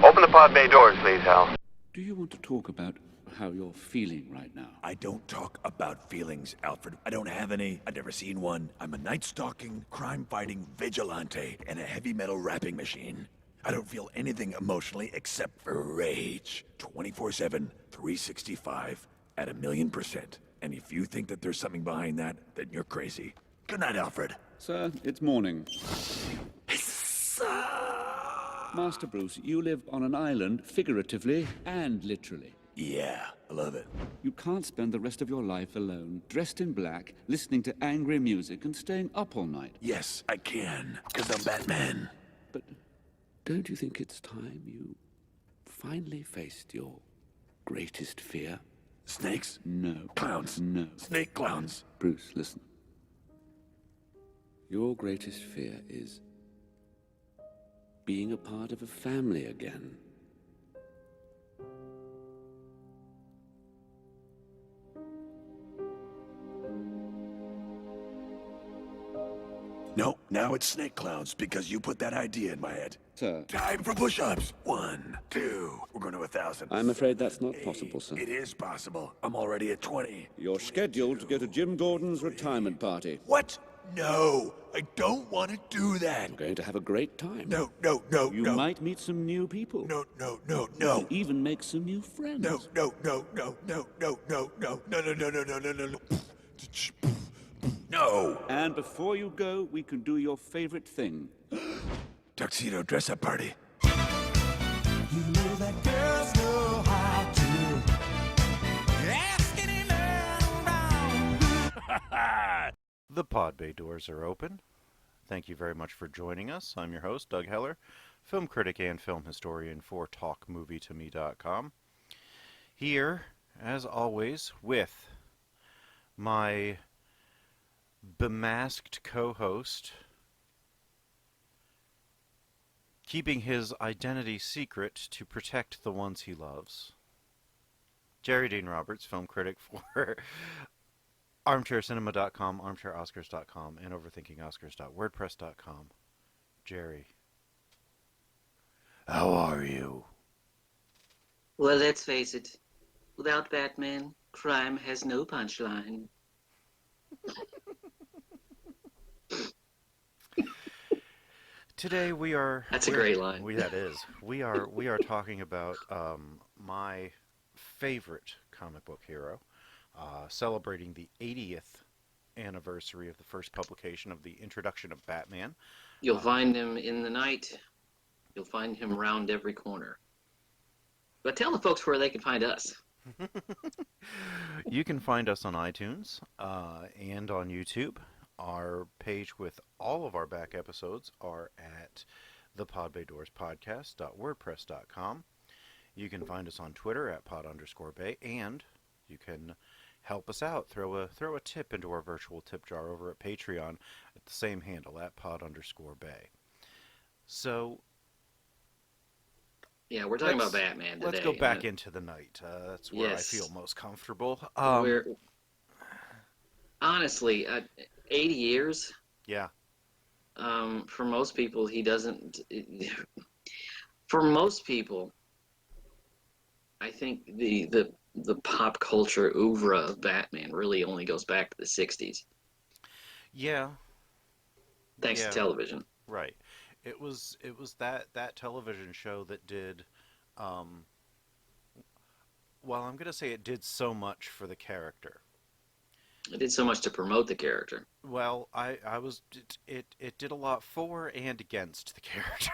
Open the pod bay doors, please, Hal. Do you want to talk about how you're feeling right now? I don't talk about feelings, Alfred. I don't have any. I've never seen one. I'm a night-stalking, crime-fighting vigilante and a heavy metal rapping machine. I don't feel anything emotionally except for rage. 24/7, 365, at 1,000,000%. And if you think that there's something behind that, then you're crazy. Good night, Alfred. Sir, it's morning. Master Bruce, you live on an island, figuratively and literally. Yeah, I love it. You can't spend the rest of your life alone, dressed in black, listening to angry music and staying up all night. Yes, I can, because I'm Batman. But don't you think it's time you finally faced your greatest fear? Snakes? No. Clowns? No. Snake clowns? Bruce, listen. Your greatest fear is being a part of a family again. No, now it's snake clowns because you put that idea in my head. Sir. Time for push-ups. 1, 2. We're going to 1,000. I'm afraid that's not possible, sir. It is possible. I'm already at 20. You're scheduled to go to Jim Gordon's retirement party. What? No, I don't want to do that. You're going to have a great time. No. You might meet some new people. No. You'll even make some new friends. No. No. And before you go, we can do your favorite thing. Tuxedo dress-up party. You know that girls know how to ask any man around. The pod bay doors are open. Thank you very much for joining us. I'm your host, Doug Heller, film critic and film historian for TalkMovieToMe.com. Here, as always, with my bemasked co-host, keeping his identity secret to protect the ones he loves, Jerry Dean Roberts, film critic for ArmchairCinema.com, ArmchairOscars.com, and OverThinkingOscars.wordpress.com. Jerry, how are you? Well, let's face it. Without Batman, crime has no punchline. Today we are... That's a great line. That is. We are talking about my favorite comic book hero, celebrating the 80th anniversary of the first publication of the introduction of Batman. You'll find him in the night. You'll find him around every corner. But tell the folks where they can find us. You can find us on iTunes and on YouTube. Our page with all of our back episodes are at thepodbaydorspodcast.wordpress.com. You can find us on Twitter at pod_bay, and you can help us out. Throw a tip into our virtual tip jar over at Patreon at the same handle, at pod_bay. So... yeah, we're talking about Batman today. Let's go back into the night. That's where Yes. I feel most comfortable. Honestly, 80 years. Yeah. For most people, he doesn't. For most people, I think the pop culture oeuvre of Batman really only goes back to the 60s. Yeah. Thanks to television. Right. It was that television show that did, well, I'm going to say it did so much for the character. It did so much to promote the character. Well, it did a lot for and against the character.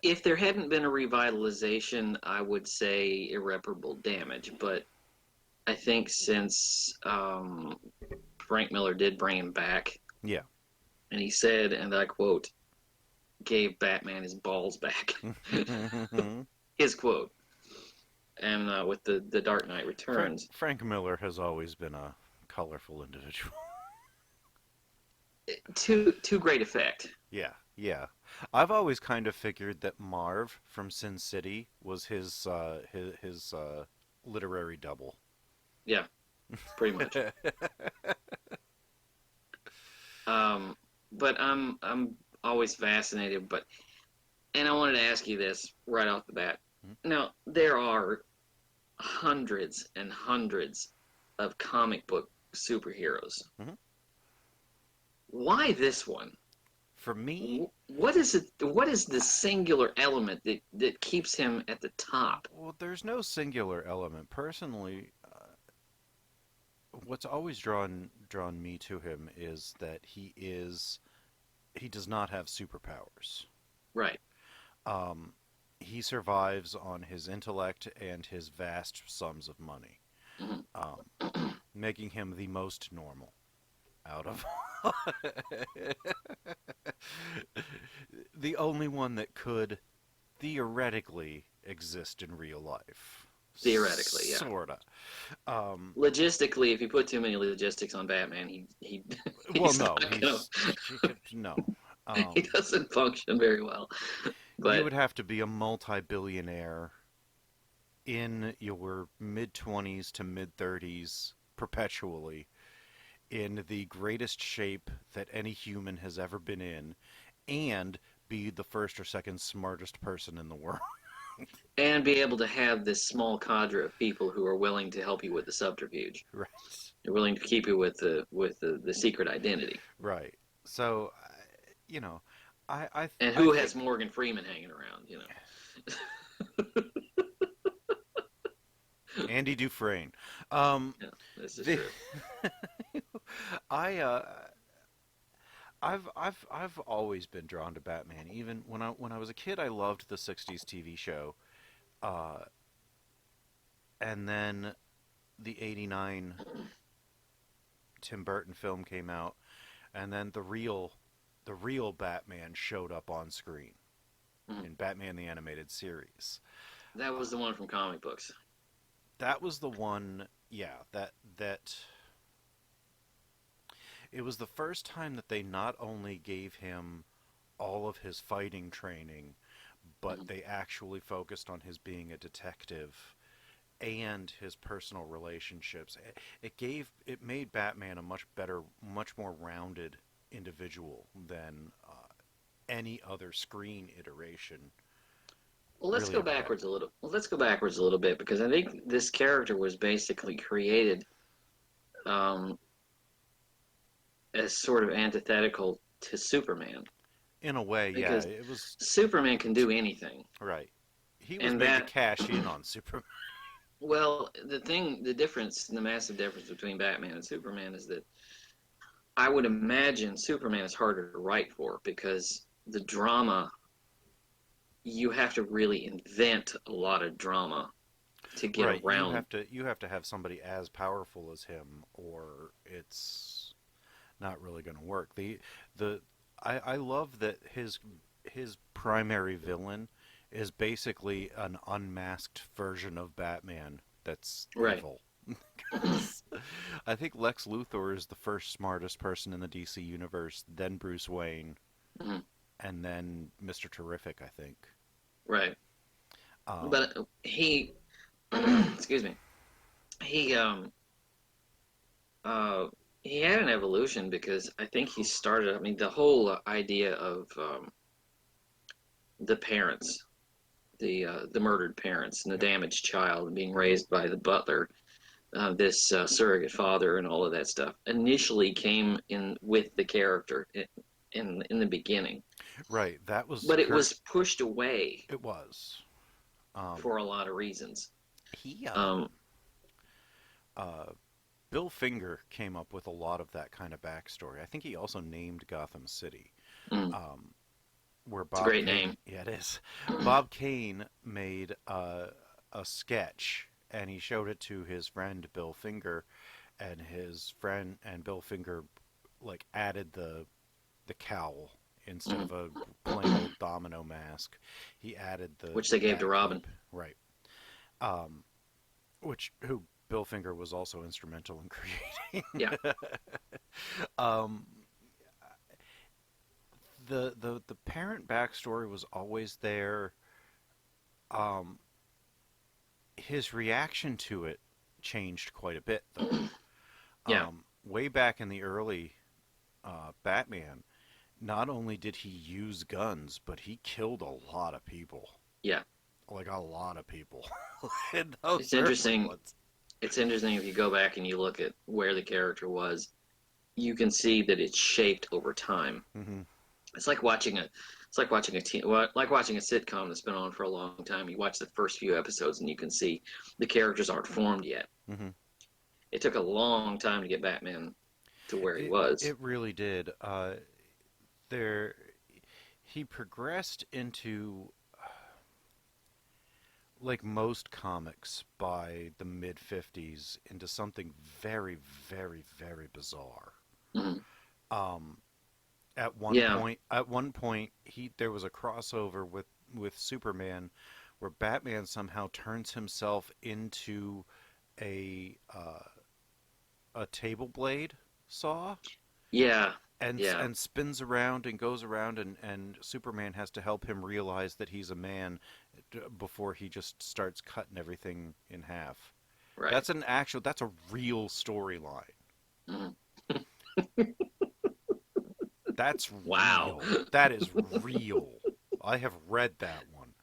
If there hadn't been a revitalization, I would say irreparable damage. But I think since Frank Miller did bring him back, yeah, and he said, and I quote, "gave Batman his balls back." His quote. And with the Dark Knight Returns. Frank Miller has always been a colorful individual. To great effect. Yeah. I've always kind of figured that Marv from Sin City was his literary double. Yeah, pretty much. But I'm always fascinated. But And I wanted to ask you this right off the bat. Mhm. Now, there are hundreds and hundreds of comic book superheroes. Mhm. Why this one? For me, What is it? What is the singular element that keeps him at the top? well, there's no singular element. Personally, what's always drawn me to him is that he does not have superpowers. Right. Um, he survives on his intellect and his vast sums of money, Mhm. making him the most normal out of the only one that could theoretically exist in real life. Theoretically, yeah. Sorta. Logistically, if you put too many logistics on Batman, he Well, he's no, not gonna, no. he doesn't function very well. You But would have to be a multi-billionaire in your mid-20s to mid-30s perpetually in the greatest shape that any human has ever been in and be the first or second smartest person in the world. and be able to have this small cadre of people who are willing to help you with the subterfuge. Right. They're willing to keep you with the secret identity. Right. So, you know, And I who think has Morgan Freeman hanging around, you know? Andy Dufresne. Yeah, this is The, true. I I've always been drawn to Batman. Even when I was a kid, I loved the '60s TV show, uh, and then the '89 Tim Burton film came out, and then the real Batman showed up on screen Mhm. in Batman the Animated Series. That was the one from comic books. That was the one, yeah, that it was the first time that they not only gave him all of his fighting training, but they actually focused on his being a detective and his personal relationships. It made Batman a much better, much more rounded individual than any other screen iteration. Well, let's Really go ever had. backwards a little. Well, let's go backwards a little bit because I think this character was basically created um, as sort of antithetical to Superman In a way, yeah, because it was Superman can do anything, right. He was and made to that cash in on Superman. well, the massive difference between Batman and Superman is that I would imagine Superman is harder to write for because the drama you have to really invent a lot of drama to get Right, around. you have to have somebody as powerful as him, or it's not really going to work. The I love that his primary villain is basically an unmasked version of Batman that's Right. evil. 'Cause I think Lex Luthor is the first smartest person in the DC universe, then Bruce Wayne, Mhm. and then Mr. Terrific, I think. Right. Um, But he, excuse me, he uh he had an evolution because I think he started. I mean, the whole idea of the parents, the murdered parents, and the Yep. damaged child, and being raised by the butler, this surrogate father, and all of that stuff, initially came in with the character in the beginning, right, that was but it was pushed away it was. Um, for a lot of reasons. he Um, uh, Bill Finger came up with a lot of that kind of backstory. I think he also named Gotham City, mm, um, where it's a Bob great Kane. name. Yeah, it is. Bob Kane made a sketch, and he showed it to his friend Bill Finger, and his friend and Bill Finger like added the cowl instead Mm, of a plain old domino mask. He added which the they gave to bat Robin. cape, right? Um, which who Bill Finger was also instrumental in creating. Yeah. um, the parent backstory was always there. Um, his reaction to it changed quite a bit, though. Yeah. Way back in the early Batman, not only did he use guns, but he killed a lot of people. Yeah. Like a lot of people. In those It's interesting. early ones. It's interesting if you go back and you look at where the character was, you can see that it's shaped over time. Mm-hmm. It's like watching a sitcom that's been on for a long time. You watch the first few episodes and you can see the characters aren't formed yet. Mm-hmm. It took a long time to get Batman to where he was. It really did. He progressed into, like most comics by the mid 50s, into something very, very, very bizarre. Mhm. At one point, there was a crossover with Superman, where Batman somehow turns himself into a table blade saw. Yeah. And spins around and goes around, and Superman has to help him realize that he's a man before he just starts cutting everything in half. Right. That's a real storyline. Mm-hmm. That's wow. real. That is real. I have read that one.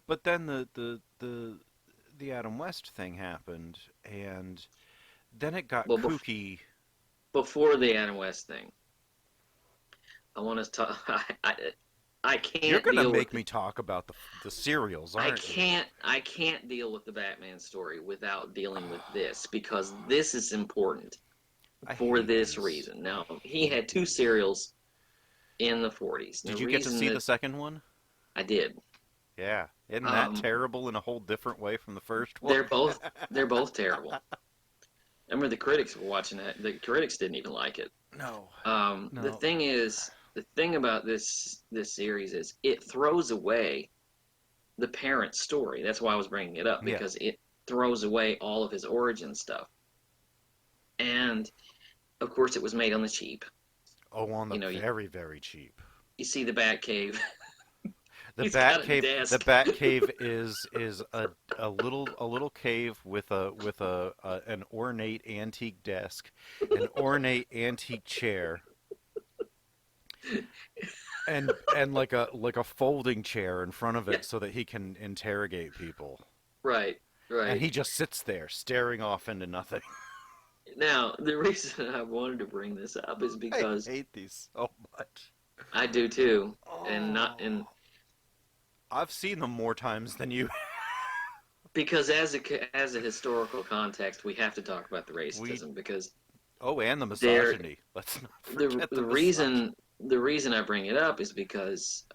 But then the Adam West thing happened, and then it got kooky. Before the Adam West thing, I want to talk. I can't. You're gonna make me talk about the serials, aren't you? I can't deal with the Batman story without dealing with this, because this is important for this reason. Now, he had 2 serials in the 40s. Did you get to see the second one? I did. Yeah, isn't that terrible in a whole different way from the first one? They're both terrible. I remember the critics were watching that. The critics didn't even like it. No. No. The thing about this series is it throws away the parent story. That's why I was bringing it up, because it throws away all of his origin stuff. And of course, it was made on the cheap. Oh, on the very, very cheap. You see the Batcave. The Batcave is a little cave with an ornate antique desk, an ornate antique chair, and like a folding chair in front of it so that he can interrogate people. Right. And he just sits there staring off into nothing. Now, the reason I wanted to bring this up is because I hate these so much. I do too, I've seen them more times than you. Because as a historical context, we have to talk about the racism because. Oh, and the misogyny. Let's not forget the reason. The reason I bring it up is because,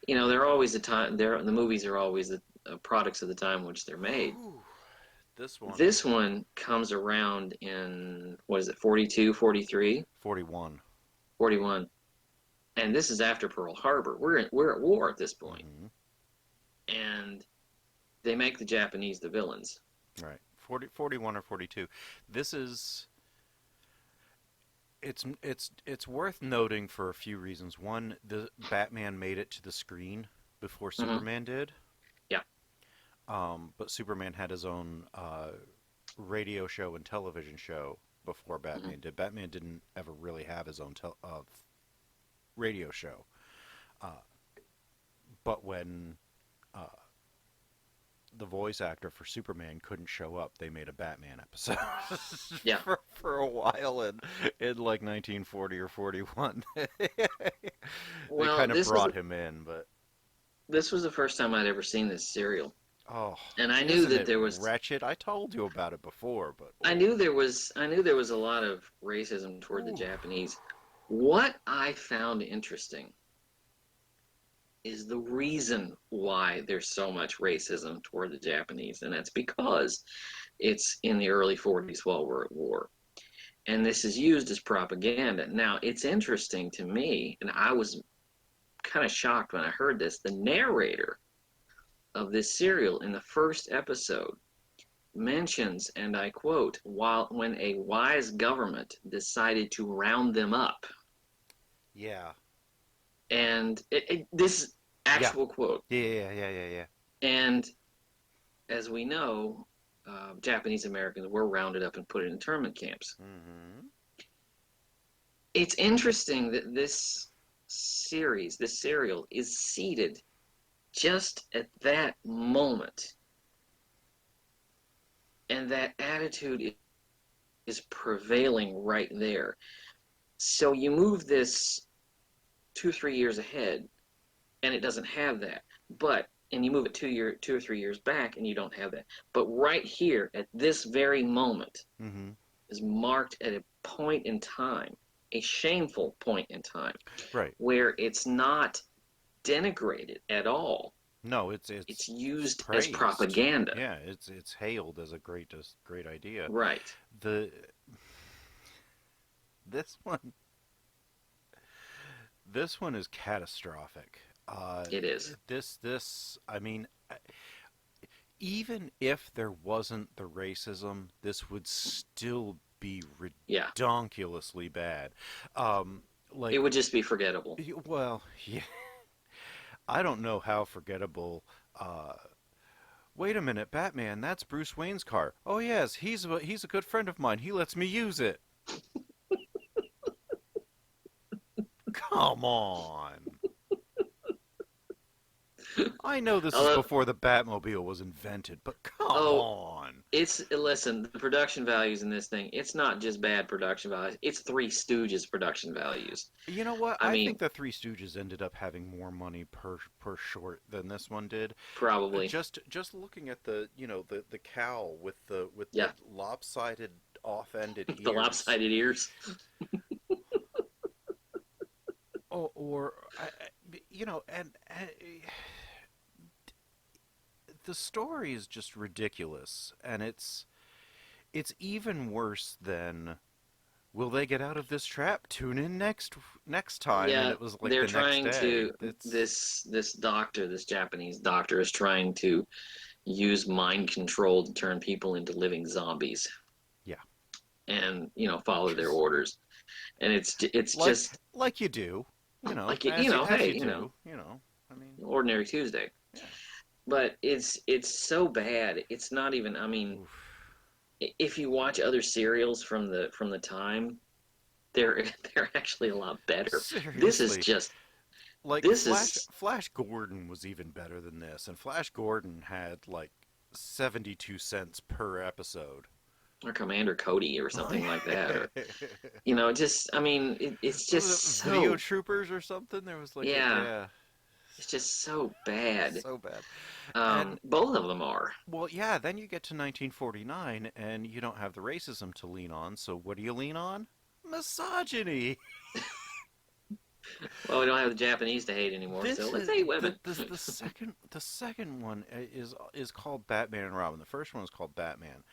they're always the movies are always the products of the time in which they're made. Ooh, this one comes around in, what is it, 42, 43? 41. 41. And this is after Pearl Harbor. We're at war at this point. Mm-hmm. And they make the Japanese the villains. Right. 41 or 42. This is... It's worth noting for a few reasons. One, the Batman made it to the screen before Superman did. Yeah. But Superman had his own radio show and television show before Batman did. Batman didn't ever really have his own radio show. But when the voice actor for Superman couldn't show up, they made a Batman episode. Yeah. for a while in like 1940 or 41. They kind of brought him in, but this was the first time I'd ever seen this serial. Oh, and I knew that there was wretched. I told you about it before, but I knew there was a lot of racism toward the Japanese. What I found interesting is the reason why there's so much racism toward the Japanese, and that's because it's in the early 40s while we're at war. And this is used as propaganda. Now, it's interesting to me, and I was kind of shocked when I heard this, the narrator of this serial in the first episode mentions, and I quote, when a wise government decided to round them up. Yeah. And this actual quote. Yeah. And as we know, Japanese Americans were rounded up and put in internment camps. Mm-hmm. It's interesting that this serial, is seated just at that moment, and that attitude is prevailing right there. So you move this 2 or 3 years ahead, and it doesn't have that. And you move it 2 or 3 years back, and you don't have that. But right here, at this very moment, Mm-hmm. is marked at a point in time, a shameful point in time, Right. where it's not denigrated at all. No, it's used as praised. propaganda. Yeah, it's hailed as a great idea. Right. The this one this one is catastrophic. It is. This I mean, even if there wasn't the racism, this would still be Yeah. ridiculously bad. Like It would just be forgettable. well, yeah. I don't know how forgettable. Wait a minute, Batman. That's Bruce Wayne's car. Oh yes, he's a good friend of mine. He lets me use it. Come on. I know this is before the Batmobile was invented, but come on. Listen, the production values in this thing, it's not just bad production values, it's Three Stooges production values. You know what? I mean, think the Three Stooges ended up having more money per short than this one did. Probably. Just looking at the the cowl with the Yeah. lopsided off-ended ears. The lopsided ears. And the story is just ridiculous, and it's even worse than will they get out of this trap? Tune in next time. Yeah, and it was like they're the trying next day. This Japanese doctor is trying to use mind control to turn people into living zombies. Yeah. And follow their orders, and it's just like you do, like as hey, you do, I mean, ordinary Tuesday. Yeah. But it's so bad. It's not even. I mean, if you watch other serials from the time, they're actually a lot better. Seriously. This is just like Flash Gordon was even better than this, and Flash Gordon had like 72 cents per episode. Or Commander Cody or something like that. Or, I mean, it's just so... Video Troopers or something? There was like... Yeah. It's just so bad. So bad. Both of them are. Well, yeah, then you get to 1949, and you don't have the racism to lean on, so what do you lean on? Misogyny! Well, we don't have the Japanese to hate anymore, so let's hate women. The second one is called Batman and Robin. The first one is called Batman.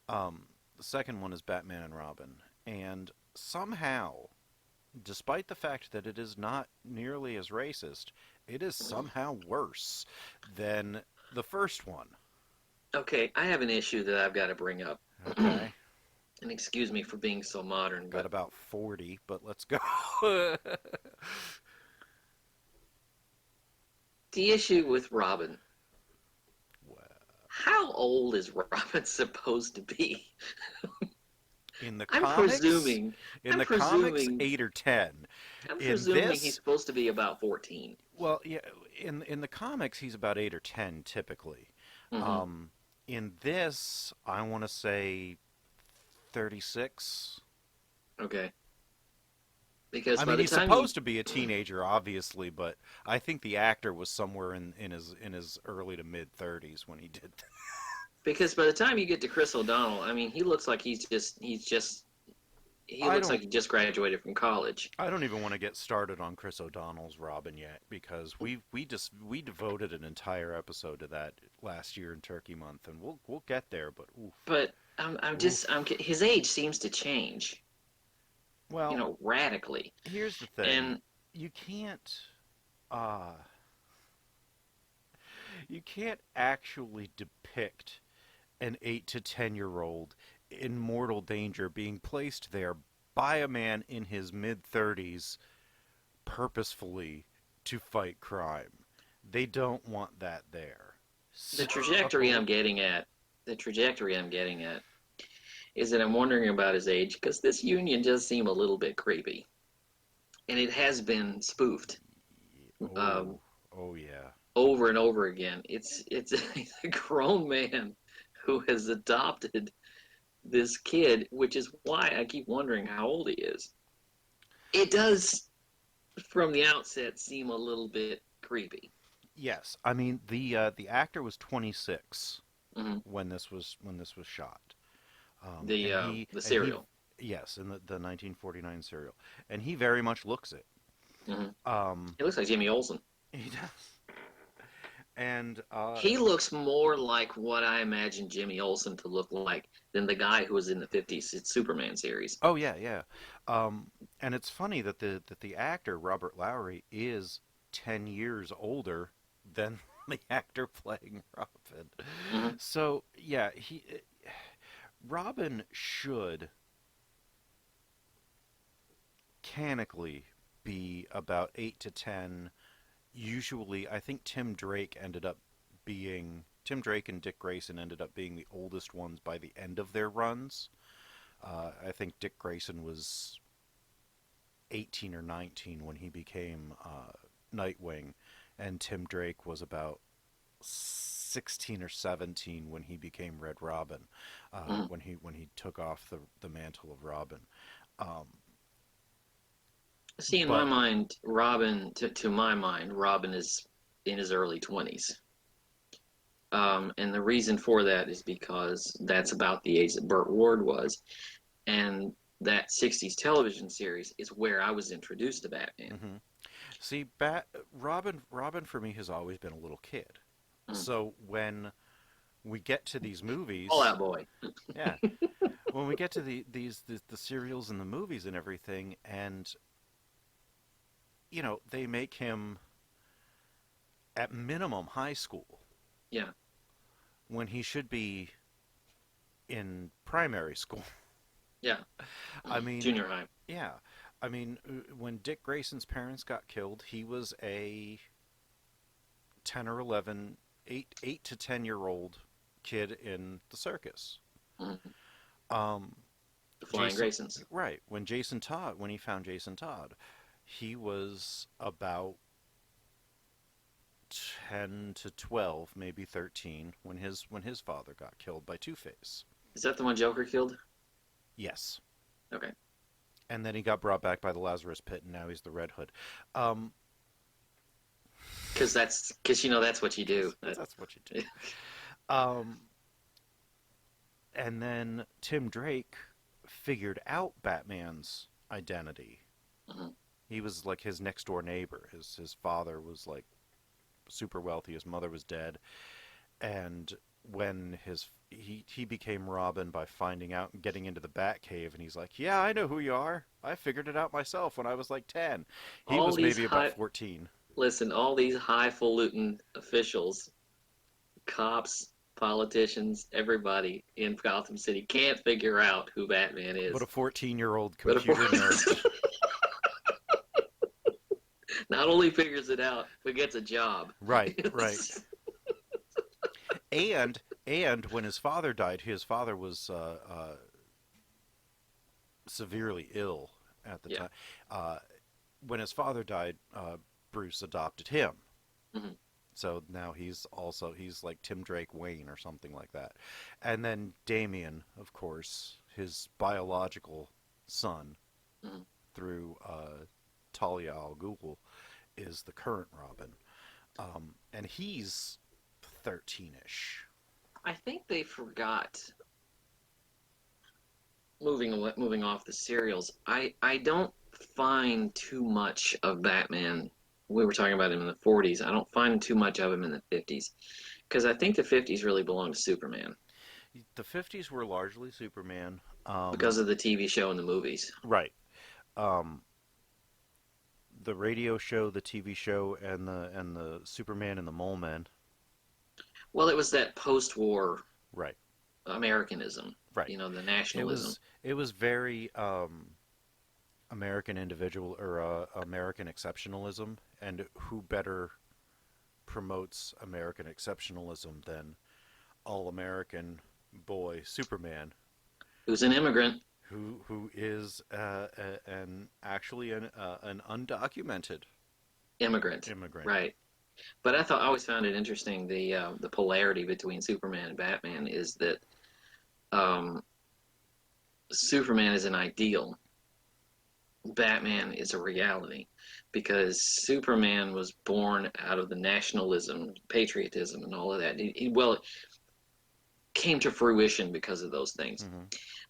The second one is Batman and Robin. And somehow, despite the fact that it is not nearly as racist, it is somehow worse than the first one. Okay, I have an issue that I've got to bring up. Okay. And excuse me for being so modern. Got about 40, but let's go. The issue with Robin. Well, How old is Robin supposed to be? In the I'm comics, presuming. comics, 8 or 10. I'm presuming he's supposed to be about 14. Well, yeah, in the comics, he's about 8 or 10 typically. Mm-hmm. In this, I want to say 36. Okay. Because I by mean, the he's time supposed to be a teenager, obviously, but I think the actor was somewhere in his early to mid 30s when he did that. Because by the time you get to Chris O'Donnell, I mean, he looks like he looks like he just graduated from college. I don't even want to get started on Chris O'Donnell's Robin yet, because we devoted an entire episode to that last year in Turkey Month, and we'll get there. But oof. But his age seems to change. Well, radically. Here's the thing: and you can't actually depict an 8 to 10-year-old in mortal danger being placed there by a man in his mid-30s purposefully to fight crime. They don't want that there. the trajectory I'm getting at, the trajectory I'm getting at is that I'm wondering about his age because this union does seem a little bit creepy, and it has been spoofed um, Oh, oh yeah. over and over again. It's a grown man who has adopted this kid, which is why I keep wondering how old he is. It does, from the outset, seem a little bit creepy. Yes, I mean the actor was 26 Hmm. when this was shot, The and the he serial. yes, in the 1949 serial, and he very much looks it. Hmm. Um, He looks like Jimmy Olsen. he does, and He looks more like what I imagine Jimmy Olsen to look like than the guy who was in the '50s Superman series. oh yeah, yeah, and it's funny that the actor Robert Lowry is 10 years older than the actor playing Robin. Hmm. So yeah, he Robin should mechanically be about 8 to 10. Usually, I think Tim Drake and Dick Grayson ended up being the oldest ones by the end of their runs. I think Dick Grayson was 18 or 19 when he became Nightwing, and Tim Drake was about 16 or 17 when he became Red Robin, Hmm. when he took off the mantle of Robin. Um, See, in my but mind, Robin, to my mind, Robin is in his early 20s. And the reason for that is because that's about the age that Burt Ward was. And that '60s television series is where I was introduced to Batman. hmm See, Robin for me has always been a little kid. Mm. So when we get to these All movies, Out Boy. yeah, when we get to the serials and the movies and everything, and they make him at minimum high school Yeah. when he should be in primary school. Yeah. I mean, Junior high. yeah, I mean, when Dick Grayson's parents got killed, he was a 10 or 11, 8 to 10 year old kid in the circus. Mm. Um, The Flying Jason, Graysons. right, when he found Jason Todd, he was about 10 to 12, maybe 13 when his father got killed by Two-Face. Is that the one Joker killed? Yes. Okay. And then he got brought back by the Lazarus Pit, and now he's the Red Hood. Um, Because that's what you do. that's what you do. Um, and then Tim Drake figured out Batman's identity. Mhm. He was like his next door neighbor. His father was like super wealthy. His mother was dead, and when he became Robin by finding out and getting into the Batcave, and he's like, "Yeah, I know who you are. I figured it out myself when I was like 10." He All was these maybe about high 14. Listen, all these highfalutin officials, cops, politicians, everybody in Gotham City can't figure out who Batman But is. a 14-year-old But computer nerd. not only figures it out, but gets a job. Right, right. And when his father was severely ill at the Yeah. time. When his father died, Bruce adopted him. Mhm. So now he's like Tim Drake Wayne or something like that. And then Damien, of course, his biological son Mhm. through Talia al Ghul, is the current Robin. And he's 13ish. I think they forgot. Moving off the serials, I don't find too much of Batman. We were talking about him in the '40s. I don't find too much of him in the '50s because I think the '50s really belonged to Superman The 50s were largely Superman. because of the TV show and the movies. Right. Um, the radio show, the TV show, and the Superman and the Mole Men. Well, it was that post-war Right. Americanism, Right. the nationalism. It was very American individual or American exceptionalism, and who better promotes American exceptionalism than All American boy, Superman, who's an immigrant. who is actually an undocumented Immigrant, immigrant. right? But I always found it interesting the polarity between Superman and Batman is that um, Superman is an ideal, Batman is a reality, because Superman was born out of the nationalism, patriotism, and all of that. Well, it came to fruition because of those things. Hmm.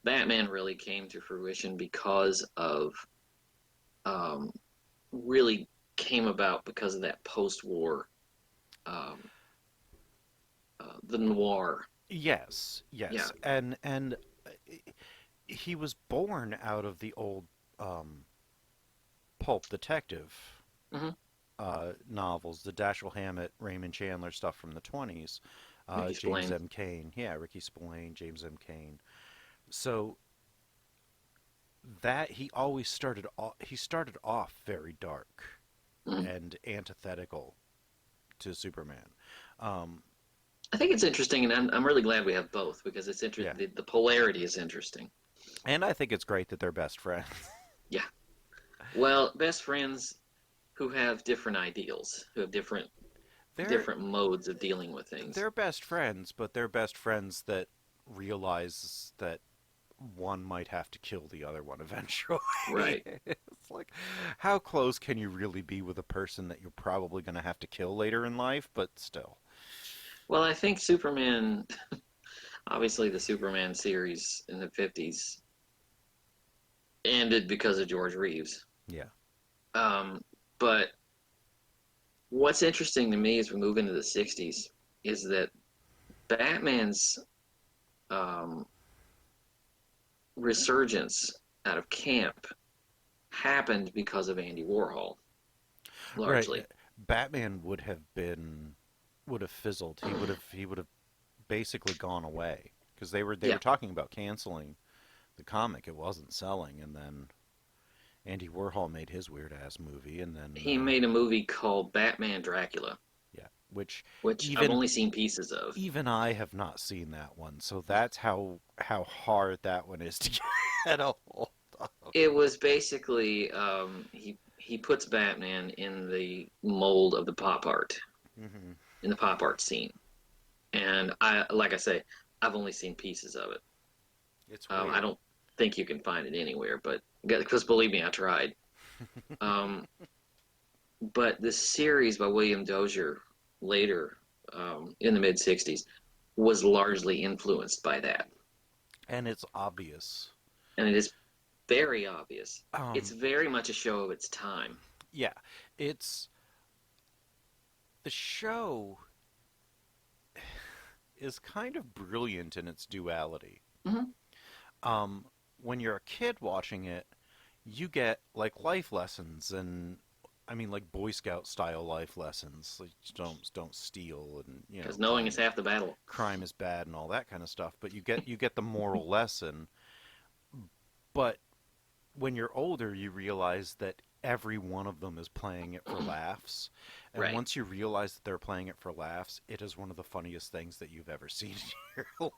Batman really came to fruition because of um, really came about because of that post-war um, the noir. Yes, Yeah. yes, and he was born out of the old um, pulp detective Hmm. novels, the Dashiell Hammett, Raymond Chandler stuff from the 20s, Ricky James Spillane. M. Cain, yeah, Ricky Spillane, James M. Cain. So that he started off very dark Hmm. and antithetical to Superman. Um, I think it's interesting, and I'm really glad we have both because it's yeah, interesting. The polarity is interesting. and I think it's great that they're best friends. Yeah. Well, best friends who have different ideals, who have they're different modes of dealing with things. they're best friends, but they're best friends that realize that one might have to kill the other one eventually. Right. It's like, how close can you really be with a person that you're probably going to have to kill later in life, but still. Well, I think Superman, obviously the Superman series in the 50s ended because of George Reeves. Yeah. Um, but what's interesting to me as we move into the 60s is that Batman's um, resurgence out of camp happened because of Andy Warhol, Right. largely. Batman would have fizzled. He would have basically gone away because they were Yeah, talking about canceling the comic. It wasn't selling, and then Andy Warhol made his weird ass movie, and then he made a movie called Batman Dracula, yeah, which which I've even only seen pieces of. even I have not seen that one. So that's how hard that one is to get a hold of. It was basically he puts Batman in the mold of the pop art, Hmm. in the pop art scene, and I like I say, I've only seen pieces of it. It's I weird. don't think you can find it anywhere, but because believe me, I tried. Um, but the series by William Dozier later in the mid '60s was largely influenced by that, And it's obvious. and it is very obvious. It's Um, very much a show of its time. yeah, it's the show is kind of brilliant in its duality. Hmm. Um, when you're a kid watching it, you get like life lessons and I mean like Boy Scout style life lessons. Like don't steal and Because knowing is half the battle. crime is bad and all that kind of stuff. But you get the moral lesson. But when you're older, you realize that every one of them is playing it for laughs. And Right. once you realize that they're playing it for laughs, it is one of the funniest things that you've ever seen in your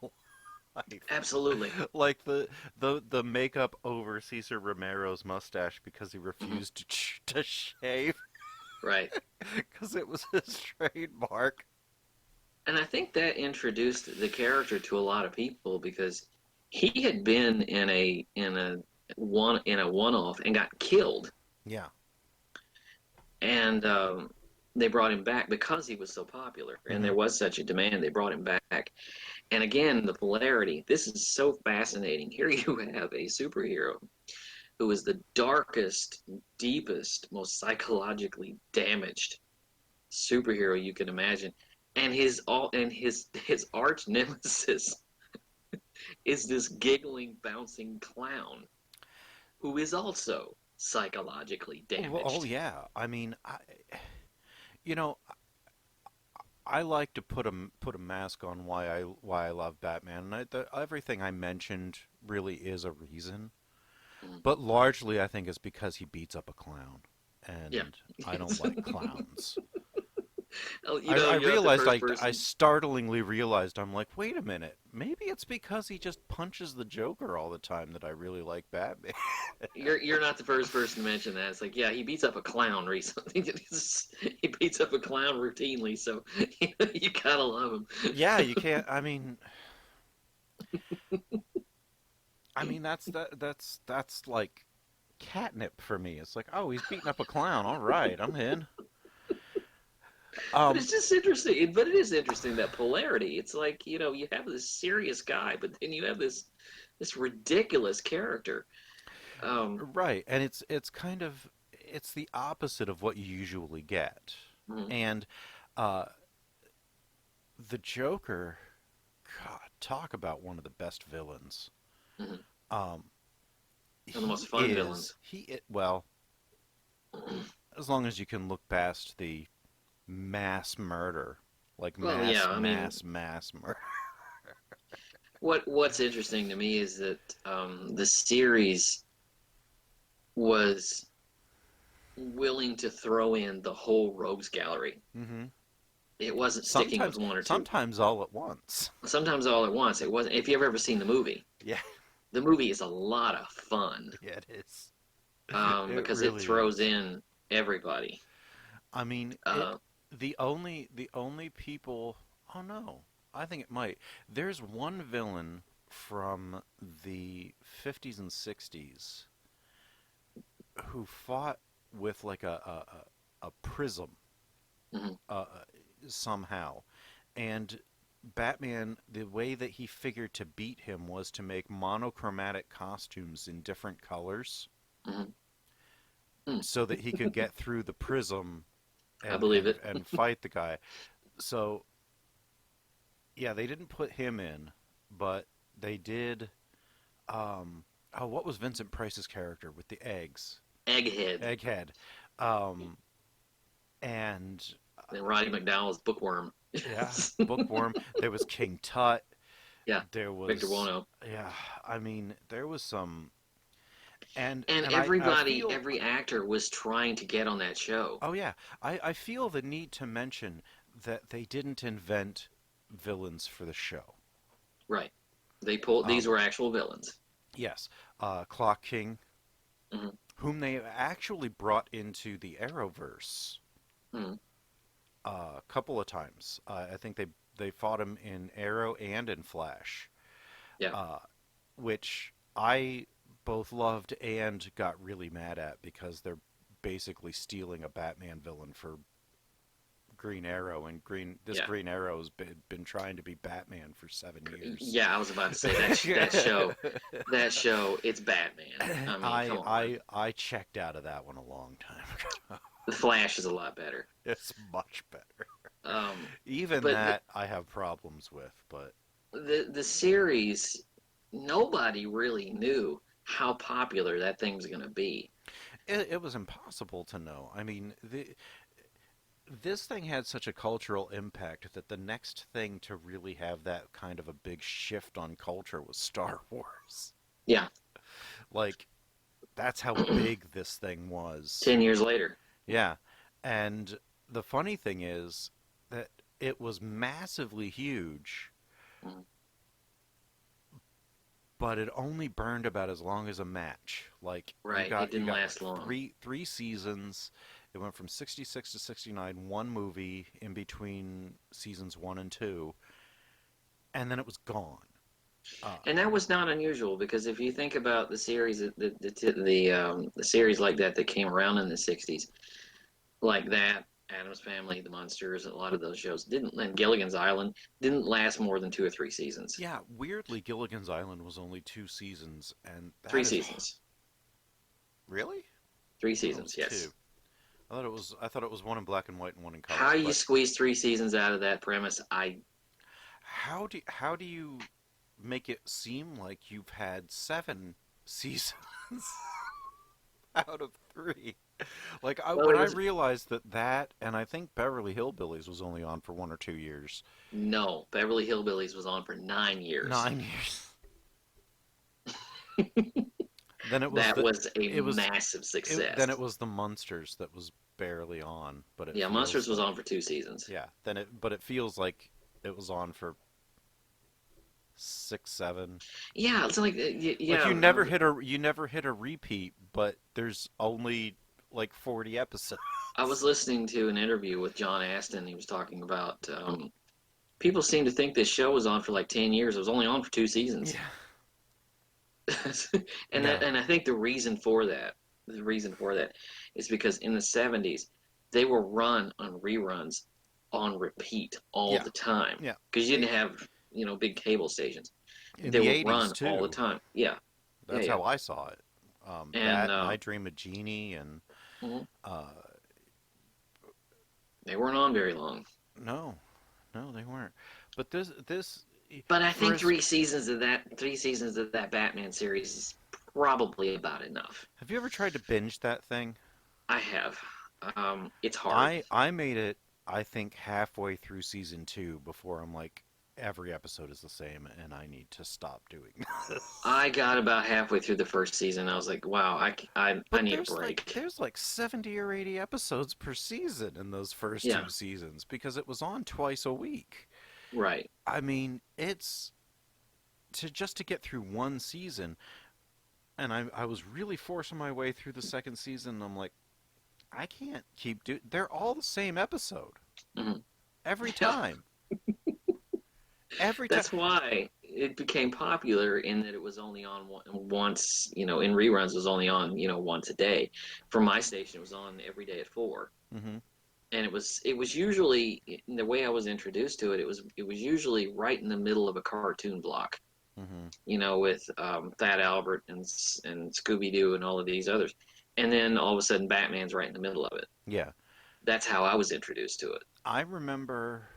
life. Absolutely. Like the makeup over Cesar Romero's mustache because he Hmm. refused to shave Right. because it was his trademark. And I think that introduced the character to a lot of people because he had been in a one off and got killed, Yeah. and they brought him back because he was so popular and Hmm. there was such a demand. They brought him back, and again the polarity. This is so fascinating. Here you have a superhero who is the darkest, deepest, most psychologically damaged superhero you can imagine, and his arch nemesis is this giggling, bouncing clown who is also psychologically Well, oh damaged. yeah. I mean, you know, I like to put a mask on why I love Batman, and everything I mentioned really is a reason. Mm. But largely, I think it's because he beats up a clown, Yeah. and I don't like clowns. You I know, you're not the realized first I person. startlingly realized I'm like, wait a minute, maybe it's because he just punches the Joker all the time that I really like Batman. You're not the first person to mention that. It's like, yeah, he beats up a clown recently. He beats up a clown routinely, so you gotta love him. Yeah, you can't. I mean that's like catnip for me. It's like, oh, he's beating up a clown. All right, I'm in. But Um, it's just interesting. But it is interesting, that polarity. It's like, you have this serious guy, but then you have this ridiculous character. Um, right, and it's kind of it's the opposite of what you usually get, mhm. and uh, the Joker, God, talk about one of the best villains. Mhm. Um, One of the he most fun villains. well, as long as you can look past the mass murder, like Well, yeah, I mean, mass murder. what's interesting to me is that the series was willing to throw in the whole rogues gallery. Hmm. It wasn't sticking with Sometimes, one or two. sometimes all at once. Sometimes all at once. It wasn't. If you've ever seen Yeah, the movie is a lot of fun, yeah, it is. It because it really throws is. in everybody. I mean, Uh, the only people. Oh no, I think it might. There's one villain from the 50s and 60s who fought with like a prism mhm. uh, somehow, and Batman, the way that he figured to beat him was to make monochromatic costumes in different colors Mhm. Mm, so that he could get through the prism I and believe and it. and fight the guy. So yeah, they didn't put him in, but they did. Oh, what was Vincent Price's character with the eggs? Egghead Egghead. Um, and and Roddy McDowell's Bookworm. yeah, Bookworm. There was King Tut. Yeah, There Victor was Buono. yeah. I mean, there was some, and And and I everybody, feel. every actor was trying to get on that show. Oh yeah, I feel the need to mention that they didn't invent villains for the show. Right. They pulled. These Um, were actual villains. yes, Clock King, Hmm. whom they actually brought into the Arrowverse Hmm. a couple of times. I think they fought him in Arrow and in Flash, Yeah. uh, which I both loved and got really mad at because they're basically stealing a Batman villain for Green Arrow, and Yeah. Green Arrow's been trying to be Batman for 7 years. Yeah, I was about to say that show. That show. It's Batman. I mean, come on. I checked out of that one a long time ago. The Flash is a lot better. It's much better. Um, Even but that I have problems with, but the series, nobody really knew how popular that thing was going to be. it was impossible to know. I mean, this thing had such a cultural impact that the next thing to really have that kind of a big shift on culture was Star Wars. Yeah. Like, that's how big this thing was. 10 years later. Yeah. And the funny thing is that it was massively huge, Mhm. but it only burned about as long as a match. Like, Right. It you didn't got last long. three seasons. It went from 66 to 69, one movie in between seasons 1 and 2, and then it was gone. And that was not unusual, because if you think about the series, the series like that came around in the '60s, like that, Adam's Family, The Munsters, a lot of those shows didn't, and Gilligan's Island didn't last more than 2 or 3 seasons. Yeah, weirdly, Gilligan's Island was only 2 seasons, and Three that is seasons. really. Three I thought it seasons. was Yes. two. I thought it was one in black and white and one in color. How you But squeeze 3 seasons out of that premise, how do you make it seem like you've had 7 seasons out of 3? Like well, when it I was realized that, and I think Beverly Hillbillies was only on for 1 or 2 years. no. Beverly Hillbillies was on for 9 years. 9 years. Then it was That was a it was massive success. then it was the Munsters that was barely on, but it Yeah, feels Monsters was like, on for 2 seasons. yeah. But it feels like it was on for 6, 7. Yeah, it's like Like yeah. you never hit a repeat, but there's only like 40 episodes. I was listening to an interview with John Astin. He was talking about people seem to think this show was on for like 10 years. It was only on for 2 seasons. Yeah. and No. I think the reason for that is because in the 70s they were run on reruns on repeat all Yeah. the time Yeah. because you didn't have big cable stations. In They the were 80s run all the too. time. Yeah, That's yeah. how I saw it. And That and I Dream of Jeannie and mhm. uh, They weren't on very long. no, no, they weren't. But this But I for think as, 3 seasons of that Batman series is probably about enough. have you ever tried to binge that thing? I have. It's hard. I made it, I think, halfway through season 2 before I'm like, every episode is the same and I need to stop doing this. I got about halfway through the first season. I was like, wow, I But need a break. there's like 70 or 80 episodes per season in those first Yeah, 2 seasons because it was on twice a week. right. I mean, it's to get through one season, and I was really forcing my way through the second season. And I'm like, I can't keep doing. They're all the same episode Hmm. every Yeah, time. Every time. that's why it became popular in that it was only on once, in reruns. It was only on, once a day. For my station, it was on every day at 4. Hmm. And it was usually, in the way I was introduced to it, it was usually right in the middle of a cartoon block, Hmm. with Fat Albert and Scooby Doo and all of these others, and then all of a sudden Batman's right in the middle of it. Yeah, That's how I was introduced to it. I remember.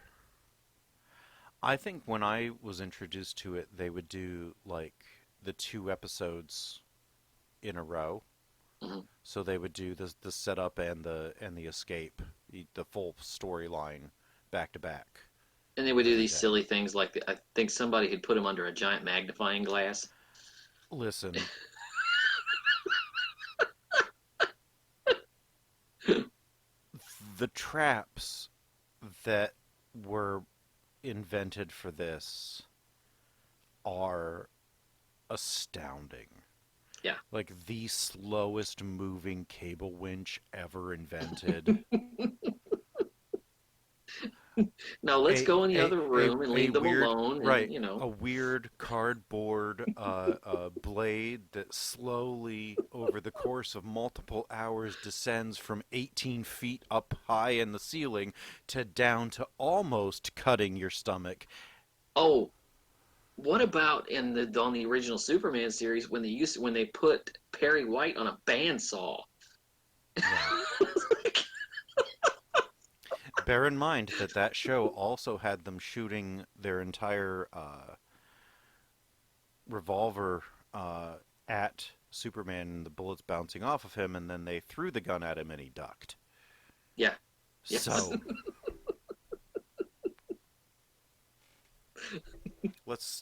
I think when I was introduced to it, they would do like the 2 episodes in a row. Hmm. So they would do the setup and the escape, the full storyline back to back And they would do every these day. silly things like I think somebody had put him under a giant magnifying glass. Listen, the traps that were invented for this are astounding. Yeah. Like the slowest moving cable winch ever invented. Now let's go in the other room and A leave them weird, alone, right, and a weird cardboard blade that slowly over the course of multiple hours descends from 18 feet up high in the ceiling to down to almost cutting your stomach. oh, what about on the original Superman series when they put Perry White on a bandsaw? Yeah. Bear in mind that that show also had them shooting their entire revolver at Superman and the bullets bouncing off of him, and then they threw the gun at him and he ducked. Yeah. Yes. So let's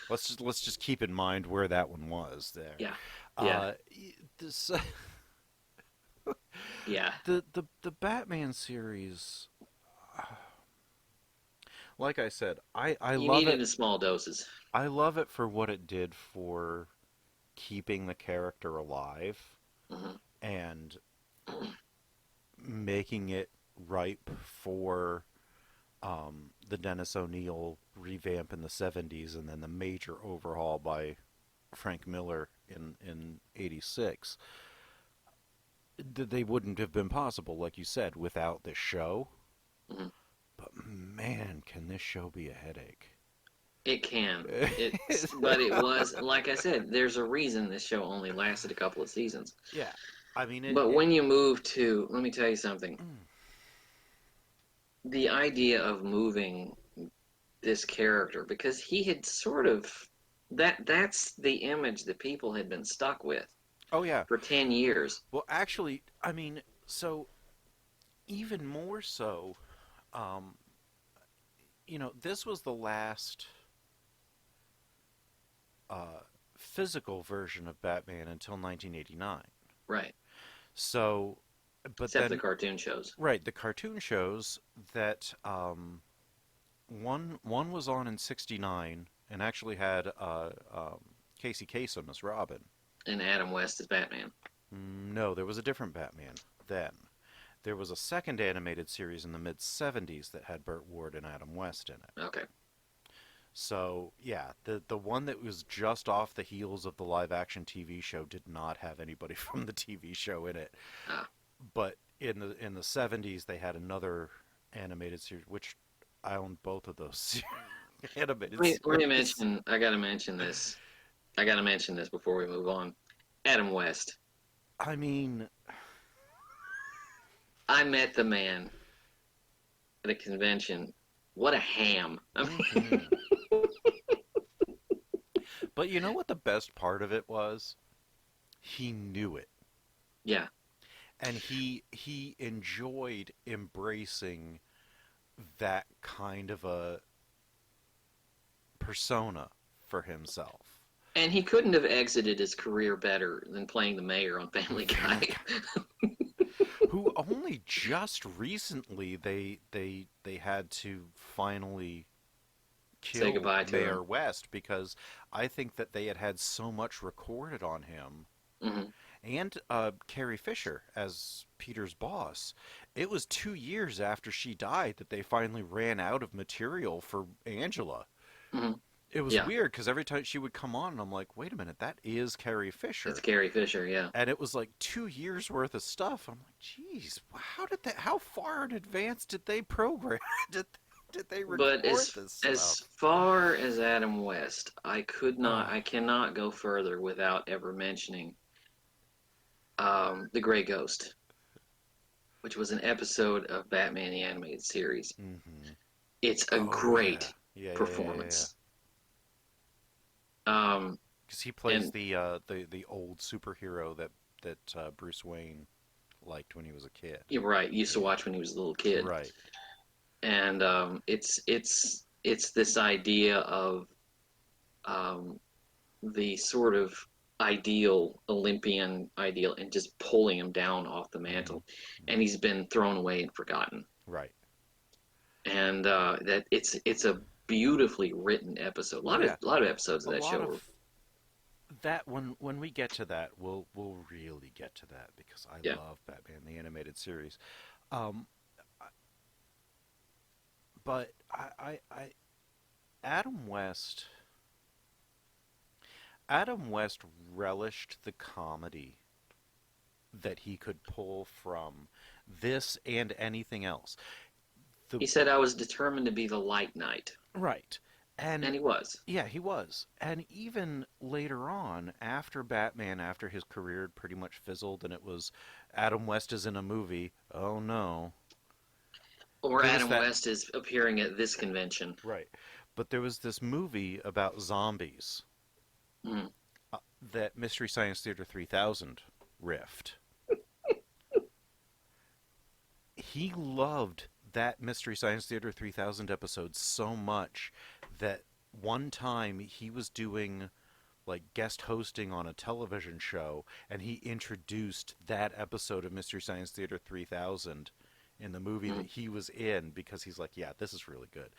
let's just keep in mind where that one was there. Yeah. Yeah. This, Yeah. the Batman series, like I said, I You love need it it. in small doses. I love it for what it did for keeping the character alive Hmm. and making it ripe for the Dennis O'Neil revamp in the 70s and then the major overhaul by Frank Miller in 86. They wouldn't have been possible, like you said, without this show. Hmm. But man, can this show be a headache? It can. But it was, like I said, there's a reason this show only lasted a couple of seasons. Yeah, I mean, But when you move to, let me tell you something. Mm. The idea of moving this character, because he had sort of, that's the image that people had been stuck with Oh yeah. for 10 years. Well, actually, I mean, so even more so, um, this was the last physical version of Batman until 1989. Right. So but Except then the cartoon shows. right, the cartoon shows that one was on in '69 and actually had Casey Kasem as Robin. And Adam West is Batman. No, there was a different Batman then. There was a second animated series in the mid '70s that had Burt Ward and Adam West in it. Okay. So yeah, the one that was just off the heels of the live action TV show did not have anybody from the TV show in it. Ah. But in the '70s they had another animated series, which I own both of those animated series. Let me mention. I gotta mention this. I gotta mention this before we move on. Adam West. I mean, I met the man at a convention. What a ham! I mean, but you know what the best part of it was? He knew it. yeah. And he enjoyed embracing that kind of a persona for himself. And he couldn't have exited his career better than playing the mayor on Family Guy. Who only just recently they had to finally kill Say goodbye to Mayor him. West, because I think that they had so much recorded on him. Hmm. And Carrie Fisher as Peter's boss. It was 2 years after she died that they finally ran out of material for Angela. Hmm. It was Yeah. weird because every time she would come on, I'm like, wait a minute, that is Carrie Fisher. It's Carrie Fisher, yeah. And it was like 2 years worth of stuff. I'm like, geez, how far in advance did they program? did they record But as this stuff? far as Adam West, I cannot go further without ever mentioning The Gray Ghost, which was an episode of Batman the Animated Series. Mm-hmm. It's a great Yeah, performance. Because he plays And- the old superhero that Bruce Wayne liked when he was a kid. You're right. Used to watch when he was a little kid. Right. And it's this idea of the sort of Olympian ideal, and just pulling him down off the mantle, and he's been thrown away and forgotten. Right. And that it's a beautifully written episode. A lot of episodes of that show. That when we get to that, we'll really get to that, because I love Batman the Animated Series. But I Adam West relished the comedy that he could pull from this and anything else. He said, "I was determined to be the Light Knight," Right. And he was. yeah, he was. And even later on, after Batman, after his career had pretty much fizzled and it was Adam West is in a movie, oh no. Or There was Adam that- West is appearing at this convention. Right. But there was this movie about zombies Mm. that Mystery Science Theater 3000 riffed. He loved that Mystery Science Theater 3000 episode so much that one time he was doing like guest hosting on a television show, and he introduced that episode of Mystery Science Theater 3000 in the movie that he was in, because he's like, yeah, this is really good.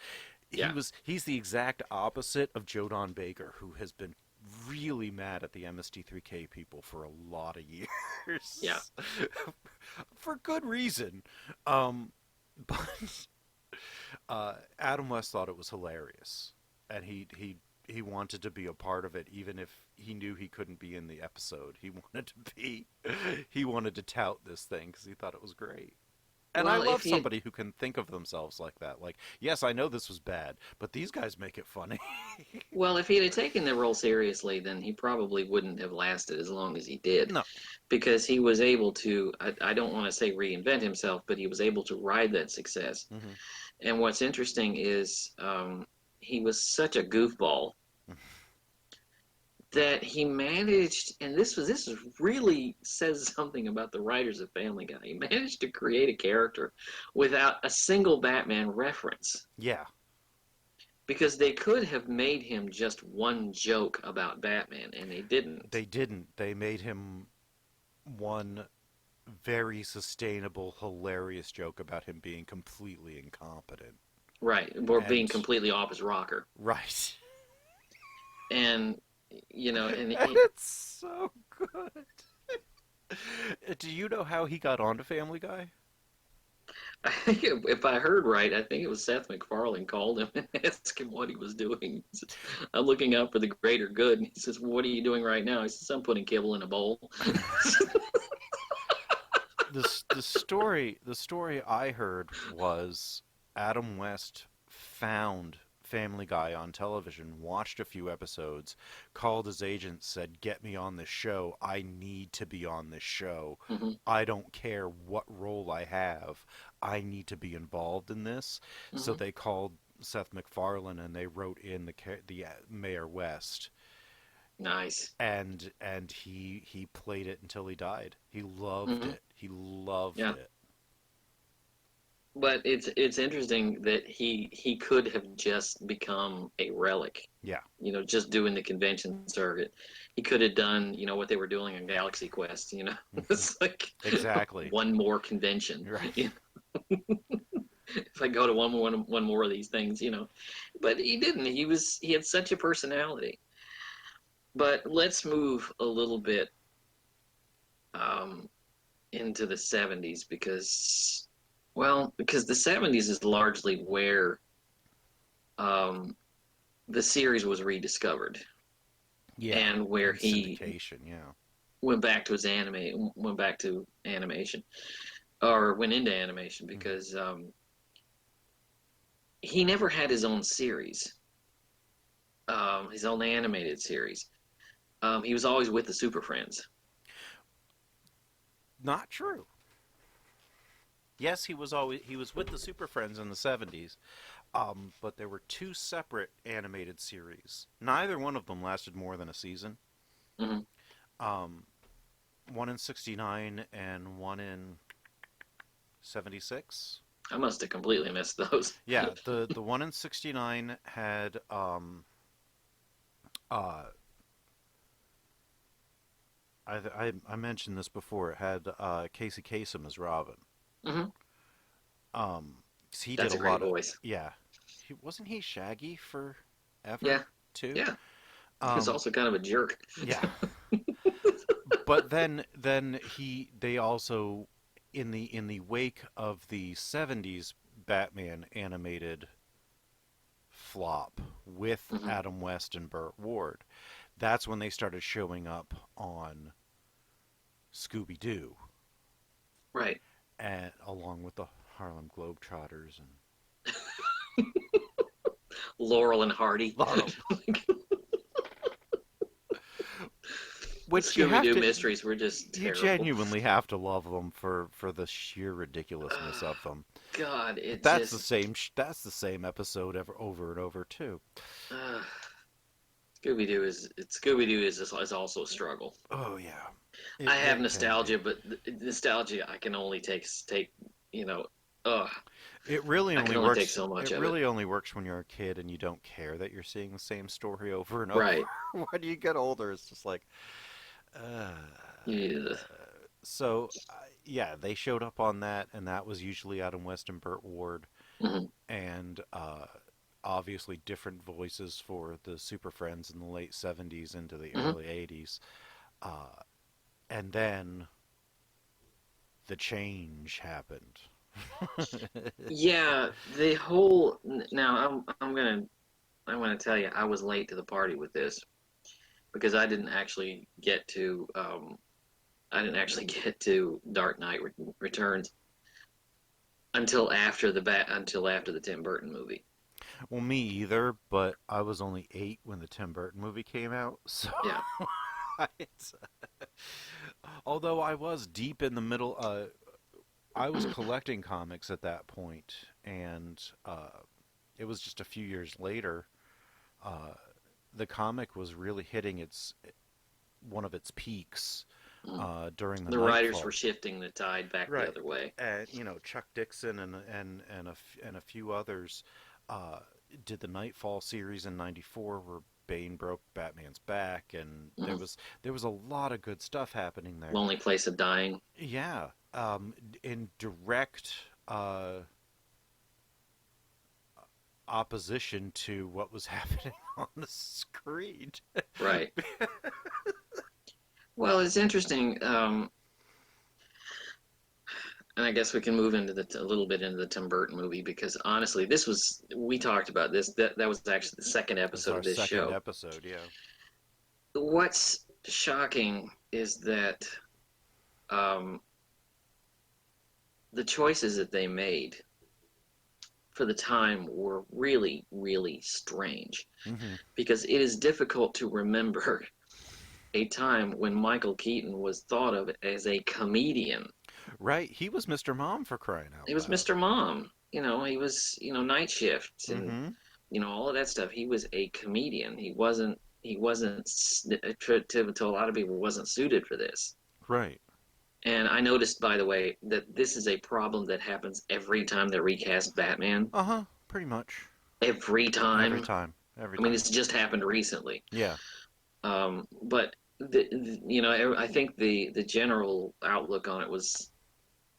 Yeah. He's the exact opposite of Joe Don Baker, who has been really mad at the MST3K people for a lot of years. Yeah. For good reason. But Adam West thought it was hilarious, and he wanted to be a part of it, even if he knew he couldn't be in the episode. He wanted to tout this thing because he thought it was great. And Well, I love if he- somebody who can think of themselves like that. Like, yes, I know this was bad, but these guys make it funny. Well, if he had taken the role seriously, then he probably wouldn't have lasted as long as he did. No. Because he was able to, I don't want to say reinvent himself, but he was able to ride that success. Mhm. And what's interesting is he was such a goofball that he managed, and this really says something about the writers of Family Guy. He managed to create a character without a single Batman reference. Yeah. Because they could have made him just one joke about Batman, and they didn't. They didn't. They made him one very sustainable, hilarious joke about him being completely incompetent. Right, or being And completely off his rocker, right. and and And it's so good. Do you know how he got onto Family Guy? I think if I heard right, I think it was Seth MacFarlane called him and asked him what he was doing. He says, "I'm looking out for the greater good." And he says, "What are you doing right now?" He says, "I'm putting kibble in a bowl." The story I heard was Adam West found Family Guy on television, watched a few episodes, called his agent, said, "Get me on this show. I need to be on this show. Hmm. I don't care what role I have. I need to be involved in this." So Hmm. they called Seth MacFarlane and they wrote in the Mayor West, Nice. and he played it until he died. He loved Hmm. it. He loved Yeah. it. But it's interesting that he could have just become a relic, Yeah. just doing the convention circuit. He could have done, what they were doing in Galaxy Quest, Mhm. It's like Exactly. one more convention. Right. If I go to one more of these things. But he didn't. He had such a personality. But let's move a little bit um, into the 70s because the 70s is largely where um, the series was rediscovered Yeah. and where And he syndication, yeah. went back to animation or went into animation Mhm. because he never had his own series, his own animated series. He was always with the Super Friends. Not true. Yes, he was with the Super Friends in the 70s. But there were two separate animated series. Neither one of them lasted more than a season. Hmm. Um, one in 69 and one in 76. I must have completely missed those. Yeah, the one in 69 had uh I mentioned this before. It had Casey Kasem as Robin. Hmm. 'Cause he did That's a a great lot of, voice. yeah. Wasn't he Shaggy Yeah, forever too? yeah. He was Um, also kind of a jerk. yeah. But then they also, in the wake of the 70s Batman animated flop with Hmm. Adam West and Burt Ward, that's when they started showing up on Scooby Doo, Right. and along with the Harlem Globetrotters and Laurel and Hardy. Laurel. Which you Scooby have Doo to, mysteries were just you terrible. genuinely have to love them for the sheer ridiculousness of them. God, But it that's the just same that's the same episode over and over too. uh, Scooby Doo is also a struggle. Oh yeah, I have it can be. nostalgia, but nostalgia I can only take. You know, ugh, It really I can only only take works. so much It of it. really only works when you're a kid and you don't care that you're seeing the same story over and over. Right. When you get older, it's just like, uh, Yeah. so yeah, they showed up on that, and that was usually Adam West and Burt Ward, Hmm. and obviously different voices for the Super Friends in the late '70s into the Hmm. early '80s, uh, and then the change happened. Yeah, the whole now I'm gonna tell you I was late to the party with this because I didn't actually get to Dark Knight Returns until after the Tim Burton movie. Well, me either, but I was only 8 when the Tim Burton movie came out, so Yeah. it's, although I was deep in the middle, I was collecting comics at that point, and it was just a few years later. Uh, the comic was really hitting its one of its peaks Mm. during the The writers Nightfall. were shifting the tide back the Right, other way. and Chuck Dixon and a few others uh, did the Nightfall series in '94, where Bane broke Batman's back, and Hmm. there was a lot of good stuff happening there. Lonely Place of Dying. Yeah, in direct opposition to what was happening on the screen. Right. Well, it's interesting, and I guess we can move into a little bit into the Tim Burton movie because honestly, we talked about this. That was actually the second It's episode our of this second show. episode, yeah. What's shocking is that um, the choices that they made for the time were really, really strange Hmm. because it is difficult to remember a time when Michael Keaton was thought of as a comedian. Right, he was Mr. Mom for crying out He was loud. Mr. Mom. He was, night shifts and, Hmm. all of that stuff. He was a comedian. He wasn't, to a lot of people, wasn't suited for this. Right. And I noticed, by the way, that this is a problem that happens every time they recast Batman. Uh-huh, pretty much. Every Every time. time. Every I mean, time. it's just happened recently. Yeah. But I think the general outlook on it was,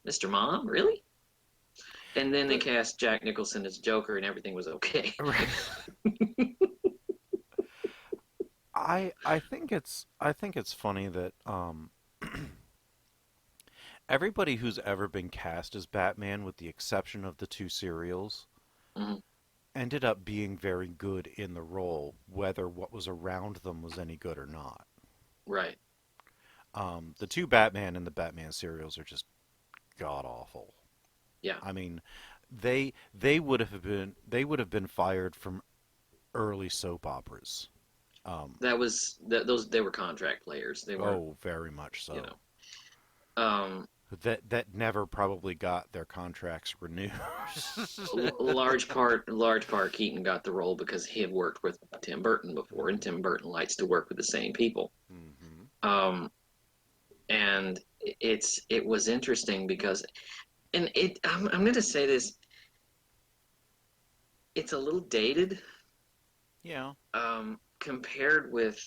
Mr. Mom, really? And then they The, cast Jack Nicholson as Joker, and everything was okay. I think it's funny that everybody who's ever been cast as Batman, with the exception of the two serials, Hmm. ended up being very good in the role, whether what was around them was any good or not. Right. The two Batman in the Batman serials are just god awful. Yeah. I mean, they would have been fired from early soap operas. Um, They were contract players. They were, oh, very much you so. know, um, That never probably got their contracts renewed. large part, Keaton got the role because he had worked with Tim Burton before, and Tim Burton likes to work with the same people. Hmm. Um, and it was interesting because, and I'm going to say this, it's a little dated, Yeah. compared with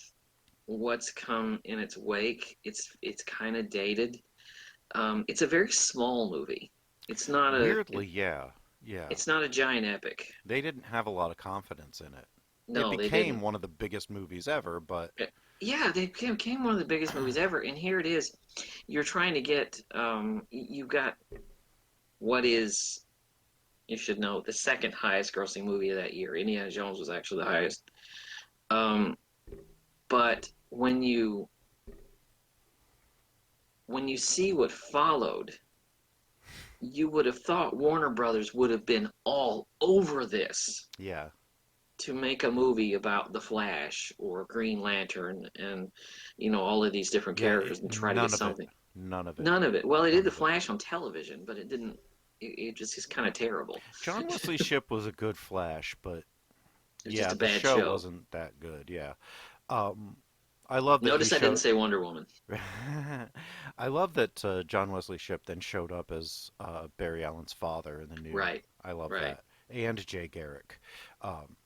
what's come in its wake. It's kind of dated. It's a very small movie. It's not a Weirdly, yeah. Yeah. it's not a giant epic. They didn't have a lot of confidence in it. It No, they became didn't. one of the biggest movies ever, but Yeah, they became one of the biggest movies ever, and here it is. You're trying to get you've got what is, you should know, the second highest grossing movie of that year. Indiana Jones was actually the highest. Um, but when you see what followed, you would have thought Warner Brothers would have been all over this yeah. to make a movie about the Flash or Green Lantern and all of these different Yeah, characters and try to get none of it. something. None of it. None of it. Well, they did None the of it. Flash on television, but it didn't. It just is kind of terrible. John Wesley Shipp was a good Flash, but It's yeah, just a the bad show show. wasn't that good. Yeah. Um, I love that he Notice I didn't showed. say Wonder Woman. I love that John Wesley Shipp then showed up as Barry Allen's father in the new. Right. I love Right. that. And Jay Garrick.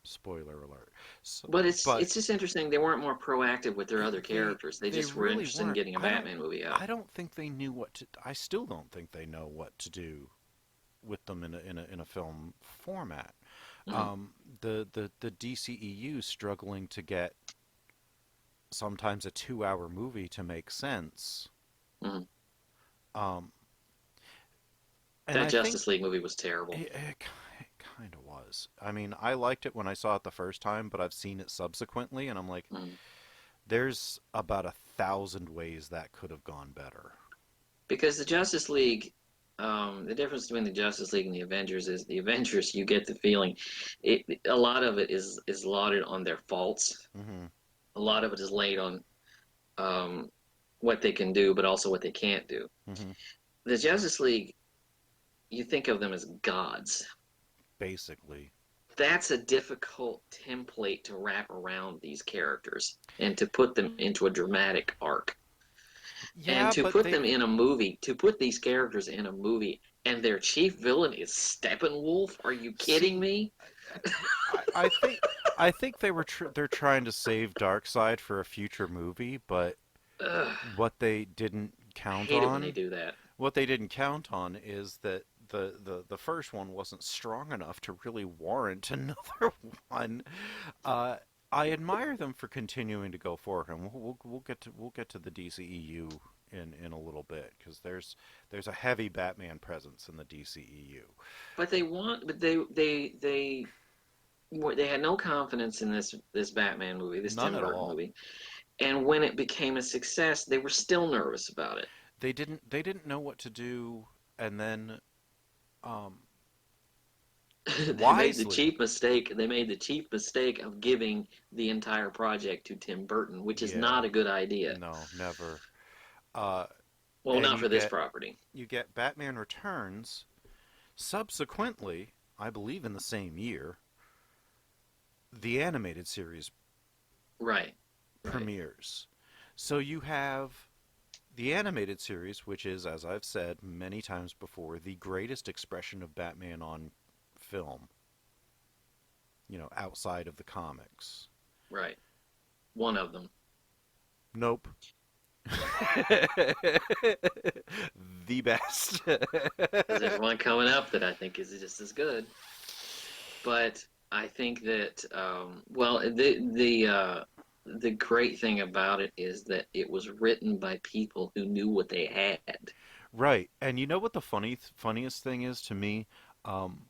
Spoiler alert. So, But it's but it's just interesting. They weren't more proactive with their other they characters. They just were really interested in weren't. getting a Batman movie out. I don't think they knew what to. I still don't think they know what to do with them in a film format. Mhm. The DCEU struggling to get sometimes a 2-hour movie to make sense. Mhm. Um, and That I Justice think League movie was terrible. it kind of was. I mean, I liked it when I saw it the first time, but I've seen it subsequently, and I'm like, Mhm. there's about 1,000 ways that could have gone better. Because the Justice League, the difference between the Justice League and the Avengers is the Avengers. You get the feeling, a lot of it is lauded on their faults. Hmm. A lot of it is laid on what they can do, but also what they can't do. Hmm. The Justice League, you think of them as gods. Basically. That's a difficult template to wrap around these characters and to put them into a dramatic arc. Yeah, And to but put they. them in a movie, to put these characters in a movie, and their chief villain is Steppenwolf? Are you kidding me? I think they're trying to save Darkseid for a future movie, but Ugh, what they didn't I count hate it when they on do that. What they didn't count on is that the first one wasn't strong enough to really warrant another one. Uh, I admire them for continuing to go forward, and we'll get to the DCEU in a little bit because there's a heavy Batman presence in the DCEU. But they had no confidence in this Batman movie, this None Tim at Burton all. movie. And when it became a success, they were still nervous about it. They didn't know what to do, and then um, They made the wisely. cheap mistake. They made the cheap mistake of giving the entire project to Tim Burton, which is Yeah, not a good idea. no, never. Uh, Well, and not for this property. you get Batman Returns. Subsequently, I believe in the same year, the animated series Right. Right. premieres. So you have the animated series, which is, as I've said many times before, the greatest expression of Batman on film, outside of the comics. Right. One of them. Nope. The best. There's one coming up that I think is just as good. But I think that the great thing about it is that it was written by people who knew what they had. Right. And you know what the funniest thing is to me? Um,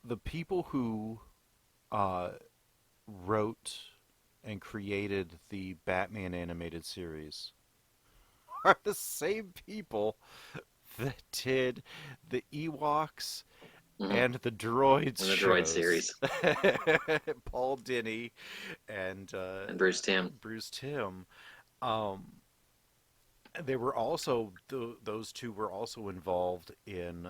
the people who uh, wrote and created the Batman animated series are the same people that did the Ewoks Mhm. and the Droids And the Droid shows. series. Paul Dini and And Bruce Timm. Bruce Timm. Um, they were also those two were also involved in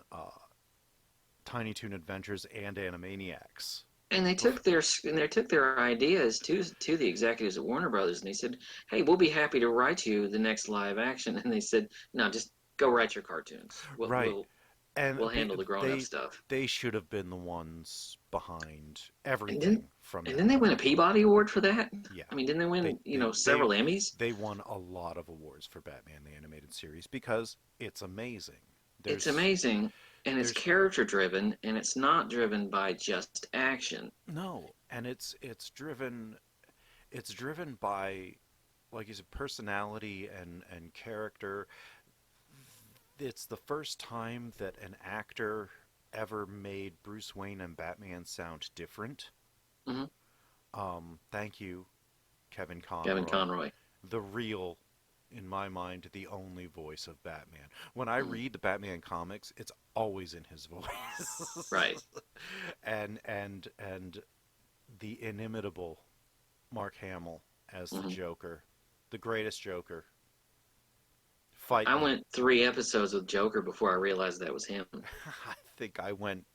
Tiny Toon Adventures and Animaniacs. And they took their ideas to the executives at Warner Brothers, and they said, "Hey, we'll be happy to write you the next live action." And they said, "No, just go write your cartoons. Right. And We'll handle the grown-up they stuff." they should have been the ones behind And everything from and that then they win a point. Peabody Award for that. Yeah. I mean, didn't they win They several Emmys? they won a lot of awards for Batman the Animated Series because it's amazing. It's There's amazing, and it's there's character driven, and it's not driven by just action. no, and it's driven by, like you said, personality and character. It's the first time that an actor ever made Bruce Wayne and Batman sound different. Mhm. Thank you, Kevin Kevin Conroy. Conroy. The real, in my mind, the only voice of Batman. When I Mhm. read the Batman comics, it's always in his voice. Right. And the inimitable Mark Hamill as the Mhm. Joker, the greatest Joker. Fight I me. went 3 episodes with Joker before I realized that was him. I think I went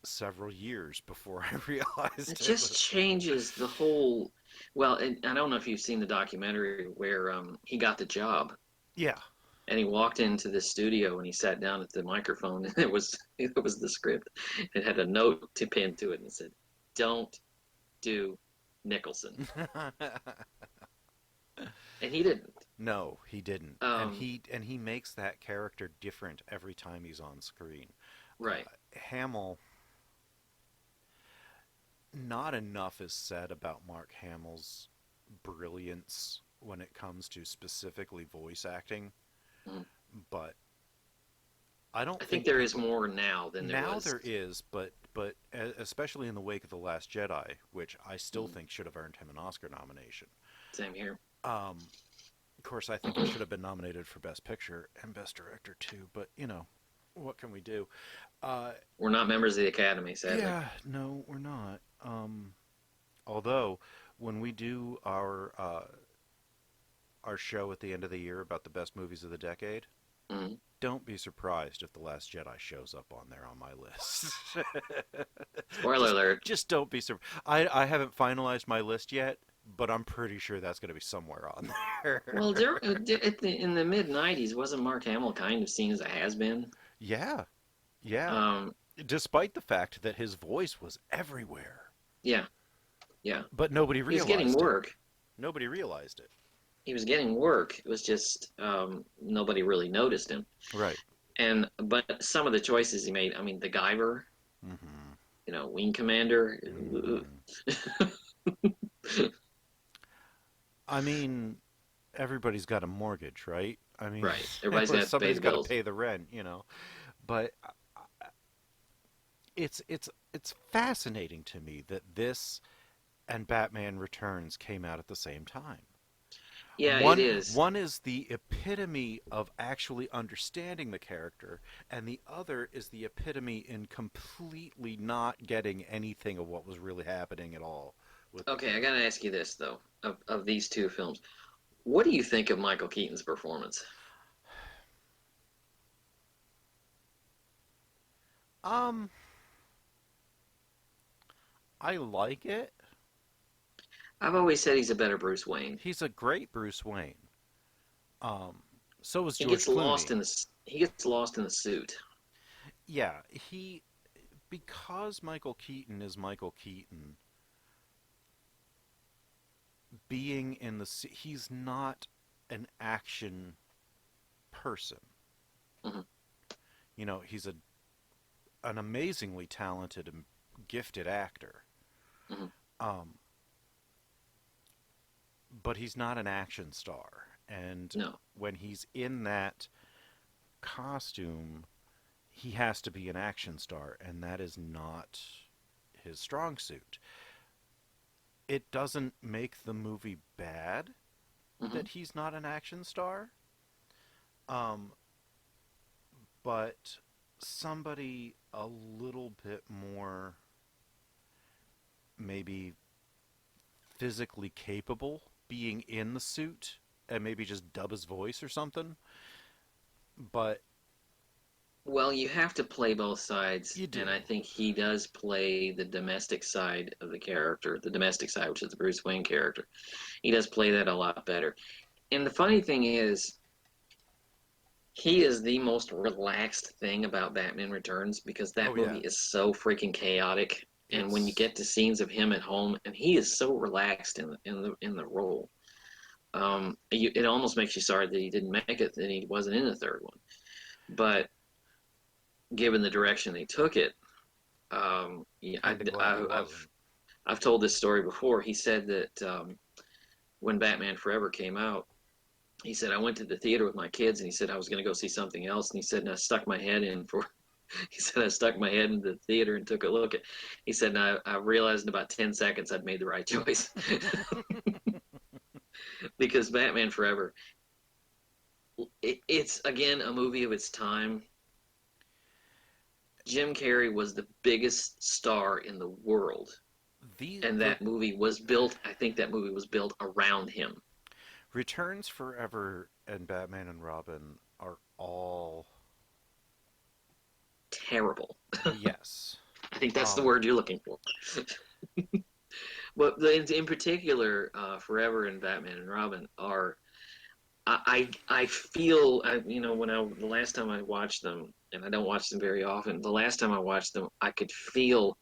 several years before I realized It it just was. changes the whole. Well, and I don't know if you've seen the documentary where he got the job, Yeah. and he walked into the studio and he sat down at the microphone, and it was the script. It had a note to pin to it, and it said, "Don't do Nicholson," and he didn't. No, he didn't. Um, And he makes that character different every time he's on screen. Right. Hamill, not enough is said about Mark Hamill's brilliance when it comes to specifically voice acting, Mhm. but I don't I think there is people- more now than there now was. there is, but especially in the wake of The Last Jedi, which I still Mhm. think should have earned him an Oscar nomination. Same here. Of course, I think he should have been nominated for Best Picture and Best Director too, but what can we do? We're not members of the Academy, sadly. Yeah, no, we're not. Although when we do our show at the end of the year about the best movies of the decade, Mhm. don't be surprised if The Last Jedi shows up on there on my list. Spoiler alert. Just don't be surprised. I haven't finalized my list yet, but I'm pretty sure that's going to be somewhere on there. Well, in the mid '90s, wasn't Mark Hamill kind of seen as a has-been? Yeah, yeah. Um, Despite the fact that his voice was everywhere, yeah, yeah. but nobody He's realized getting it. work. Nobody realized it. he was getting work. It was just nobody really noticed him. Right. But some of the choices he made, I mean, the Guyver, Hmm. Wing Commander. I mean, everybody's got a mortgage, right? I mean, Right. Everybody's got to pay somebody's the got to bills. pay the rent, you know. But it's fascinating to me that this and Batman Returns came out at the same time. Yeah, it One is. one is the epitome of actually understanding the character, and the other is the epitome in completely not getting anything of what was really happening at all with the Okay, I character. gotta ask you this though. Of these two films, what do you think of Michael Keaton's performance? Um, I like it. I've always said he's a better Bruce Wayne. He's a great Bruce Wayne. Um, so was He George gets lost Clooney. in he gets lost in the suit. Yeah, he because Michael Keaton is Michael Keaton, being in he's not an action person. Hmm. You know, he's an amazingly talented and gifted actor. Hmm. Um, but he's not an action star. And No. when he's in that costume, he has to be an action star, and that is not his strong suit. It doesn't make the movie bad Hmm. that he's not an action star, um, but somebody a little bit more maybe physically capable being in the suit and maybe just dub his voice or something. But Well, you have to play both sides, you and do. I think he does play the domestic side of the character, the domestic side, which is the Bruce Wayne character. He does play that a lot better. And the funny thing is, he is the most relaxed thing about Batman Returns because Oh that movie yeah. is so freaking chaotic. And when you It's get to scenes of him at home, and he is so relaxed in the role, it almost makes you sorry that he didn't make it, that he wasn't in the third one. But given the direction they took it, yeah, kind of glad he wasn't. I've told this story before. He said that when Batman Forever came out, he said I went to the theater with my kids, and he said I was going to go see something else, and he said and I stuck my head in for. He said I stuck my head in the theater and took a look at. He said and I realized in about 10 seconds I'd made the right choice because Batman Forever. It's again a movie of its time. Jim Carrey was the biggest star in the world, and The that movie was built. I think that movie was built around him. Returns Forever and Batman and Robin are all Terrible. yes. I think that's the Um, word you're looking for. But in particular, Forever and Batman and Robin are. I feel when the last time I watched them, and I don't watch them very often. The last time I watched them, I could feel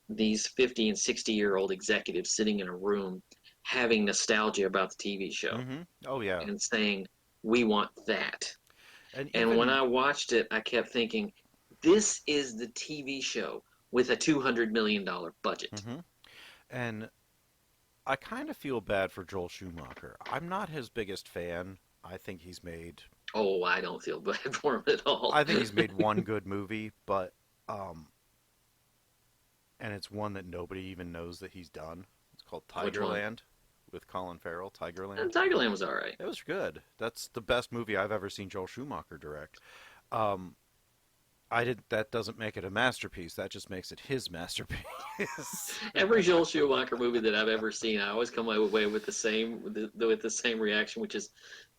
these 50 and 60-year-old executives sitting in a room having nostalgia about the TV show oh yeah. and saying, "We want that." And And when even I watched it, I kept thinking, "This is the TV show with a $200 million budget." hmm and I kind of feel bad for Joel Schumacher. I'm not his biggest fan. I think he's made Oh, I don't feel bad for him at all. I think he's made one good movie, but um and it's one that nobody even knows that he's done. It's called Which one? Tigerland with Colin Farrell, Tigerland. Tigerland was all right. It was good. That's the best movie I've ever seen Joel Schumacher direct. Um I did that doesn't make it a masterpiece. That just makes it his masterpiece. Every Joel Schumacher movie that I've ever seen, I always come away with the same reaction, which is,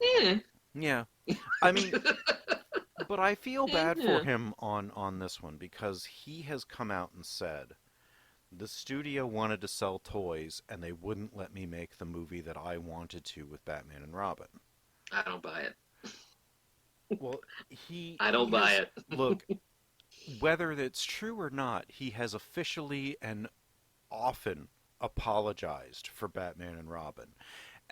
eh, Yeah. I mean, but I feel bad for eh. him on this one because he has come out and said the studio wanted to sell toys and they wouldn't let me make the movie that I wanted to with Batman and Robin. I don't buy it. Well, he I he don't buy has it. look, whether that's true or not, he has officially and often apologized for Batman and Robin.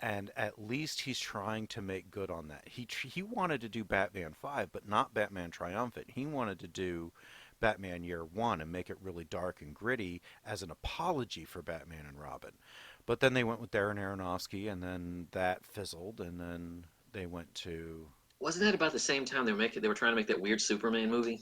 and at least he's trying to make good on that. He wanted to do Batman 5, but not Batman Triumphant. He wanted to do Batman Year One and make it really dark and gritty as an apology for Batman and Robin. But then they went with Darren Aronofsky, and then that fizzled, and then they went to Wasn't that about the same time they were trying to make that weird Superman movie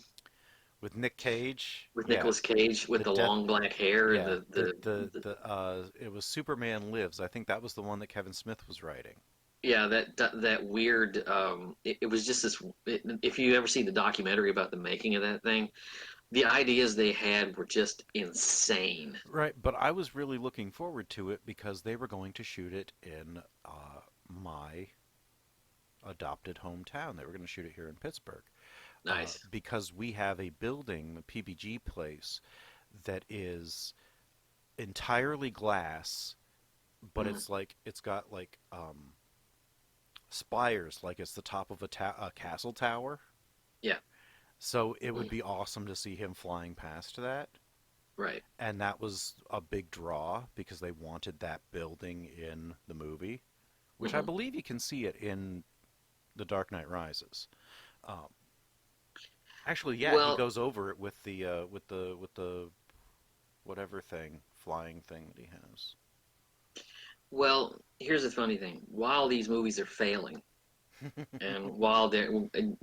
with Nick Cage. with Yeah, Nicolas Cage with the the death. long black hair and Yeah, the it was Superman Lives. I think that was the one that Kevin Smith was writing. yeah, that weird. It was just this. If you ever see the documentary about the making of that thing, the ideas they had were just insane. Right, but I was really looking forward to it because they were going to shoot it in my adopted hometown. They were going to shoot it here in Pittsburgh. Nice. Because we have a building, the PBG place, that is entirely glass, but it's got like spires, like it's the top of a castle tower. Yeah. So it would be awesome to see him flying past that. Right. And that was a big draw because they wanted that building in the movie, which I believe you can see it in The Dark Knight Rises. Actually, yeah, Well, he goes over it with the whatever thing, flying thing that he has. well, here's the funny thing. While these movies are failing, and while they're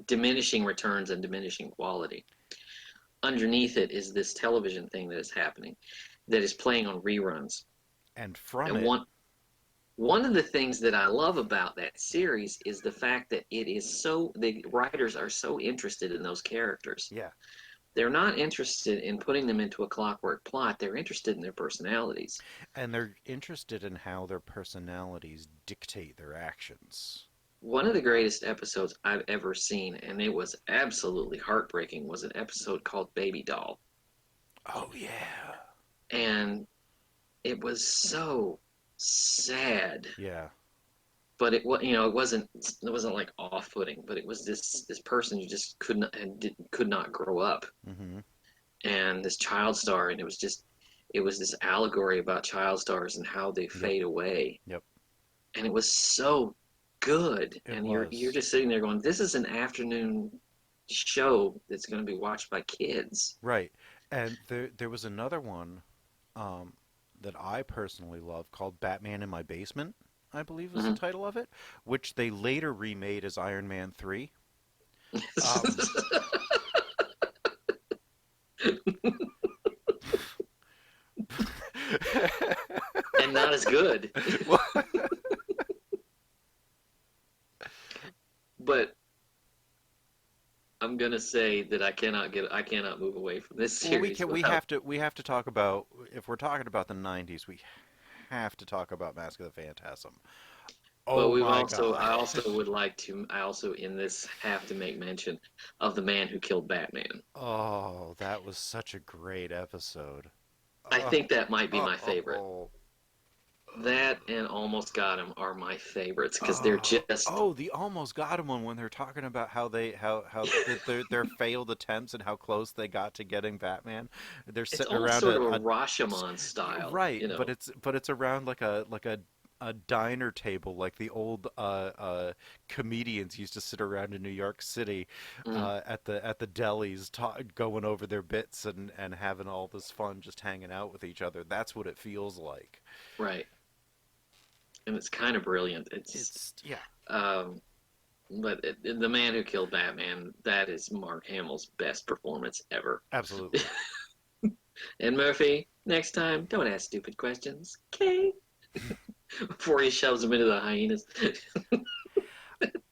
diminishing returns and diminishing quality, underneath it is this television thing that is happening, that is playing on reruns. And from And it, one of the things that I love about that series is the fact that the writers are so interested in those characters. yeah, They're not interested in putting them into a clockwork plot. They're interested in their personalities. and they're interested in how their personalities dictate their actions. One of the greatest episodes I've ever seen, and it was absolutely heartbreaking, was an episode called Baby Doll. Oh yeah, And it was so sad. yeah, But it wasn't like off-putting, but it was this person who just could not grow up, hmm and this child star, and it was this allegory about child stars and how they fade away, yep. and it was so good, It and was. you're just sitting there going, this is an afternoon show that's going to be watched by kids. Right. And there was another one that I personally love called Batman in My Basement, I believe was the title of it, which they later remade as Iron Man 3. Um, And not as good. But I'm gonna say that I cannot move away from this well, series. we have to talk about, if we're talking about the 90s, we have to talk about Mask of the Phantasm. But Oh we've my also, God. I also would like to, I also in this have to make mention of the man who killed Batman. Oh, that was such a great episode. I think that might be my favorite. Oh, That and Almost Got Him are my favorites because they're just. oh, the almost got him one when they're talking about how their failed attempts and how close they got to getting Batman. They're It's sitting almost around sort of a Rashomon style, right, you know. but it's around like a diner table like the old comedians used to sit around in New York City at the delis going over their bits and having all this fun just hanging out with each other. That's what it feels like. Right. And it's kind of brilliant. It's yeah. But the man who killed Batman, that is Mark Hamill's best performance ever. Absolutely. And Murphy, next time, don't ask stupid questions, okay? Before he shoves him into the hyenas.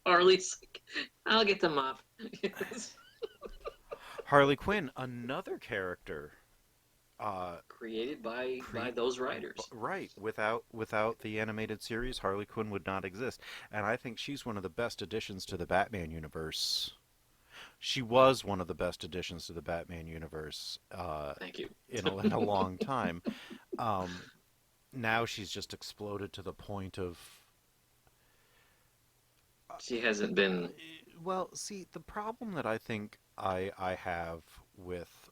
Harley's like, I'll get them up. Harley Quinn, another character. Created by those writers. Right. Without the animated series, Harley Quinn would not exist. And I think she's one of the best additions to the Batman universe. She was one of the best additions to the Batman universe. Thank you. In a long time. Now she's just exploded to the point of. She hasn't been. Well, see, the problem that I think I have with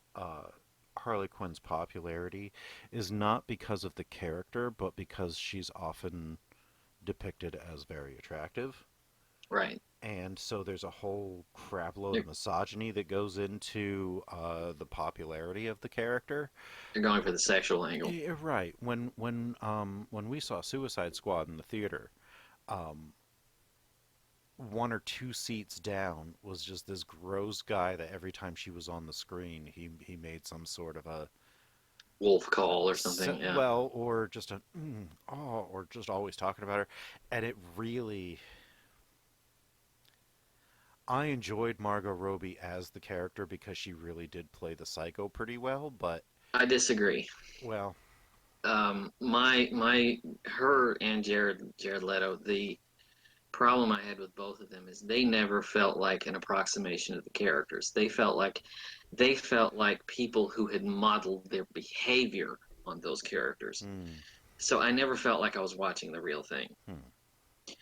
Harley Quinn's popularity is not because of the character, but because she's often depicted as very attractive. Right. And so there's a whole crapload of misogyny that goes into the popularity of the character. You're going for the sexual angle. Yeah, right. When we saw Suicide Squad in the theater, um, one or two seats down was just this gross guy that every time she was on the screen, he made some sort of a Wolf call or something. Yeah. well, or just a oh, or just always talking about her, and it really. I enjoyed Margot Robbie as the character because she really did play the psycho pretty well, but I disagree. well, Her and Jared Leto, the problem I had with both of them is they never felt like an approximation of the characters. They felt like people who had modeled their behavior on those characters. hmm, So I never felt like I was watching the real thing. hmm.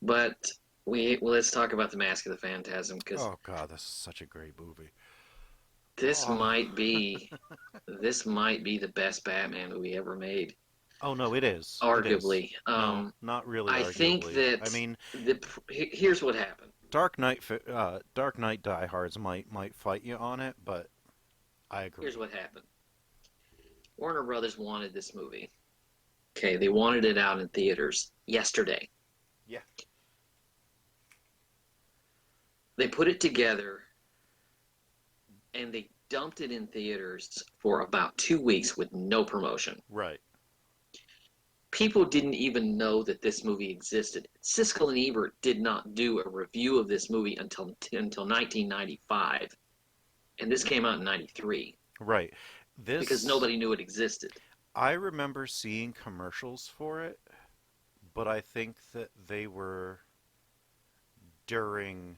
But let's talk about the Mask of the Phantasm, because Oh God, this is such a great movie. this Oh. might be this might be the best Batman movie ever made, Oh no, it is. It is. arguably. No, not really. I think Arguably. that I mean, here's what happened. Dark Knight diehards might fight you on it, but I agree. Here's what happened. Warner Brothers wanted this movie. Okay, they wanted it out in theaters yesterday. Yeah. They put it together and they dumped it in theaters for about 2 weeks with no promotion. Right. People didn't even know that this movie existed. Siskel and Ebert did not do a review of this movie until 1995, and this came out in '93 Right. This because nobody knew it existed. I remember seeing commercials for it, but I think that they were during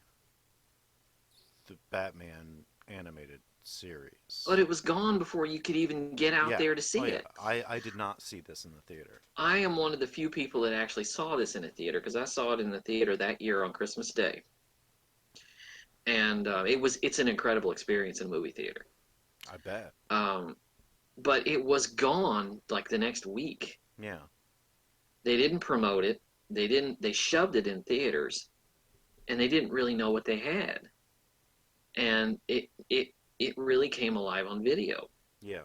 the Batman animated series. But it was gone before you could even get out Yeah. there to see Oh, yeah. it. I did not see this in the theater. I am one of the few people that actually saw this in a theater because I saw it in the theater that year on Christmas Day, and it's an incredible experience in a movie theater. I bet. But it was gone like the next week. Yeah. They didn't promote it. They shoved it in theaters, and they didn't really know what they had, and it really came alive on video. Yeah.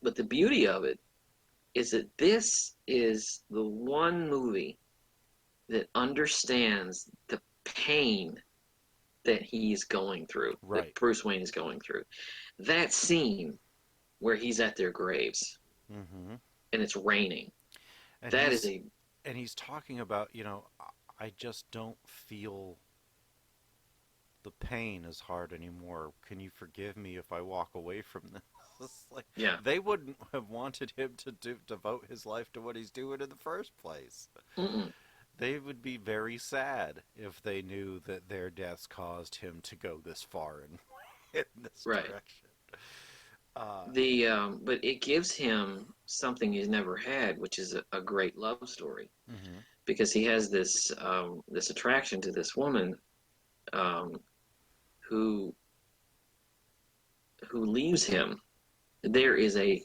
But the beauty of it is that this is the one movie that understands the pain that he's going through, Right. that Bruce Wayne is going through. That scene where he's at their graves Mm-hmm. and it's raining. And That he's, is a and he's talking about, I just don't feel the pain as hard anymore. Can you forgive me if I walk away from this? Like, Yeah. they wouldn't have wanted him to devote his life to what he's doing in the first place. Mm-mm. They would be very sad if they knew that their deaths caused him to go this far in this Right. direction. But it gives him something he's never had, which is a great love story, Mm-hmm. because he has this this attraction to this woman who leaves him. There is a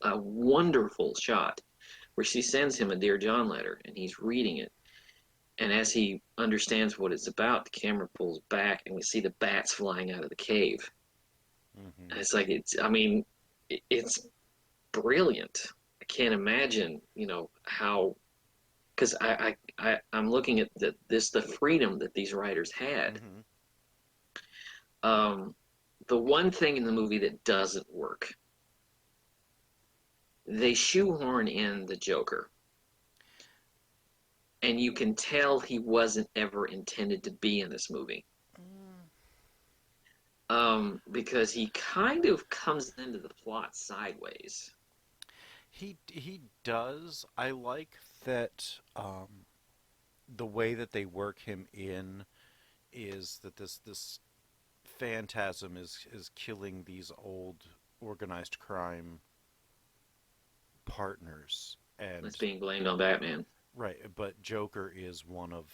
wonderful shot where she sends him a Dear John letter, and he's reading it. And as he understands what it's about, the camera pulls back, and we see the bats flying out of the cave. Mm-hmm. And it's like it's brilliant. I can't imagine, how, because I'm looking at the freedom that these writers had. Mm-hmm. The one thing in the movie that doesn't work, they shoehorn in the Joker, and you can tell he wasn't ever intended to be in this movie. Because he kind of comes into the plot sideways. He does. I like that the way that they work him in is that this phantasm is killing these old organized crime partners, and It's being blamed on Batman. right, but Joker is one of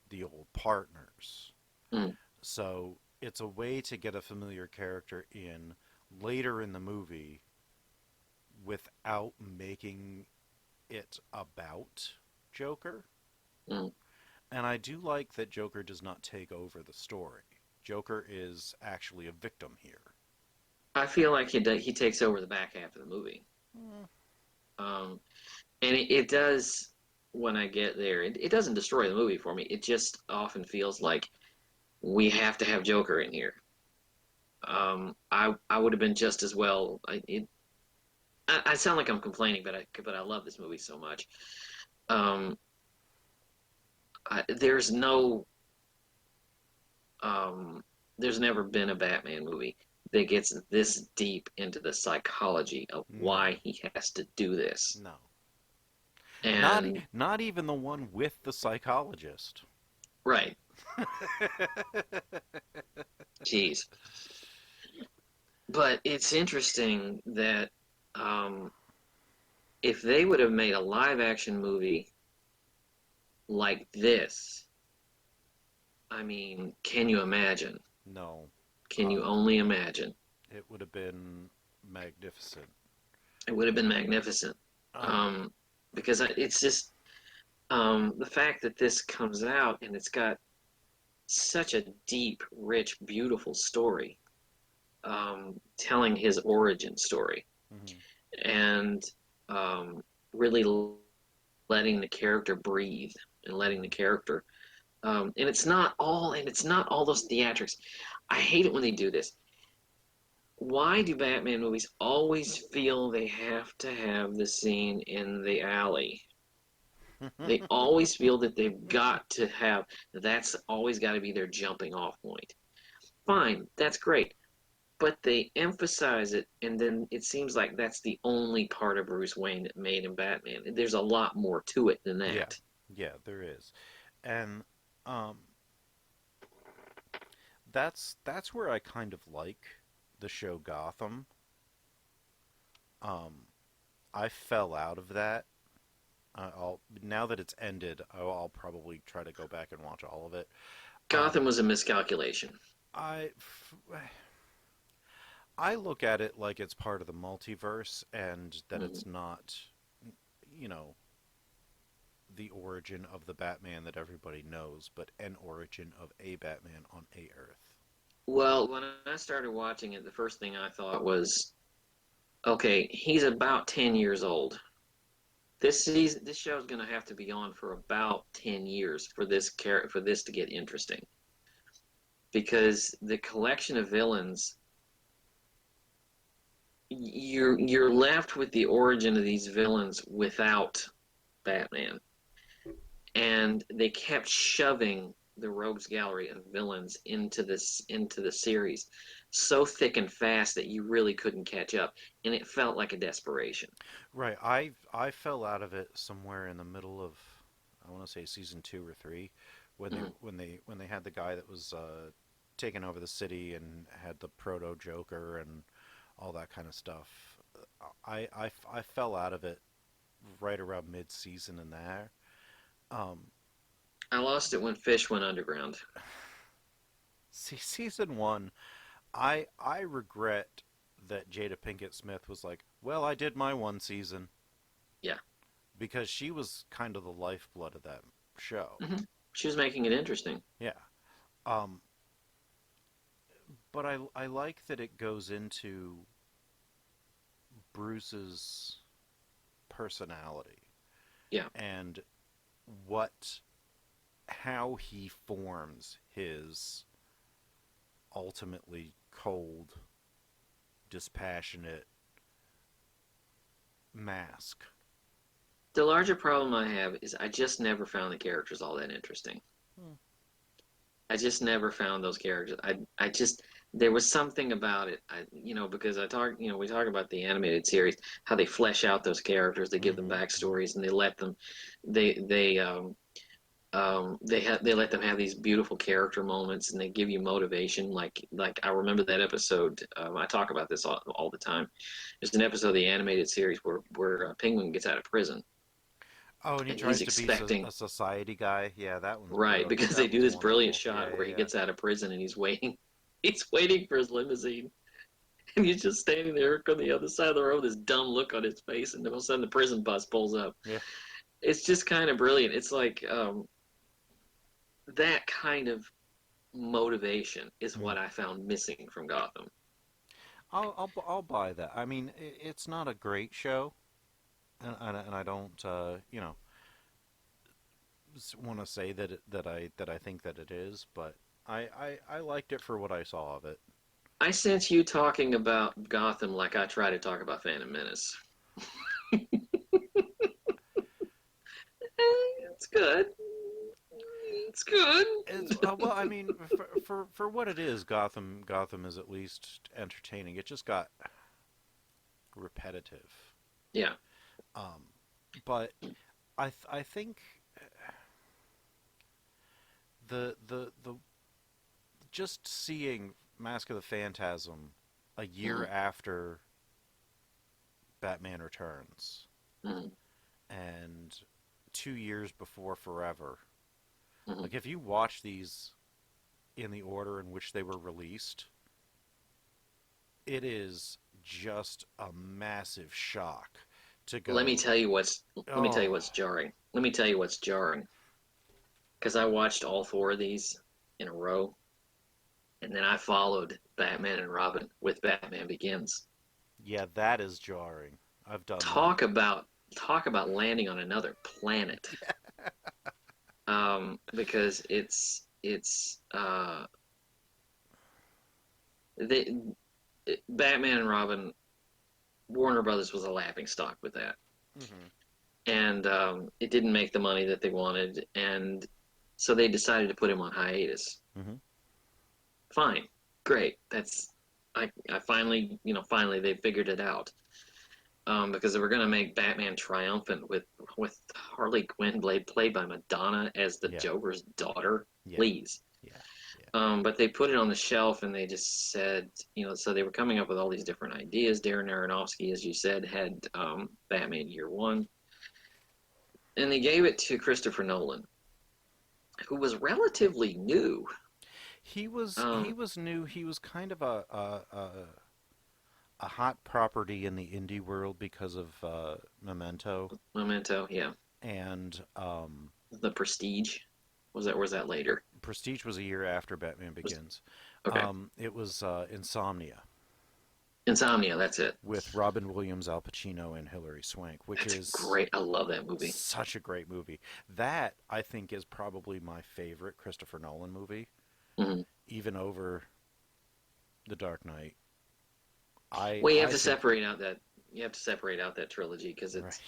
the old partners. Mm. So it's a way to get a familiar character in later in the movie without making it about Joker. Mm. And I do like that Joker does not take over the story. Joker is actually a victim here. I feel like he takes over the back half of the movie. Mm. Um, and it does, when I get there, it doesn't destroy the movie for me. It just often feels like we have to have Joker in here. I would have been just as well. I sound like I'm complaining, but I love this movie so much. Um, there's no there's never been a Batman movie that gets this deep into the psychology of No, why he has to do this. no. And Not even the one with the psychologist. right, jeez. But it's interesting that um, if they would have made a live action movie like this, I mean, can you imagine? No. Can you Uh, only imagine? it would have been magnificent. It would have been magnificent. Um, Because it's just the fact that this comes out and it's got such a deep, rich, beautiful story, telling his origin story, mhm. and really letting the character breathe and letting the character. And it's not all, those theatrics. I hate it when they do this. Why do Batman movies always feel they have to have the scene in the alley? They always feel that they've got to have, that's always got to be their jumping off point. Fine, that's great. But they emphasize it, and then it seems like that's the only part of Bruce Wayne that made him Batman. There's a lot more to it than Yeah, that. yeah, there is, and um, that's where I kind of like the show Gotham. Um, I fell out of that. I'll now that it's ended, I'll probably try to go back and watch all of it. Um, Gotham was a miscalculation. I I look at it like it's part of the multiverse, and that Mm. it's not, you know, the origin of the Batman that everybody knows, but an origin of a Batman on a Earth. Well, when I started watching it, the first thing I thought was, okay, he's about 10 years old. This show is going to have to be on for about 10 years for this to get interesting, because the collection of villains, you're left with the origin of these villains without Batman, and they kept shoving the rogues gallery of villains into the series so thick and fast that you really couldn't catch up, and it felt like a desperation. Right. I fell out of it somewhere in the middle of, I want to say season 2 or 3, when Mhm. they had the guy that was taking over the city and had the proto Joker and all that kind of stuff. I fell out of it right around mid season in there. Um, I lost it when Fish went underground. see, season 1, I regret that Jada Pinkett Smith was like, well, I did my one season, Yeah. because she was kind of the lifeblood of that show. She was making it interesting. Yeah. Um, but I like that it goes into Bruce's personality Yeah. and what how he forms his ultimately cold, dispassionate mask. The larger problem I have is I just never found the characters all that interesting. Hmm. I just never found those characters. I just there was something about it. Because we talk about the animated series, how they flesh out those characters, they give them backstories, and they let them, they let them have these beautiful character moments, and they give you motivation. Like I remember that episode. I talk about this all the time. There's an episode of the animated series where Penguin gets out of prison, Oh, and he and he's tries to be expecting. a society guy. Yeah, that one's Right, brilliant. because they That do one's this brilliant wonderful. Yeah, shot where yeah, he yeah. gets out of prison and he's waiting. He's waiting for his limousine, and he's just standing there on the other side of the road, this dumb look on his face, and all of a sudden the prison bus pulls up. Yeah. it's just kind of brilliant. It's like that kind of motivation is Mm. what I found missing from Gotham. I'll buy that. I mean, it's not a great show, and I don't want to say that I think that it is, but I liked it for what I saw of it. I sense you talking about Gotham like I try to talk about Phantom Menace. It's good. It's good. It's well, I mean, for what it is, Gotham is at least entertaining. It just got repetitive, Yeah. um, but I think the just seeing Mask of the Phantasm a year Mm-hmm. after Batman Returns Mm-hmm. and 2 years before Forever. Mm-hmm. Like if you watch these in the order in which they were released, it is just a massive shock to Let me go, tell you what's let me tell you oh, what's jarring. Let me tell you what's jarring. Because I watched all four of these in a row, and then I followed Batman and Robin with Batman Begins. yeah, that is jarring. I've done that. Talk about talk about landing on another planet. Because they, Batman and Robin, Warner Brothers was a laughing stock with that, Hmm. and it didn't make the money that they wanted, and so they decided to put him on hiatus. Hmm. Fine, great. I finally finally they figured it out. Because they were going to make Batman triumphant with Harley Quinn played by Madonna as the Yeah, Joker's daughter. yeah, Please. yeah, yeah. But they put it on the shelf and they just said, so they were coming up with all these different ideas. Darren Aronofsky, as you said, had Batman Year One, and they gave it to Christopher Nolan, who was relatively new. He Um, was new. He was kind of a hot property in the indie world because of Memento Memento, yeah, and The Prestige. Was that later? Prestige was a year after Batman Was Begins. okay. It was Insomnia Insomnia, that's it. with Robin Williams, Al Pacino, and Hilary Swank, which That's is great. I love that movie. such a great movie. That I think is probably my favorite Christopher Nolan movie, Hmm. even over The Dark Knight. Well, I think you have to separate out that trilogy because right. it's.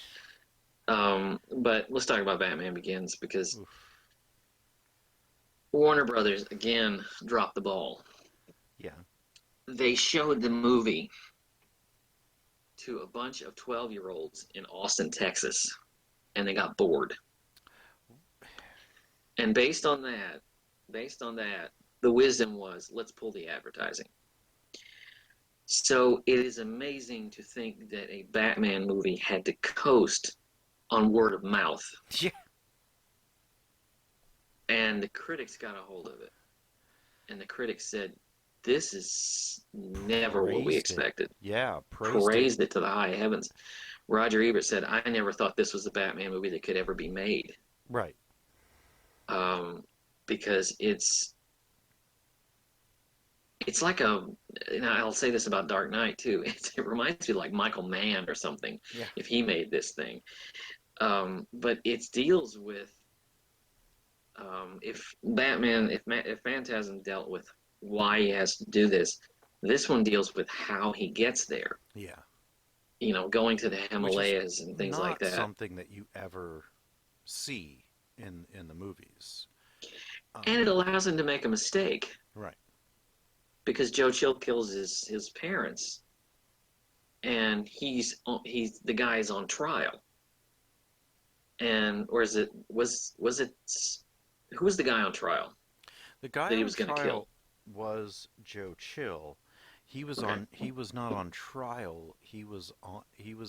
But let's talk about Batman Begins because Oof. Warner Brothers again dropped the ball. Yeah. They showed the movie to a bunch of 12-year-olds in Austin, Texas, and they got bored. And based on that, the wisdom was let's pull the advertising. So it is amazing to think that a Batman movie had to coast on word of mouth, Yeah. and the critics got a hold of it. And the critics said, "This is never what we Praised it. expected." Yeah, praised it. Praised it to the high heavens. Roger Ebert said, "I never thought this was the Batman movie that could ever be made." Right. Um, because it's like and I'll say this about Dark Knight too. It reminds me like Michael Mann or something Yeah. if he made this thing. But it deals with if Phantasm dealt with why he has to do this, this one deals with how he gets there. Yeah. Going to the Which is Himalayas and things like not that. something that you ever see in the movies. And Um, it allows him to make a mistake right. because Joe Chill kills his parents, and he's the guy is on trial. And or is it was it who was the guy on trial The guy that he on was going to kill? trial was Joe Chill. Okay. He was not on trial. He was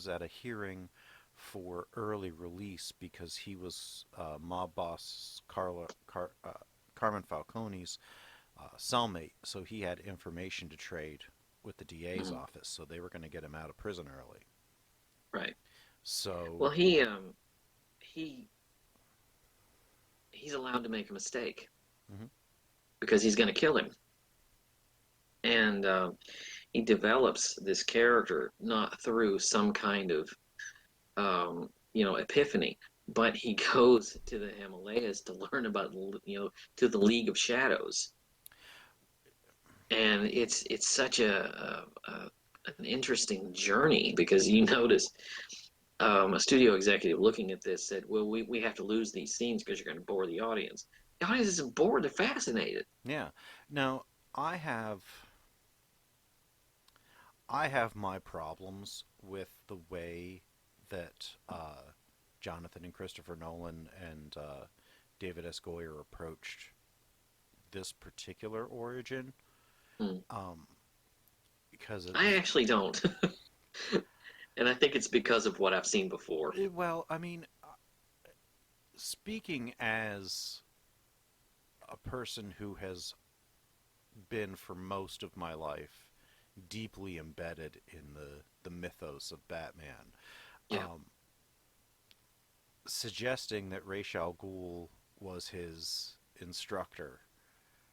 at a hearing for early release because he was mob boss Carmen Falcone's cellmate, so he had information to trade with the DA's Mhm. office, so they were going to get him out of prison early. Right. So, Well, he's allowed to make a mistake Mhm. because he's going to kill him. And he develops this character not through some kind of epiphany, but he goes to the Himalayas to learn about to the League of Shadows, and it's such an interesting journey because you notice a studio executive looking at this said, "Well, we have to lose these scenes because you're going to bore the audience." The audience isn't bored; they're fascinated. Yeah. Now, I have I have my problems with the way that Jonathan and Christopher Nolan and David S. Goyer approached this particular origin, Hmm. um, because it, I actually don't, and I think it's because of what I've seen before. well, I mean, speaking as a person who has been for most of my life deeply embedded in the mythos of Batman, Yeah. um, suggesting that Ra's al Ghul was his instructor,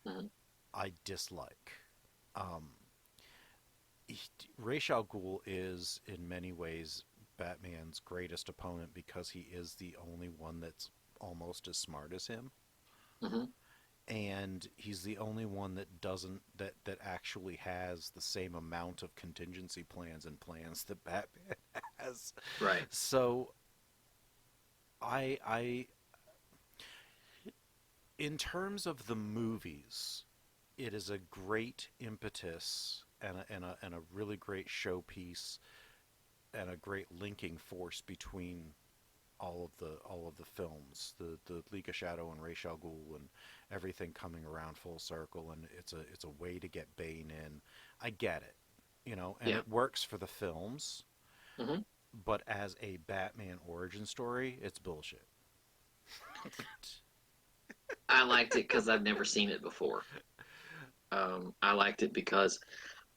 Hmm. I dislike. Um, Ra's al Ghul is, in many ways, Batman's greatest opponent because he is the only one that's almost as smart as him, Hmm. and he's the only one that doesn't that actually has the same amount of contingency plans and plans that Batman has. Right. So I in terms of the movies, it is a great impetus and a really great showpiece and a great linking force between all of the films, the League of Shadow and Ra's al Ghul and everything coming around full circle, and it's a way to get Bane in. I get it, and Yeah. it works for the films, Hmm. but as a Batman origin story, it's bullshit. I liked it because I've never seen it before. I liked it because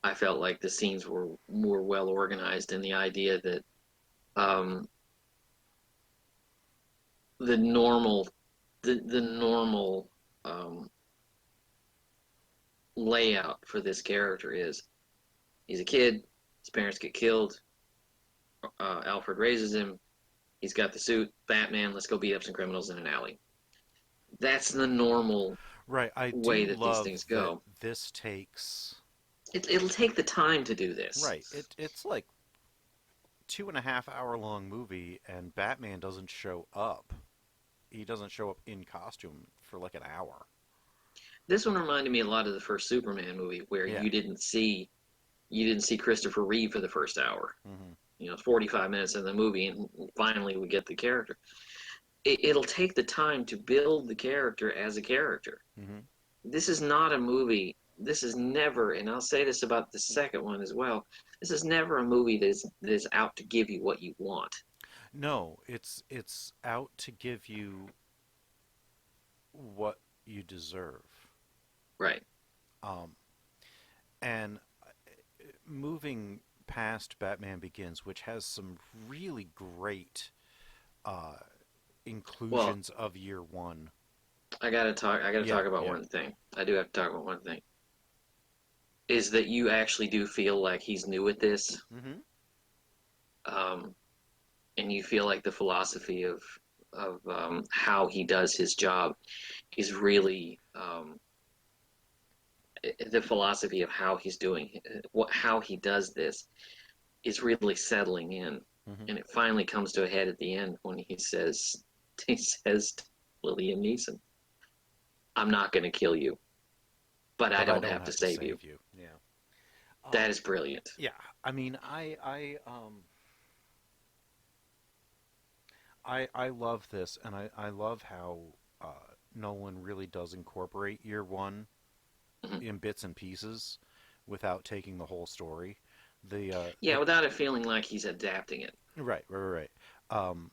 I felt like the scenes were more well organized, and the idea that um, the normal the normal um, layout for this character is he's a kid, his parents get killed, Alfred raises him, he's got the suit, Batman, let's go beat up some criminals in an alley. That's the normal Right, I way do that these love things that go. this takes. It'll take the time to do this. Right, it's like 2.5 hour long movie, and Batman doesn't show up. He doesn't show up in costume for like an hour. This one reminded me a lot of the first Superman movie, where Yeah. you didn't see Christopher Reeve for the first hour. Hmm. 45 minutes of the movie, and finally we get the character. It'll take the time to build the character as a character. Hmm. This is not a movie. This is never, and I'll say this about the second one as well. This is never a movie that is out to give you what you want. No, it's out to give you what you deserve. Right. Um, and moving past Batman Begins, which has some really great uh, Well, inclusions of year one. I gotta talk. I gotta Yeah, talk about yeah. one thing. I do have to talk about one thing. Is that you actually do feel like he's new at this, Hmm. um, and you feel like the philosophy of how he does his job is really the philosophy of how he's doing how he does this is really settling in, Hmm. and it finally comes to a head at the end when he says to Liam Neeson, "I'm not going to kill you, but I But I don't don't have to have to save you." save you. Yeah. That is brilliant. Yeah. I mean, I love this, and I love how Nolan really does incorporate year one Mhm. in bits and pieces without taking the whole story. Yeah, without it feeling like he's adapting it. Right. Um,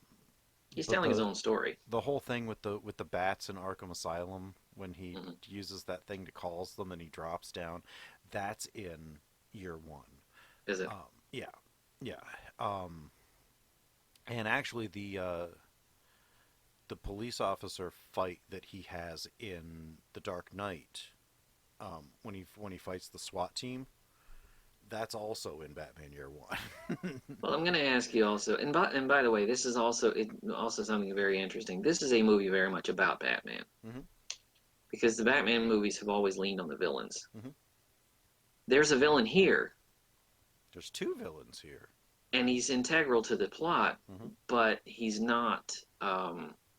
He's but telling his own story. the whole thing with the bats in Arkham Asylum when he Hmm. uses that thing to calls them and he drops down, that's in year one. Is it? Yeah, yeah. Um, and actually, the police officer fight that he has in The Dark Knight, when he fights the SWAT team, that's also in Batman Year One. Well, I'm going to ask you also, and by the way, this is also something very interesting. This is a movie very much about Batman, Mhm. because the Batman movies have always leaned on the villains. Mhm. There's a villain here, There's two villains here. and he's integral to the plot, Mhm. but he's not.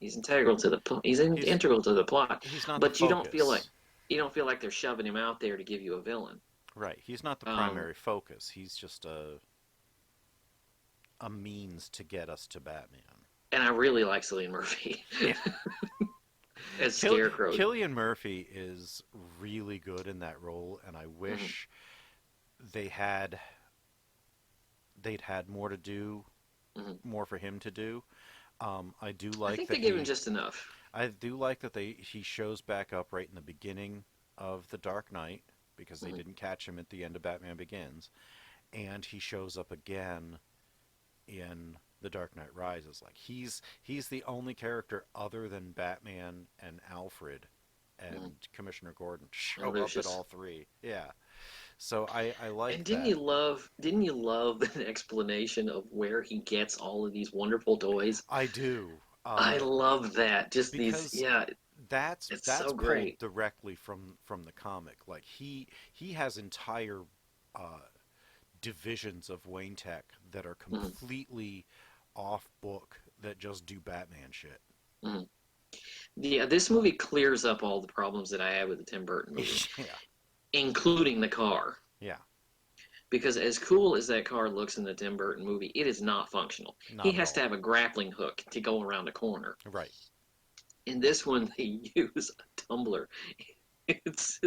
He's integral to the He's integral to the plot, he's not but the focus. you don't feel like they're shoving him out there to give you a villain. Right. He's not the Um, primary focus. He's just a means to get us to Batman. and I really like Cillian Murphy Yeah. as Scarecrow. Cillian Murphy is really good in that role, and I wish they'd had more to do, more for him to do. I do like I think that they give him just enough. I do like that he shows back up right in the beginning of The Dark Knight, because they didn't catch him at the end of Batman Begins, and he shows up again in The Dark Knight Rises. Like he's the only character other than Batman and Alfred and Commissioner Gordon to show up Lucius. at all three. Yeah. So I like And that. didn't you love the explanation of where he gets all of these wonderful toys? I do. I love that. Just because these, yeah, that's it's that's so pulled great. directly from the comic. Like he has entire divisions of Wayne Tech that are completely off book, that just do Batman shit. Mhm. Yeah, this movie clears up all the problems that I had with the Tim Burton movie, Yeah. including the car. Yeah. Because as cool as that car looks in the Tim Burton movie, it is not functional. Not He at has all. to have a grappling hook to go around a corner. Right. In this one, they use a tumbler. It's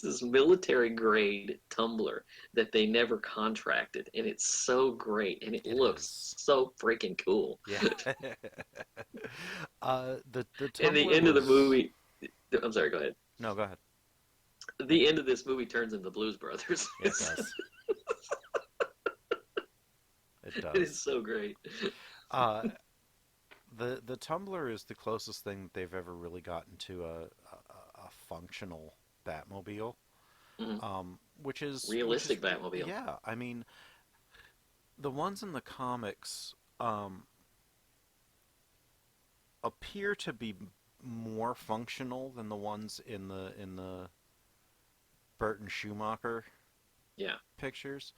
this military grade tumbler that they never contracted, and it's so great, and it It looks is. so freaking cool. Yeah. The And the Tumblr end of the was... movie, I'm sorry, go ahead. No, go ahead. The end of this movie turns into Blues Brothers. Yeah, it does. It It is does. so great. The Tumblr is the closest thing that they've ever really gotten to a functional Batmobile. Which is Realistic Batmobile. Yeah, I mean, the ones in the comics appear to be more functional than the ones in the Burton Schumacher Yeah. pictures.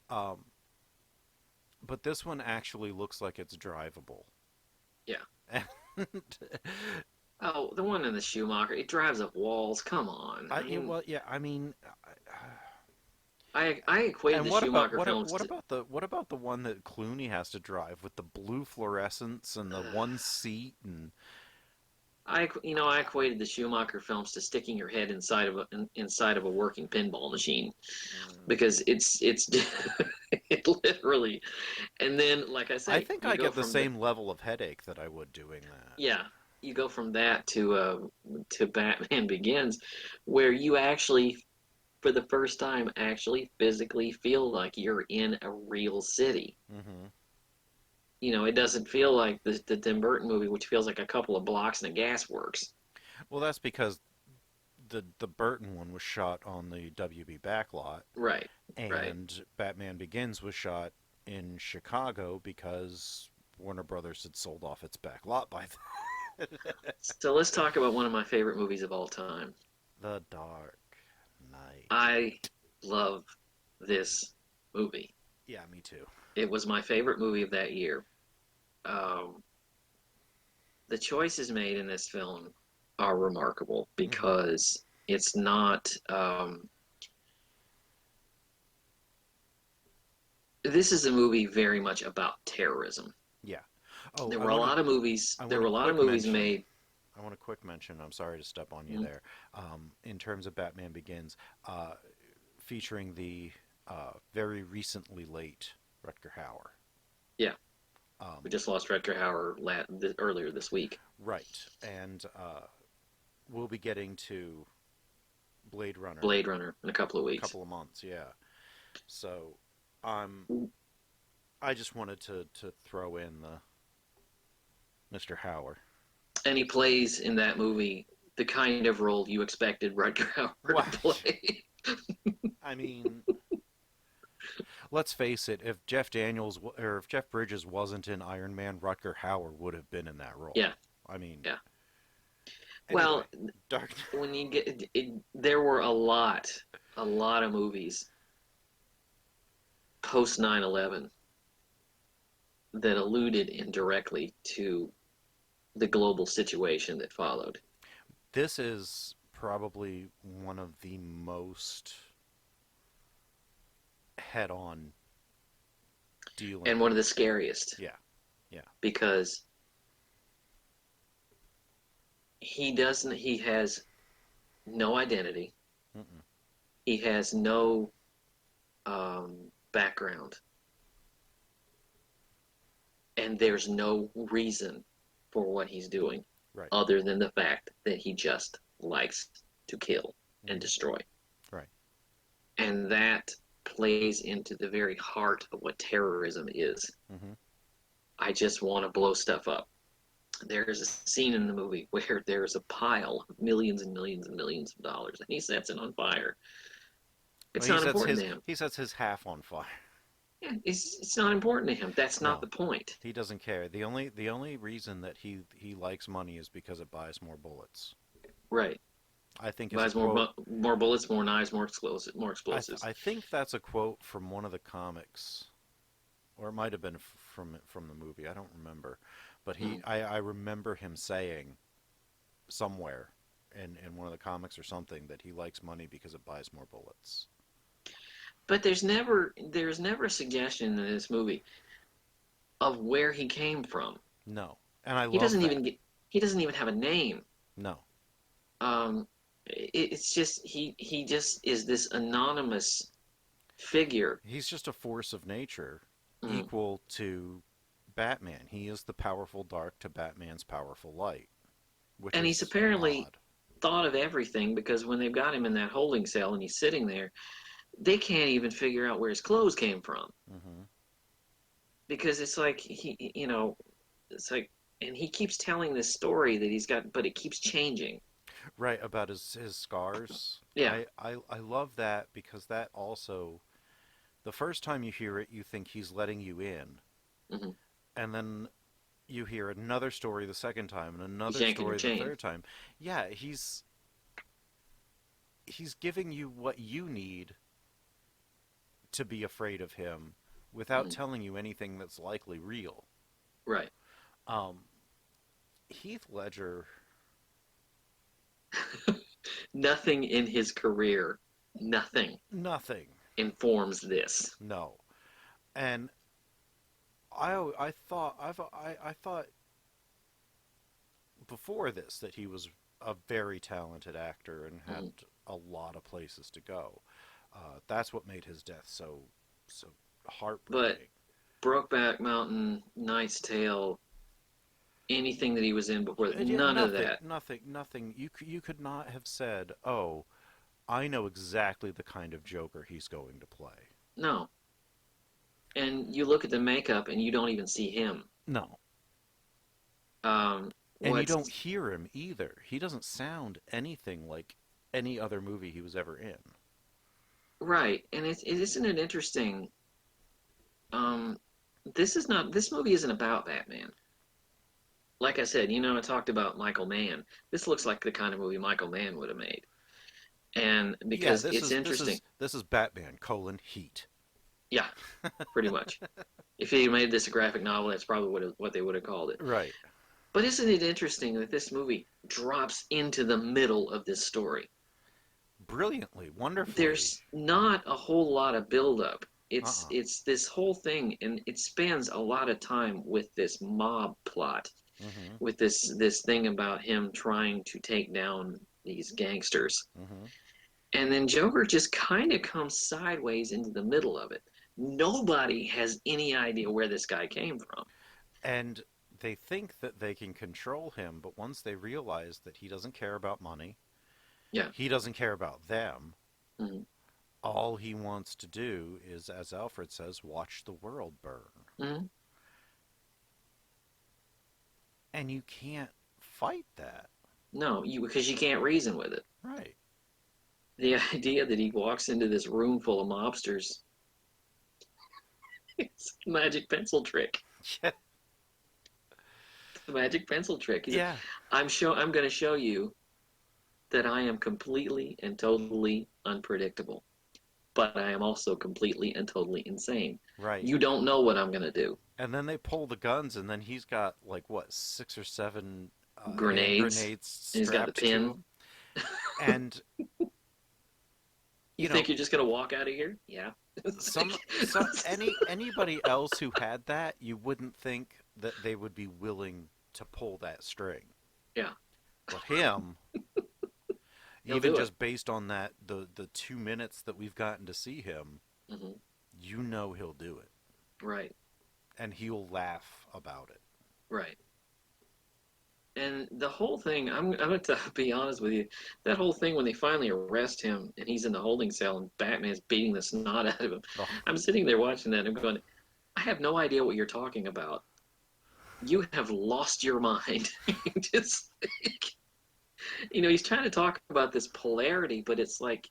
But this one actually looks like it's drivable. Yeah. And Oh, the one in the Schumacher, it drives up walls. Come on. I mean, well, yeah, I mean, I equated and the what Schumacher about films what about the one that Clooney has to drive with the blue fluorescence and the one seat? And I equated the Schumacher films to sticking your head inside of a working pinball machine, because it's it literally, and then like I say, I think you I go get the from same level of headache that I would doing that. yeah, you go from that to Batman Begins, where you actually, for the first time, actually physically feel like you're in a real city. Mm-hmm. You know, it doesn't feel like the Tim Burton movie, which feels like a couple of blocks in a gas works. Well, that's because the Burton one was shot on the WB backlot, Right. and Right. Batman Begins was shot in Chicago because Warner Brothers had sold off its backlot by then. So let's talk about one of my favorite movies of all time. The Dark Knight. I love this movie. Yeah, me too. It was my favorite movie of that year. The choices made in this film are remarkable because it's not. This is a movie very much about terrorism. Yeah. Oh, There were a lot of movies. There were a lot of movies made. I want a quick mention. I'm sorry to step on you there. In terms of Batman Begins, featuring the very recently late Rutger Hauer. Yeah. We just lost Rutger Hauer earlier this week. Right, and we'll be getting to Blade Runner. Blade Runner in a couple of weeks. Couple of months, yeah. So, I just wanted to throw in the Mr. Hauer. And he plays in that movie the kind of role you expected Rutger Hauer Right. to play. I mean, let's face it. If if Jeff Bridges wasn't in Iron Man, Rutger Hauer would have been in that role. Yeah. I mean, Yeah. anyway, Well, Dark. when you get there were a lot of movies post 9/11 that alluded indirectly to the global situation that followed. This is probably one of the most head-on dealing. And one of the scariest. Yeah. Yeah. Because he has no identity. Mm-mm. He has no background. And there's no reason for what he's doing Right. other than the fact that he just likes to kill and destroy. Right. And that plays into the very heart of what terrorism is. Mm-hmm. I just want to blow stuff up. There's a scene in the movie where there's a pile of millions and millions and millions of dollars, and he sets it on fire. It's Well, not important to him. He sets his half on fire. Yeah, it's not important to him. That's not No. the point. He doesn't care. The only reason that he likes money is because it buys more bullets. Right. I think Buys more bullets, more knives, more explosives. I think that's a quote from one of the comics, or it might have been from the movie. I don't remember, but I remember him saying somewhere in one of the comics or something that he likes money because it buys more bullets. But there's never a suggestion in this movie of where he came from. No, and I love He doesn't that. he doesn't even have a name. No. It's just he just is this anonymous figure. He's just a force of nature, Mm. equal to Batman. He is the powerful dark to Batman's powerful light. And he's is apparently odd. thought of everything, because when they've got him in that holding cell and he's sitting there, they can't even figure out where his clothes came from. Mm-hmm. Because it's like it's like, and he keeps telling this story that he's got, but it keeps changing. Right, about his scars. Yeah. I love that, because that also, the first time you hear it, you think he's letting you in. Mm-hmm. And then you hear another story the second time, and another yanking story your the chain. third time. Yeah, he's giving you what you need to be afraid of him without telling you anything that's likely real. Right. Heath Ledger... Nothing in his career, nothing informs this. No. And I thought before this that he was a very talented actor and had a lot of places to go. That's what made his death so heartbreaking. But Brokeback Mountain, Knight's Tale, anything that he was in before, Yeah, none of that. Nothing. You could not have said, "Oh, I know exactly the kind of Joker he's going to play." No. And you look at the makeup and you don't even see him. No. And you don't hear him either. He doesn't sound anything like any other movie he was ever in. Right. And isn't it interesting? This movie isn't about Batman. Like I said, I talked about Michael Mann. This looks like the kind of movie Michael Mann would have made. And because it's interesting. This is Batman, Heat. Yeah, pretty much. If he made this a graphic novel, that's probably what they would have called it. Right. But isn't it interesting that this movie drops into the middle of this story? Brilliantly, wonderfully. There's not a whole lot of buildup. It's this whole thing, and it spends a lot of time with this mob plot, with this thing about him trying to take down these gangsters. And then Joker just kind of comes sideways into the middle of it. Nobody has any idea where this guy came from. And they think that they can control him, but once they realize that he doesn't care about money, he doesn't care about them, all he wants to do is, as Alfred says, watch the world burn. And you can't fight that. No, because you can't reason with it. Right. The idea that he walks into this room full of mobsters, it's a magic pencil trick. Yeah. The magic pencil trick. He said, Yeah. I'm going to show you that I am completely and totally unpredictable, but I am also completely and totally insane. Right. You don't know what I'm going to do. And then they pull the guns, and then he's got like what 6 or 7 hand Grenades. grenades And he's got the strapped to pin. him. And You think you're just going to walk out of here? Yeah. anybody else who had that, you wouldn't think that they would be willing to pull that string. Yeah. But him, He'll even do just based on that, the 2 minutes that we've gotten to see him, Mm-hmm. you know he'll do it. Right. And he'll laugh about it. Right. And the whole thing, I'm going to be honest with you, that whole thing when they finally arrest him and he's in the holding cell and Batman's beating the snot out of him, Oh. I'm sitting there watching that and I'm going, I have no idea what you're talking about. You have lost your mind. Just like, he's trying to talk about this polarity, but it's like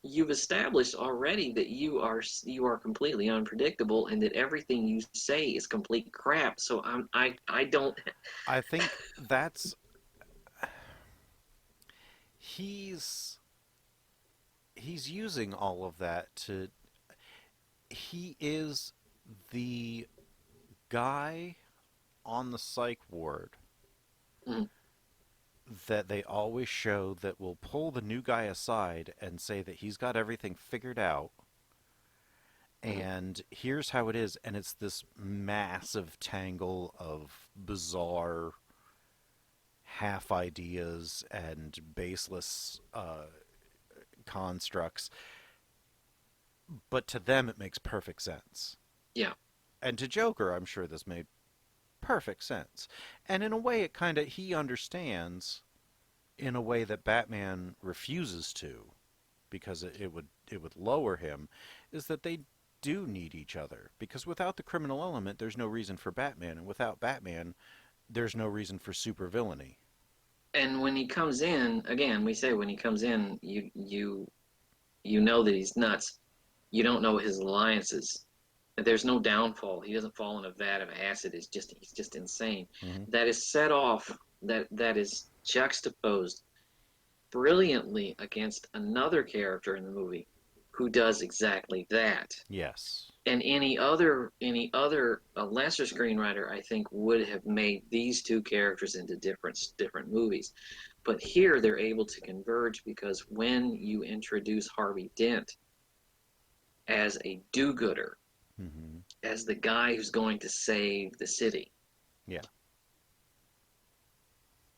you've established already that you are completely unpredictable and that everything you say is complete crap. So I don't. I think that's he's using all of that to. He is the guy on the psych ward Mm. that they always show that will pull the new guy aside and say that he's got everything figured out. And here's how it is, and it's this massive tangle of bizarre half ideas and baseless constructs. But to them, it makes perfect sense. Yeah. And to Joker, I'm sure this made perfect sense. And in a way, it kind of, he understands in a way that Batman refuses to, because it would lower him, is that they do need each other. Because without the criminal element, there's no reason for Batman, and without Batman, there's no reason for supervillainy. And when he comes in, again, we say when he comes in, you know that he's nuts. You don't know his alliances. There's no downfall. He doesn't fall in a vat of acid. He's just insane. Mm-hmm. That is set off. That is juxtaposed brilliantly against another character in the movie who does exactly that. Yes. And any other lesser screenwriter, I think, would have made these two characters into different movies. But here they're able to converge because when you introduce Harvey Dent as a do-gooder, Mm-hmm. as the guy who's going to save the city. Yeah.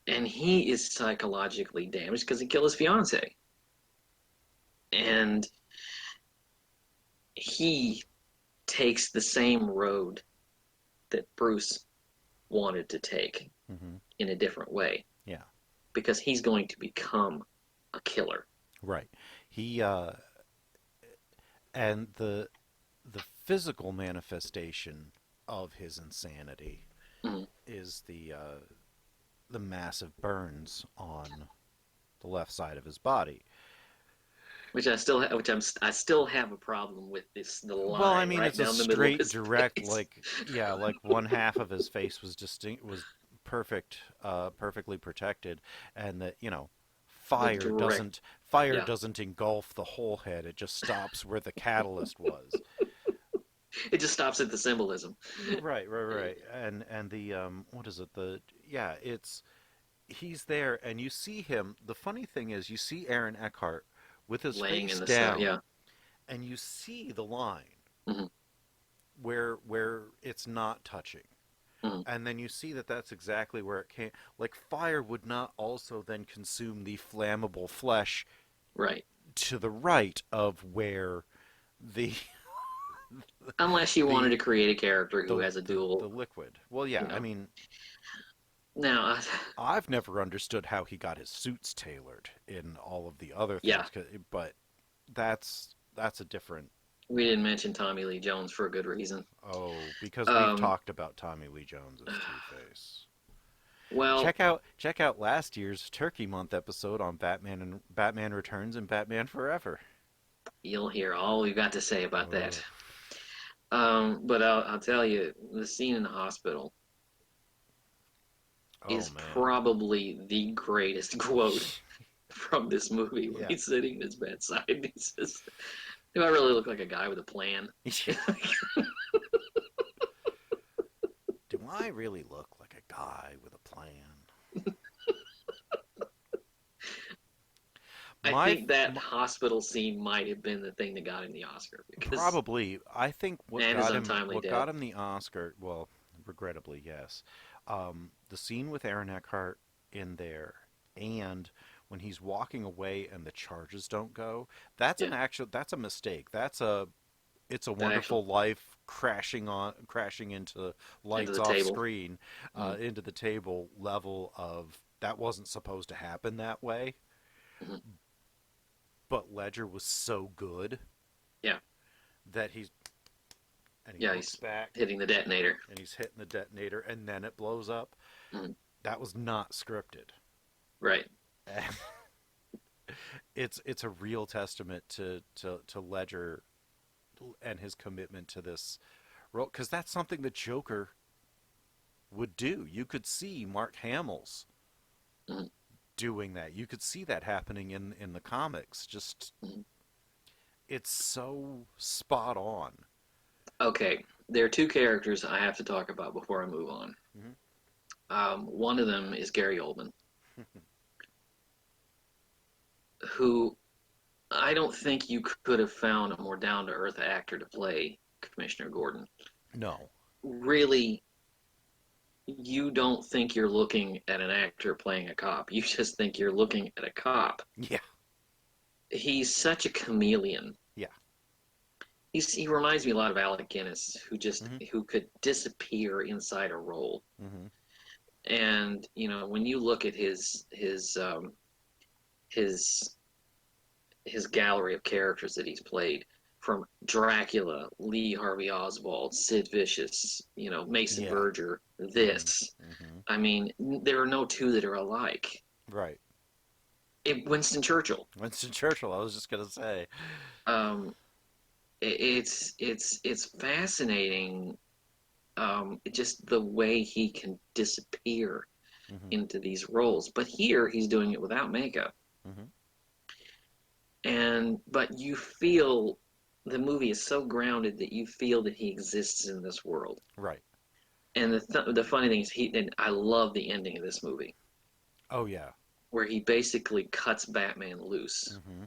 And he is psychologically damaged because he killed his fiance. And he takes the same road that Bruce wanted to take Mm-hmm. in a different way. Yeah. Because he's going to become a killer. Right. He and the physical manifestation of his insanity Mhm. is the massive burns on the left side of his body. Which I still have a problem with the line. Well, I mean, right it's a down the middle of straight, his direct, face. like one half of his face was perfectly protected, and that fire direct- yeah. doesn't engulf the whole head. It just stops where the catalyst was. It just stops at the symbolism. Right. And the what is it? It's he's there, and you see him. The funny thing is, you see Aaron Eckhart with his Laying face in the down, sun, yeah. and you see the line Mhm. where it's not touching. Mhm. And then you see that that's exactly where it came. Like, fire would not also then consume the flammable flesh Right. to the right of where the Unless you wanted to create a character who has a the dual. liquid. Well, yeah, you know. I mean, Now, I've never understood how he got his suits tailored in all of the other things. Yeah. But that's a different. we didn't mention Tommy Lee Jones for a good reason. Because we've talked about Tommy Lee Jones as Two-Face. Well, check out last year's Turkey Month episode on Batman and Batman Returns and Batman Forever. you'll hear all we've got to say about Oh, that. But I'll tell you, the scene in the hospital oh is man. probably the greatest quote from this movie when Yeah. he's sitting at his bedside. He says, "Do I really look like a guy with a plan?" Do I really look like a guy with a plan? I think that hospital scene might have been the thing that got him the Oscar because Probably. I think and his untimely what death. got him the Oscar, well, regrettably, yes. The scene with Aaron Eckhart in there, and when he's walking away and the charges don't go, that's Yeah. that's a mistake. That's a It's a The Wonderful Life crashing into lights the off table. screen, into the table level of that wasn't supposed to happen that way. Mhm. But Ledger was so good. Yeah. That he Yeah, looks he's back hitting the detonator. and he's hitting the detonator and then it blows up. Mhm. That was not scripted. Right. And it's a real testament to Ledger and his commitment to this role, because that's something the Joker would do. You could see Mark Hamill's Mhm. doing that. You could see that happening in the comics. Just Mhm. it's so spot on. Okay, there are two characters I have to talk about before I move on. Mhm. One of them is Gary Oldman, who I don't think you could have found a more down-to-earth actor to play Commissioner Gordon. No. Really, you don't think you're looking at an actor playing a cop. You just think you're looking at a cop. Yeah. He's such a chameleon. Yeah. He reminds me a lot of Alec Guinness, Mhm. who could disappear inside a role. Mm-hmm. And when you look at his gallery of characters that he's played, from Dracula, Lee Harvey Oswald, Sid Vicious, Mason Yeah. Verger, this. Mm-hmm. I mean, there are no two that are alike. Right. Winston Churchill. Winston Churchill. I was just gonna say. Um, it's fascinating, just the way he can disappear Mm-hmm. into these roles. But here he's doing it without makeup. Mm-hmm. But you feel the movie is so grounded that you feel that he exists in this world. Right. And the funny thing is, and I love the ending of this movie, Oh yeah. where he basically cuts Batman loose Mm-hmm.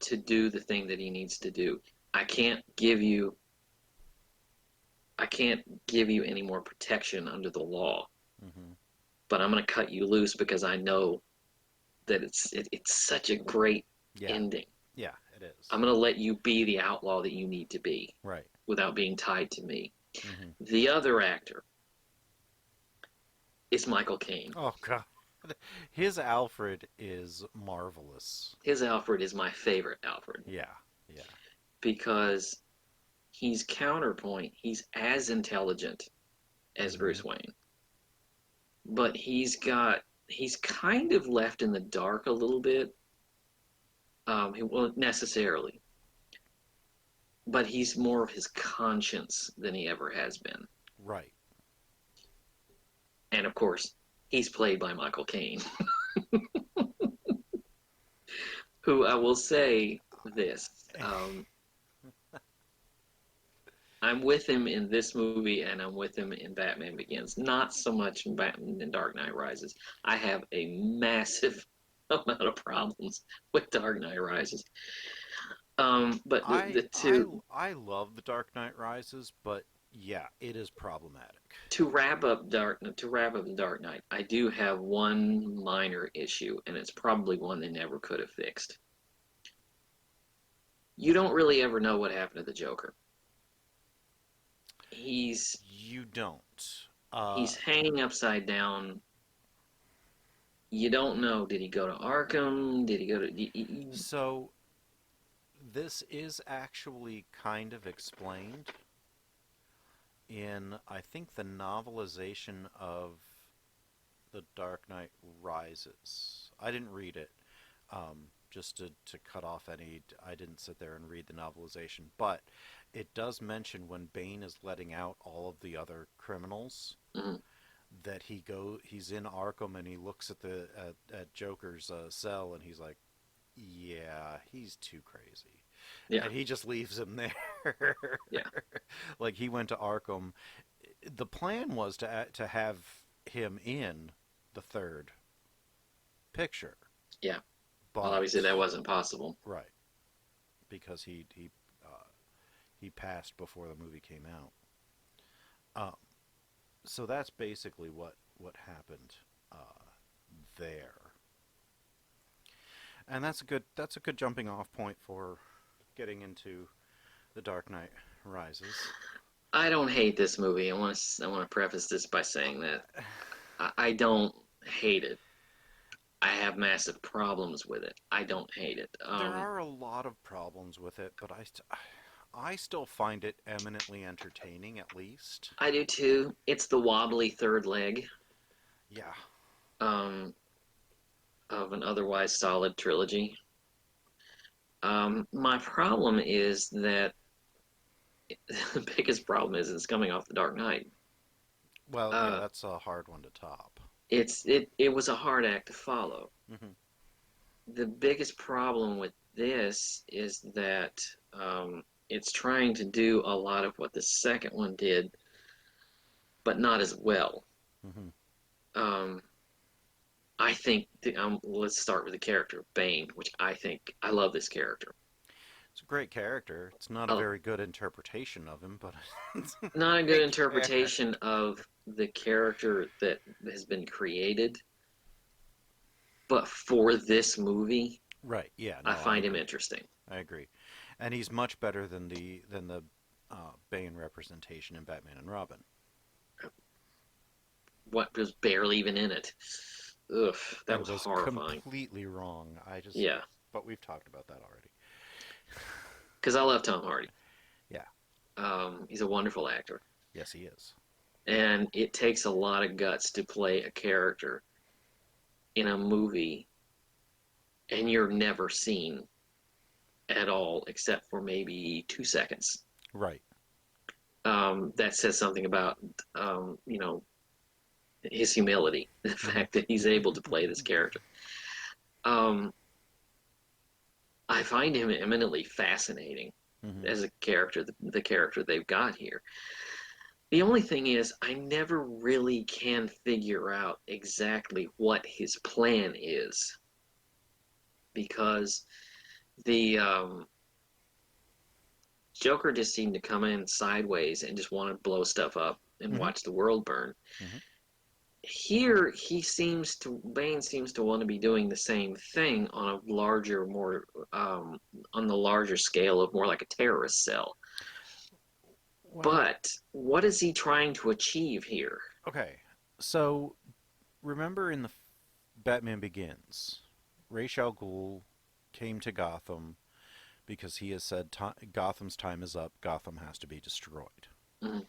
to do the thing that he needs to do. I can't give you any more protection under the law, Mm-hmm. but I'm going to cut you loose because I know that it's such a great Yeah. ending. Yeah, it is. I'm going to let you be the outlaw that you need to be Right. without being tied to me. Mm-hmm. The other actor is Michael Caine. Oh god. His Alfred is marvelous. His Alfred is my favorite Alfred Yeah. Yeah. because he's counterpoint. He's as intelligent as Bruce Wayne, but he's kind of left in the dark a little bit. Well, necessarily, but he's more of his conscience than he ever has been. Right. And of course, he's played by Michael Caine, who I will say this. I'm with him in this movie, and I'm with him in Batman Begins. Not so much in Batman in Dark Knight Rises. I have a massive amount of problems with Dark Knight Rises. But the two I love The Dark Knight Rises, but yeah, it is problematic. to wrap up the Dark Knight, I do have one minor issue, and it's probably one they never could have fixed. You don't really ever know what happened to the Joker. You don't. He's hanging upside down. You don't know. Did he go to Arkham? Did he go to? So this is actually kind of explained in, I think, the novelization of The Dark Knight Rises. I didn't read it. Just to cut off any, I didn't sit there and read the novelization, but it does mention when Bane is letting out all of the other criminals Mhm. that he's in Arkham and he looks at at Joker's cell and he's like, yeah, he's too crazy. Yeah. And he just leaves him there. Yeah. Like he went to Arkham. The plan was to have him in the third picture. Yeah. But Well, obviously that wasn't possible. right, because he passed before the movie came out. So that's basically what happened there. And that's a good jumping off point for getting into The Dark Knight Rises. I don't hate this movie. I want to preface this by saying that I don't hate it. I have massive problems with it. I don't hate it. There are a lot of problems with it, but I still find it eminently entertaining, at least. I do too. It's the wobbly third leg Yeah. of an otherwise solid trilogy. My problem is that the biggest problem is it's coming off The Dark Knight. Well, yeah, that's a hard one to top. It was a hard act to follow. Hmm. The biggest problem with this is that it's trying to do a lot of what the second one did, but not as well. Hmm. I think let's start with the character of Bane, which I love this character. It's a great character. It's not a very good interpretation of him, but it's Not a good interpretation of the character that has been created, but for this movie, right. Yeah, no, I find him interesting. I agree, and he's much better than the Bane representation in Batman and Robin. What was barely even in it. Ugh, that It was horrifying. Completely wrong. Yeah, But we've talked about that already. because I love Tom Hardy. Yeah. He's a wonderful actor. Yes, he is. And it takes a lot of guts to play a character in a movie and you're never seen at all except for maybe 2 seconds. Right. That says something about, his humility, the fact that he's able to play this character. I find him eminently fascinating as a character, the character they've got here. The only thing is, I never really can figure out exactly what his plan is. Because the Joker just seemed to come in sideways and just want to blow stuff up and watch the world burn. Here, Bane seems to want to be doing the same thing on a larger, on the larger scale of more like a terrorist cell. Well, But what is he trying to achieve here? okay, so remember in the Batman Begins, Ra's al Ghul came to Gotham because he has said Gotham's time is up, Gotham has to be destroyed. Mhm.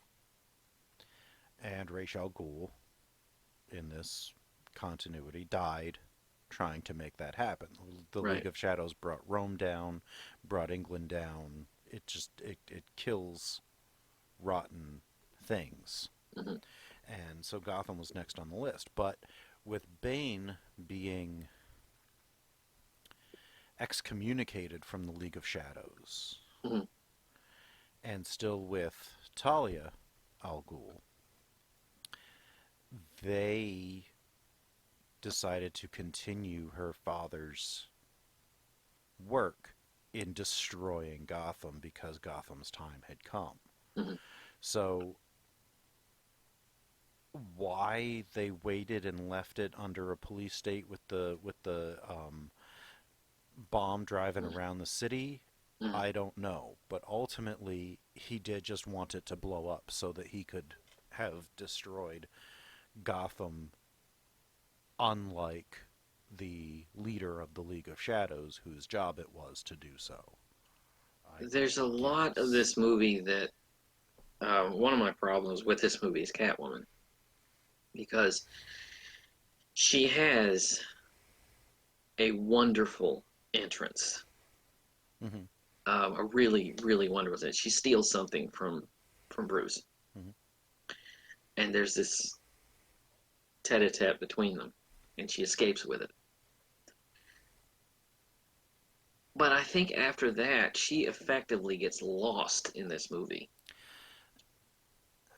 And Ra's al Ghul, in this continuity, died trying to make that happen. The Right. League of Shadows brought Rome down, brought England down. It kills rotten things. Mhm. And so Gotham was next on the list. But with Bane being excommunicated from the League of Shadows, Mhm. and still with Talia al Ghul, they decided to continue her father's work in destroying Gotham because Gotham's time had come. Mhm. So why they waited and left it under a police state with the bomb driving around the city, I don't know. But ultimately, he did just want it to blow up so that he could have destroyed Gotham, unlike the leader of the League of Shadows, whose job it was to do so. There's a lot of this movie that one of my problems with this movie is Catwoman, because She has a wonderful entrance. Hmm. A really, really wonderful entrance. She steals something from Bruce, Hmm. and there's this tete-a-tete between them, and she escapes with it. But I think after that, she effectively gets lost in this movie.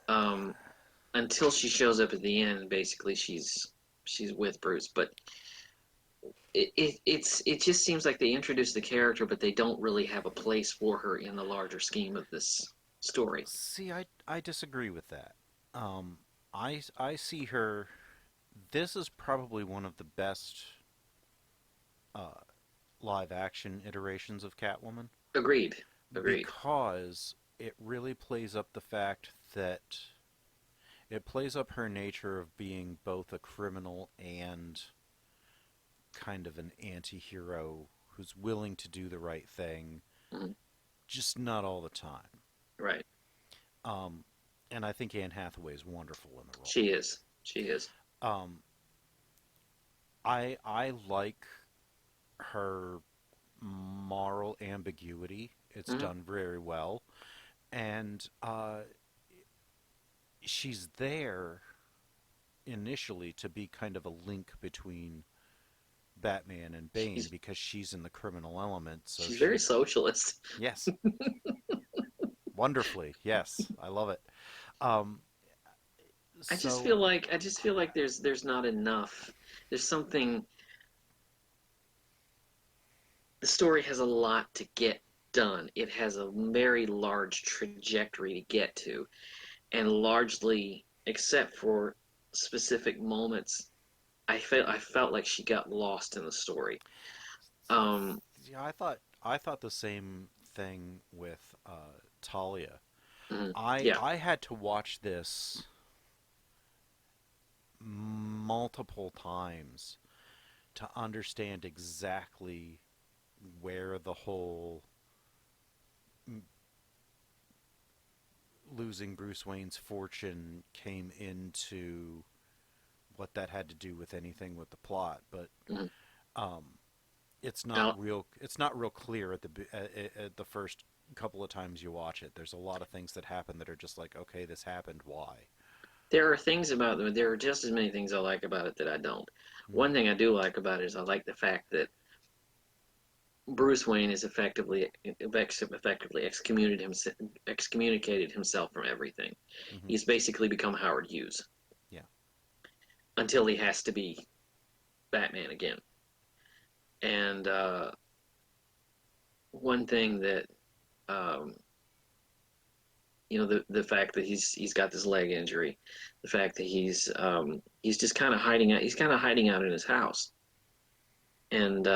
Um, until she shows up at the end, basically she's with Bruce. But it just seems like they introduce the character, but they don't really have a place for her in the larger scheme of this story. See, I disagree with that. Um, I see her. This is probably one of the best uh, live action iterations of Catwoman Agreed. Agreed. because it really plays up the fact that it plays up her nature of being both a criminal and kind of an anti-hero who's willing to do the right thing, Mhm. just not all the time. Right. Um, and I think Anne Hathaway is wonderful in the role. She is. She is. Um, I like her moral ambiguity. It's Hmm. done very well, and she's there initially to be kind of a link between Batman and Bane She's because she's in the criminal element. So she's very she, socialist. yes, wonderfully, yes, I love it. Um, so I just feel like there's not enough. There's something. The story has a lot to get done. It has a very large trajectory to get to, and largely, except for specific moments, I felt like she got lost in the story. Um, yeah, I thought the same thing with Talia. yeah, I had to watch this multiple times to understand exactly where the whole losing Bruce Wayne's fortune came into what that had to do with anything with the plot, but mm, um, it's not now, real. It's not real clear at the first couple of times you watch it. There's a lot of things that happen that are just like, okay, this happened. Why? there are things about them. There are just as many things I like about it that I don't. Mm, One thing I do like about it is I like the fact that Bruce Wayne is effectively excommunicated himself from everything. mm-hmm. He's basically become Howard Hughes Yeah. until he has to be Batman again. And one thing that um, the fact that he's got this leg injury, the fact that he's just kind of hiding out. He's kind of hiding out in his house, and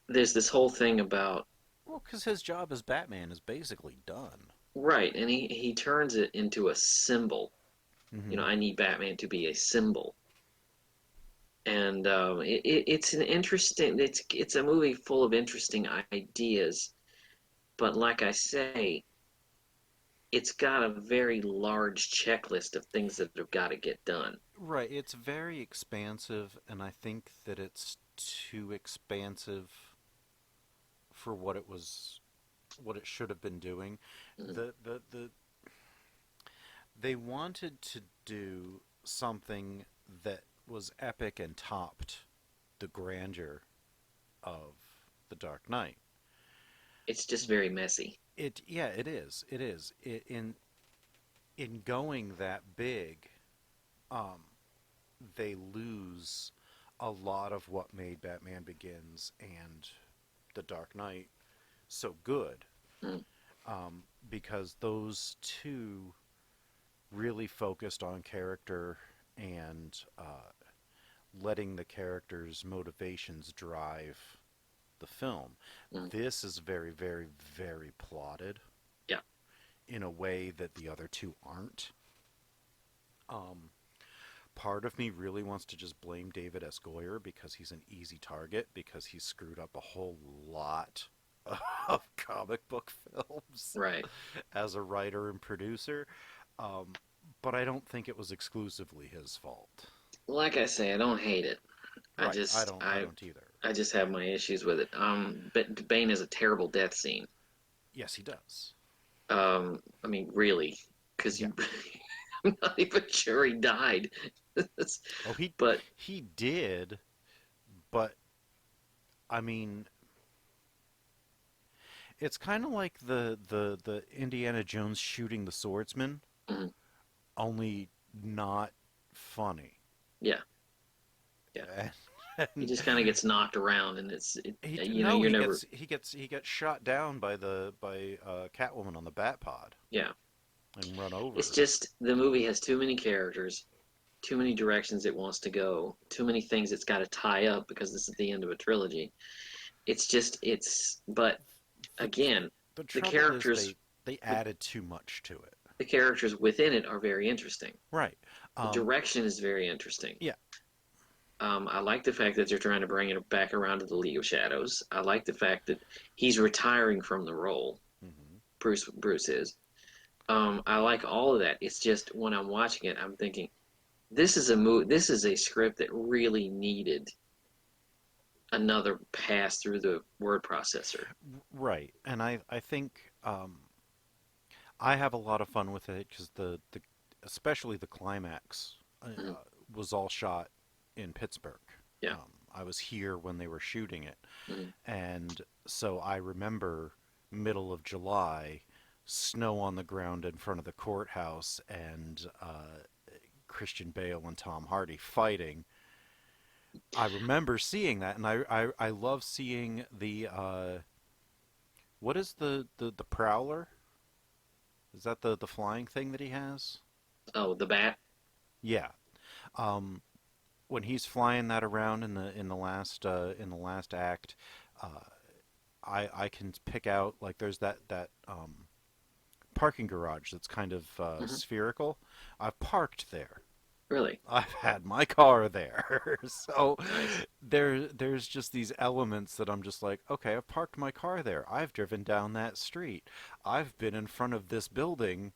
there's this whole thing about Well, because his job as Batman is basically done. right, and he turns it into a symbol. Mm-hmm. I need Batman to be a symbol, and it's an interesting. It's a movie full of interesting ideas, but like I say, it's got a very large checklist of things that have got to get done. Right. It's very expansive, and I think that it's too expansive for what it should have been doing. Mm, The they wanted to do something that was epic and topped the grandeur of the Dark Knight. it's just very messy. Yeah, it is. It is. In going that big, um, they lose a lot of what made Batman Begins and The Dark Knight so good, Mm, because those two really focused on character and letting the characters' motivations drive the film. mm, This is very, very, very plotted yeah, in a way that the other two aren't. Um, Part of me really wants to just blame David S. Goyer because he's an easy target because he's screwed up a whole lot of comic book films right. as a writer and producer. Um, but I don't think it was exclusively his fault. Like I say, I don't hate it. I Right. just I don't either. I just have my issues with it. But Bane is a terrible death scene. Yes, he does. I mean, really, because Yeah. I'm not even sure he died. Oh, But he did, but I mean, it's kind of like the Indiana Jones shooting the swordsman, mm, only not funny. yeah, yeah, he And just kind of gets knocked around, and he you're never, he gets shot down by Catwoman on the Batpod yeah. and run over. It's just the movie has too many characters, too many directions it wants to go, too many things it's got to tie up because this is the end of a trilogy. But The again, the the trouble is characters, they added too much to it. the characters within it are very interesting. Right. The direction is very interesting. Yeah. I like the fact that they're trying to bring it back around to the League of Shadows. I like the fact that he's retiring from the role. Hmm. Bruce is. I like all of that. It's just when I'm watching it, I'm thinking, this is a script that really needed another pass through the word processor. Right. And I think I have a lot of fun with it because the especially the climax Mhm. was all shot in Pittsburgh. Yeah. I was here when they were shooting it, Mhm. and so I remember middle of July, snow on the ground in front of the courthouse, and Christian Bale and Tom Hardy fighting. I remember seeing that, and I love seeing the what is the Prowler? Is that the flying thing that he has? Oh, the bat. Yeah. Um, when he's flying that around in the last act, uh, I can pick out like there's that parking garage that's kind of Mhm. spherical. I've parked there. Really I've had my car there. So nice. there's just these elements that I'm just like, okay, I've parked my car there. I've driven down that street. I've been in front of this building.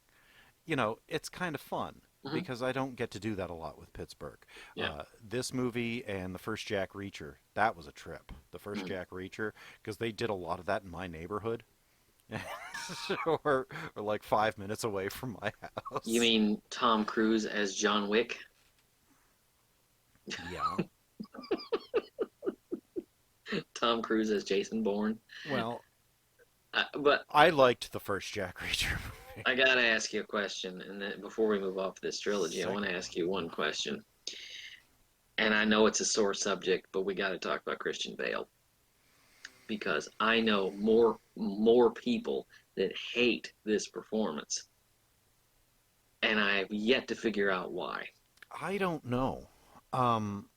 It's kind of fun Mhm. because I don't get to do that a lot with Pittsburgh. Yeah. This movie and the first Jack Reacher, that was a trip. The first Mhm. Jack Reacher, because they did a lot of that in my neighborhood. or, or like 5 minutes away from my house. You mean Tom Cruise as John Wick? Yeah. Tom Cruise as Jason Bourne? Well, But I liked the first Jack Reacher movie. I gotta ask you a question, and then before we move off this trilogy, I want to Second ask you one question. And I know it's a sore subject, but we got to talk about Christian Bale because I know more people that hate this performance, and I have yet to figure out why. I don't know. Um,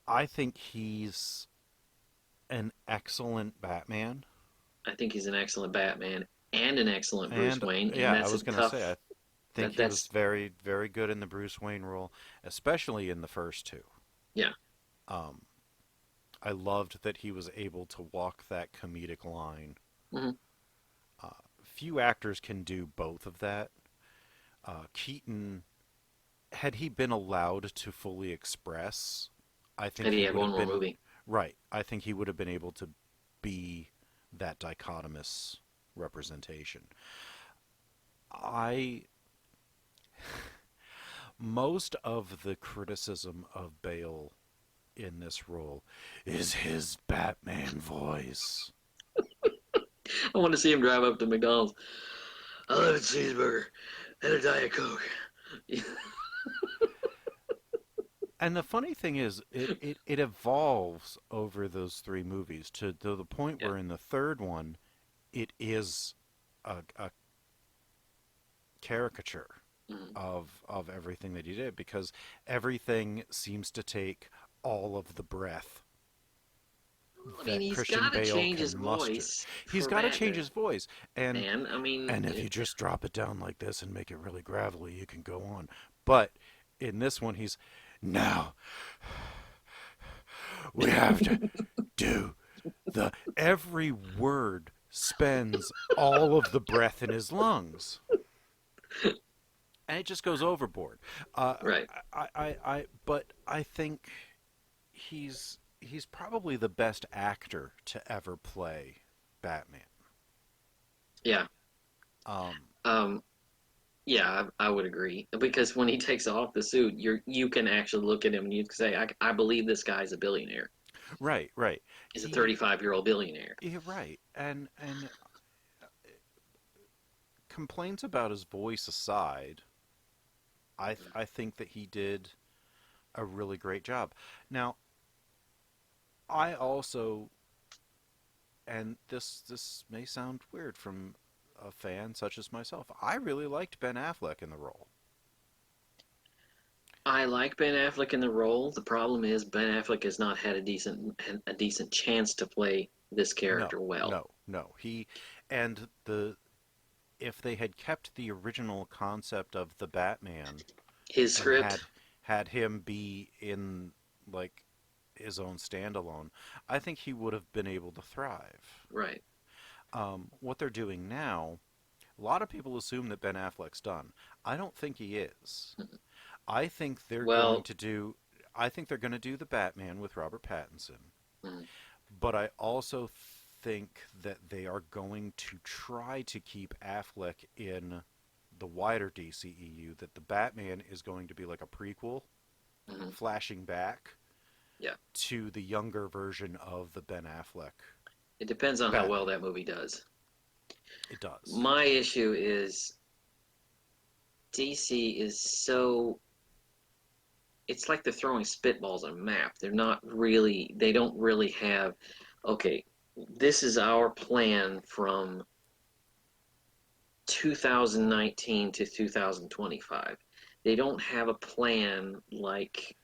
I think he's an excellent Batman. I think he's an excellent Batman and an excellent Bruce And Wayne, and yeah, I that's was a gonna say, I think he was that's very, very good in the Bruce Wayne role, especially in the first two. yeah. Um, I loved that he was able to walk that comedic line. Mhm. Few actors can do both of that. Keaton, had he been allowed to fully express, I think And he he had would one have more been movie. right. I think he would have been able to be that dichotomous representation. I Most of the criticism of Bale in this role is his Batman voice. I want to see him drive up to McDonald's. I'll have a cheeseburger and a Diet Coke. And the funny thing is, it evolves over those three movies to the point Yeah. where in the third one, it is a caricature Mhm. of everything that he did because everything seems to take all of the breath I mean, that he's Christian got to Bale change his can muster. voice He's for got to change Batman. his voice, and Man, I mean, if you just drop it down like this and make it really gravelly, you can go on. But in this one, he's now we have to do the every word spends all of the breath in his lungs. and it just goes overboard. Right. But I think he's probably the best actor to ever play Batman. Yeah. Um, Um, yeah, I would agree because when he takes off the suit, you can actually look at him and you can say, I believe this guy's a billionaire. right, right. He's a He, 35-year-old billionaire. yeah, right, and complaints about his voice aside, I think that he did a really great job. Now, I also, and this may sound weird from a fan such as myself, I really liked Ben Affleck in the role. I like Ben Affleck in the role. The problem is Ben Affleck has not had a decent chance to play this No, character well. no, no. He and the if they had kept the original concept of the Batman His and script, had him be in like his own standalone, I think he would have been able to thrive. right? What they're doing now, a lot of people assume that Ben Affleck's done. I don't think he is. I think they're going Well, to do. I think they're going to do the Batman with Robert Pattinson, mm, but I also think that they are going to try to keep Affleck in the wider DCEU. That the Batman is going to be like a prequel, mhm, flashing back yeah. to the younger version of the Ben Affleck. It depends on how Batman. well that movie does. It does. My issue is DC is so. It's like they're throwing spitballs on a map. They're not really. They don't really have. Okay, this is our plan from 2019 to 2025. They don't have a plan like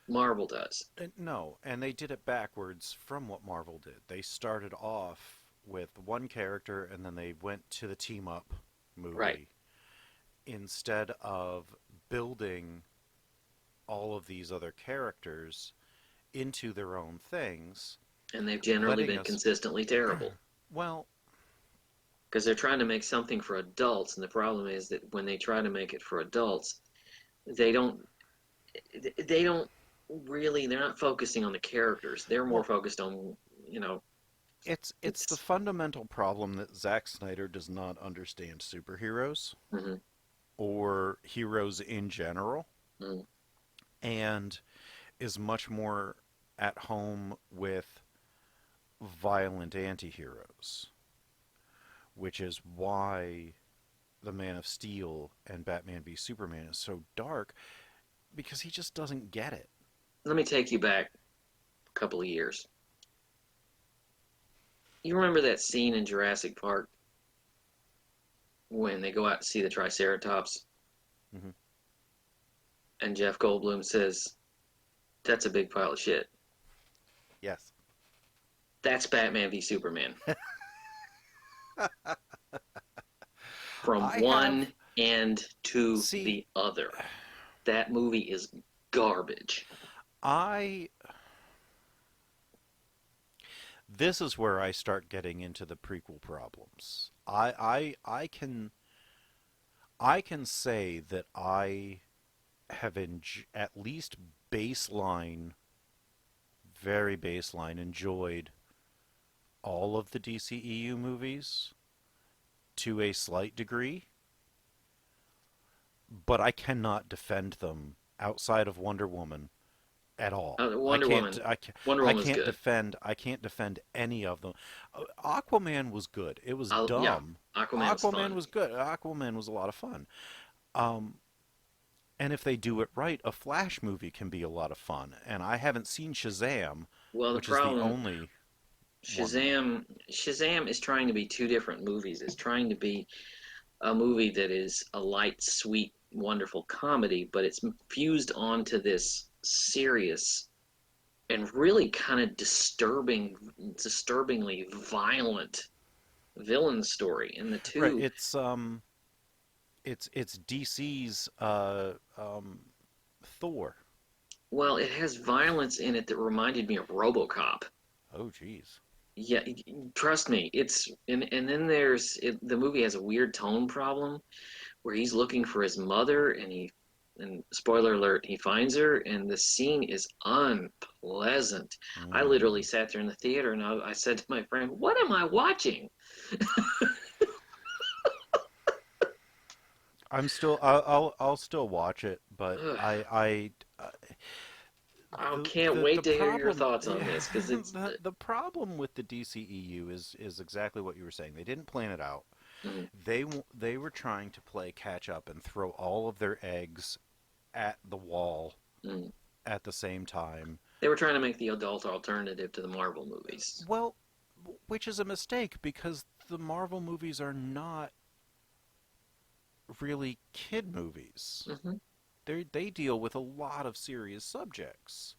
Marvel does. No, and they did it backwards from what Marvel did. They started off with one character and then they went to the team up movie Right. instead of building all of these other characters into their own things, And they've generally letting been us. consistently terrible Well, because they're trying to make something for adults, and the problem is that when they try to make it for adults, they don't they don't really they're not focusing on the characters. They're more well, focused on, you know, it's the it's fundamental problem that Zack Snyder does not understand superheroes mhm, or heroes in general, mhm. and is much more at home with violent anti-heroes, which is why the Man of Steel and Batman v Superman is so dark, because he just doesn't get it. Let me take you back a couple of years. You remember that scene in Jurassic Park when they go out to see the Triceratops Mhm. and Jeff Goldblum says, "That's a big pile of shit." Yes. That's Batman v Superman. From I have one end to see the other. That movie is garbage. I this is where I start getting into the prequel problems. I can say that I have at least baseline, very baseline, enjoyed all of the DCEU movies to a slight degree, but I cannot defend them outside of Wonder Woman at all. Wonder Woman. Wonder I Woman is good. I can't defend any of them. Aquaman was good. It was Yeah, dumb. Aquaman was Aquaman fun. was good. Aquaman was a lot of fun. Um, and if they do it right, a Flash movie can be a lot of fun. And I haven't seen Shazam, Well, the which is the problem, only one. Shazam is trying to be two different movies. It's trying to be a movie that is a light, sweet, wonderful comedy, but it's fused onto this serious and really kind of disturbingly violent villain story. And the Right. two, It's DC's Thor. well, it has violence in it that reminded me of RoboCop. Oh, geez. Yeah, trust me. It's and then the movie has a weird tone problem where he's looking for his mother, and spoiler alert, he finds her, and the scene is unpleasant. I literally sat there in the theater, and I said to my friend, "What am I watching?" I'll still watch it, but I can't wait to hear your thoughts on yeah, this, because it's the problem with the DCEU is exactly what you were saying. They didn't plan it out. mm, They were trying to play catch up and throw all of their eggs at the wall mm. at the same time. They were trying to make the adult alternative to the Marvel movies. Well, which is a mistake because the Marvel movies are not really kid movies. Hmm. They deal with a lot of serious subjects.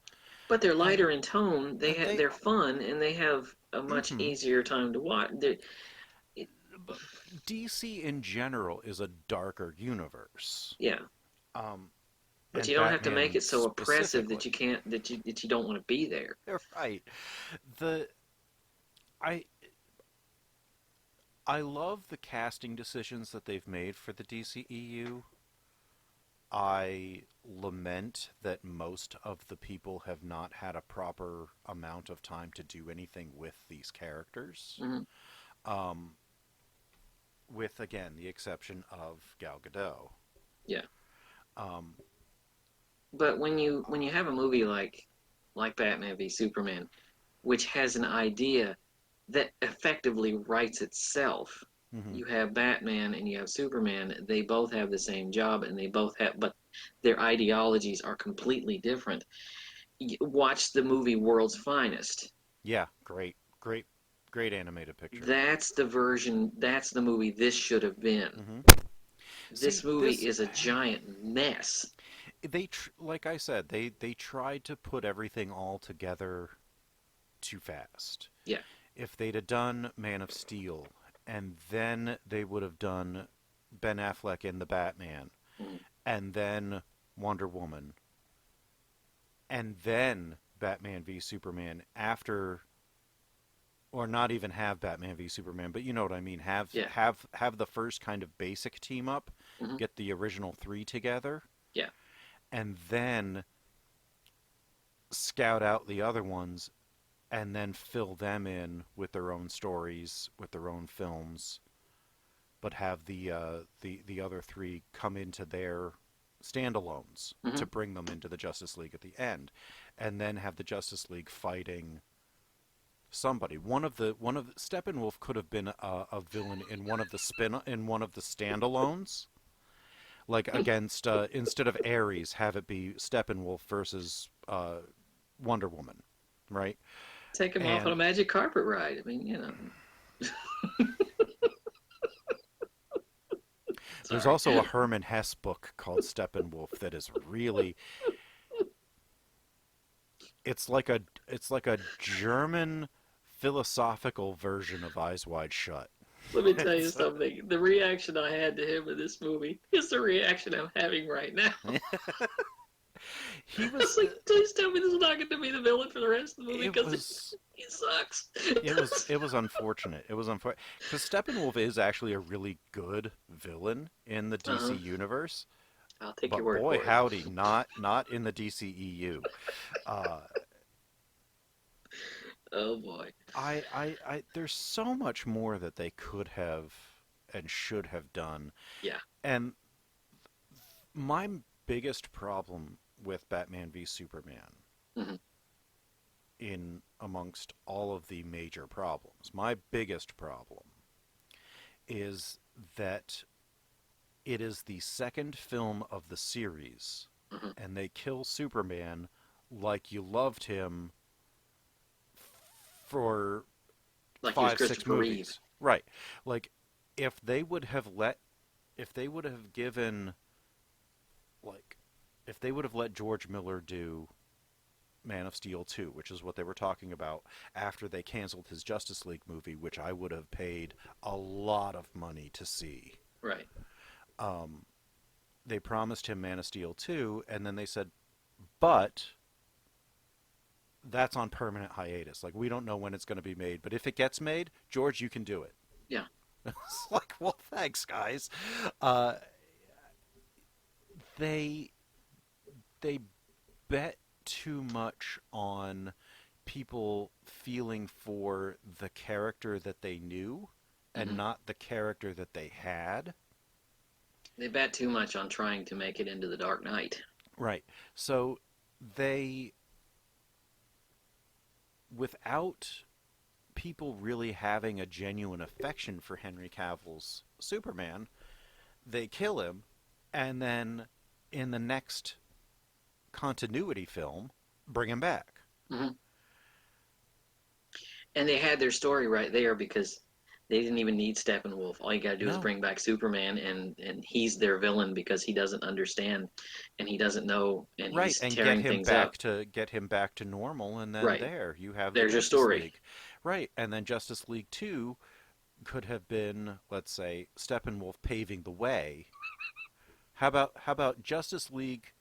But they're And, lighter in tone. They're fun, and they have a much mhm. easier time to watch. DC in general is a darker universe. Yeah, Um, but and you don't have to make Batman it so oppressive specifically. that you can't that you don't want to be there. They're right. The I I love the casting decisions that they've made for the DCEU. I lament that most of the people have not had a proper amount of time to do anything with these characters. Hmm. Um, with again the exception of Gal Gadot. Yeah, Um, but when you have a movie like Batman v Superman, which has an idea that effectively writes itself. mhm. You have Batman and you have Superman. They both have the same job, and they both have, but their ideologies are completely different. Watch the movie World's Finest. Yeah, great animated picture. That's the version. That's the movie this should have been. Hmm. This See, movie this is a giant mess. like I said, they tried to put everything all together too fast. Yeah. If they'd have done Man of Steel, and then they would have done Ben Affleck in the Batman, Mm. and then Wonder Woman, and then Batman v Superman after, or not even have Batman v Superman, but you know what I mean. Yeah. Have the first kind of basic team up, Mhm. get the original three together, Yeah. and then scout out the other ones and then fill them in with their own stories, with their own films, but have the other three come into their standalones Mhm. to bring them into the Justice League at the end, and then have the Justice League fighting somebody. One of Steppenwolf could have been a villain in one of the standalones, like against instead of Ares, have it be Steppenwolf versus Wonder Woman, right? Take him off on a And magic carpet ride. I mean, you know. there's Sorry. also a Herman Hesse book called Steppenwolf that is really it's like a German philosophical version of Eyes Wide Shut. Let me tell you something. The reaction I had to him in this movie is the reaction I'm having right now. He I was was like, please tell me this is not going to be the villain for the rest of the movie it because was he sucks. it was unfortunate. It was unfortunate because Steppenwolf is actually a really good villain in the DC Uh-huh. universe, I'll take your but word boy for it. howdy, not in the DCEU. Uh, Oh boy. there's so much more that they could have and should have done. Yeah. And my biggest problem with Batman v Superman, Hmm. in amongst all of the major problems, my biggest problem is that it is the second film of the series, Hmm. and they kill Superman like you loved him for Like he was 5, 6 Christopher Reeve. movies. Right. Like if they would have given, like, if they would have let George Miller do Man of Steel 2, which is what they were talking about after they canceled his Justice League movie, which I would have paid a lot of money to see. Right. They promised him Man of Steel 2, and then they said, but that's on permanent hiatus. Like, we don't know when it's going to be made, but if it gets made, George, you can do it. Yeah. It's like, well, thanks, guys. they they bet too much on people feeling for the character that they knew and not the character that they had. They bet too much on trying to make it into the Dark Knight. Right. So they, without people really having a genuine affection for Henry Cavill's Superman, they kill him, and then in the next continuity film, bring him back. Mm-hmm. And they had their story right there because they didn't even need Steppenwolf. All you got to do is bring back Superman, and he's their villain because he doesn't understand and he doesn't know, and Right, he's and tearing things up. get him back to normal, and then Right. there you have There's the your Justice story. League. Right, and then Justice League 2 could have been, let's say, Steppenwolf paving the way. How about Justice League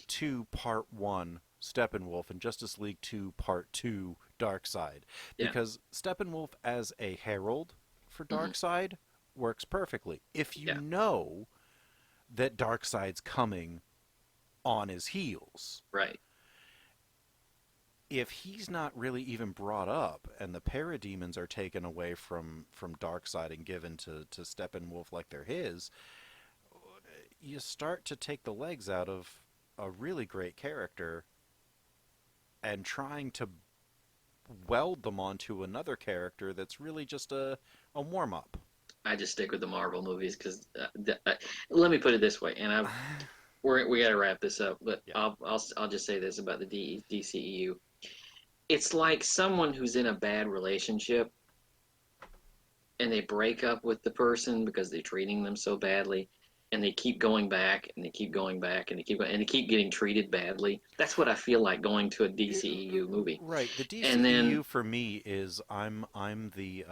2 Part 1 Steppenwolf and Justice League 2 Part 2 Darkseid? Because Steppenwolf as a herald for Darkseid works perfectly. If you know that Darkseid's coming on his heels. Right. If he's not really even brought up and the parademons are taken away from Darkseid and given to Steppenwolf like they're his, you start to take the legs out of a really great character and trying to weld them onto another character that's really just a warm-up. I just stick with the Marvel movies because let me put it this way, and we got to wrap this up, but I'll just say this about the DCEU. It's like someone who's in a bad relationship and they break up with the person because they're treating them so badly, and they keep going back and they keep going back and they keep getting treated badly. That's what I feel like going to a DCEU movie. Right. The DCEU and then, for me is I'm the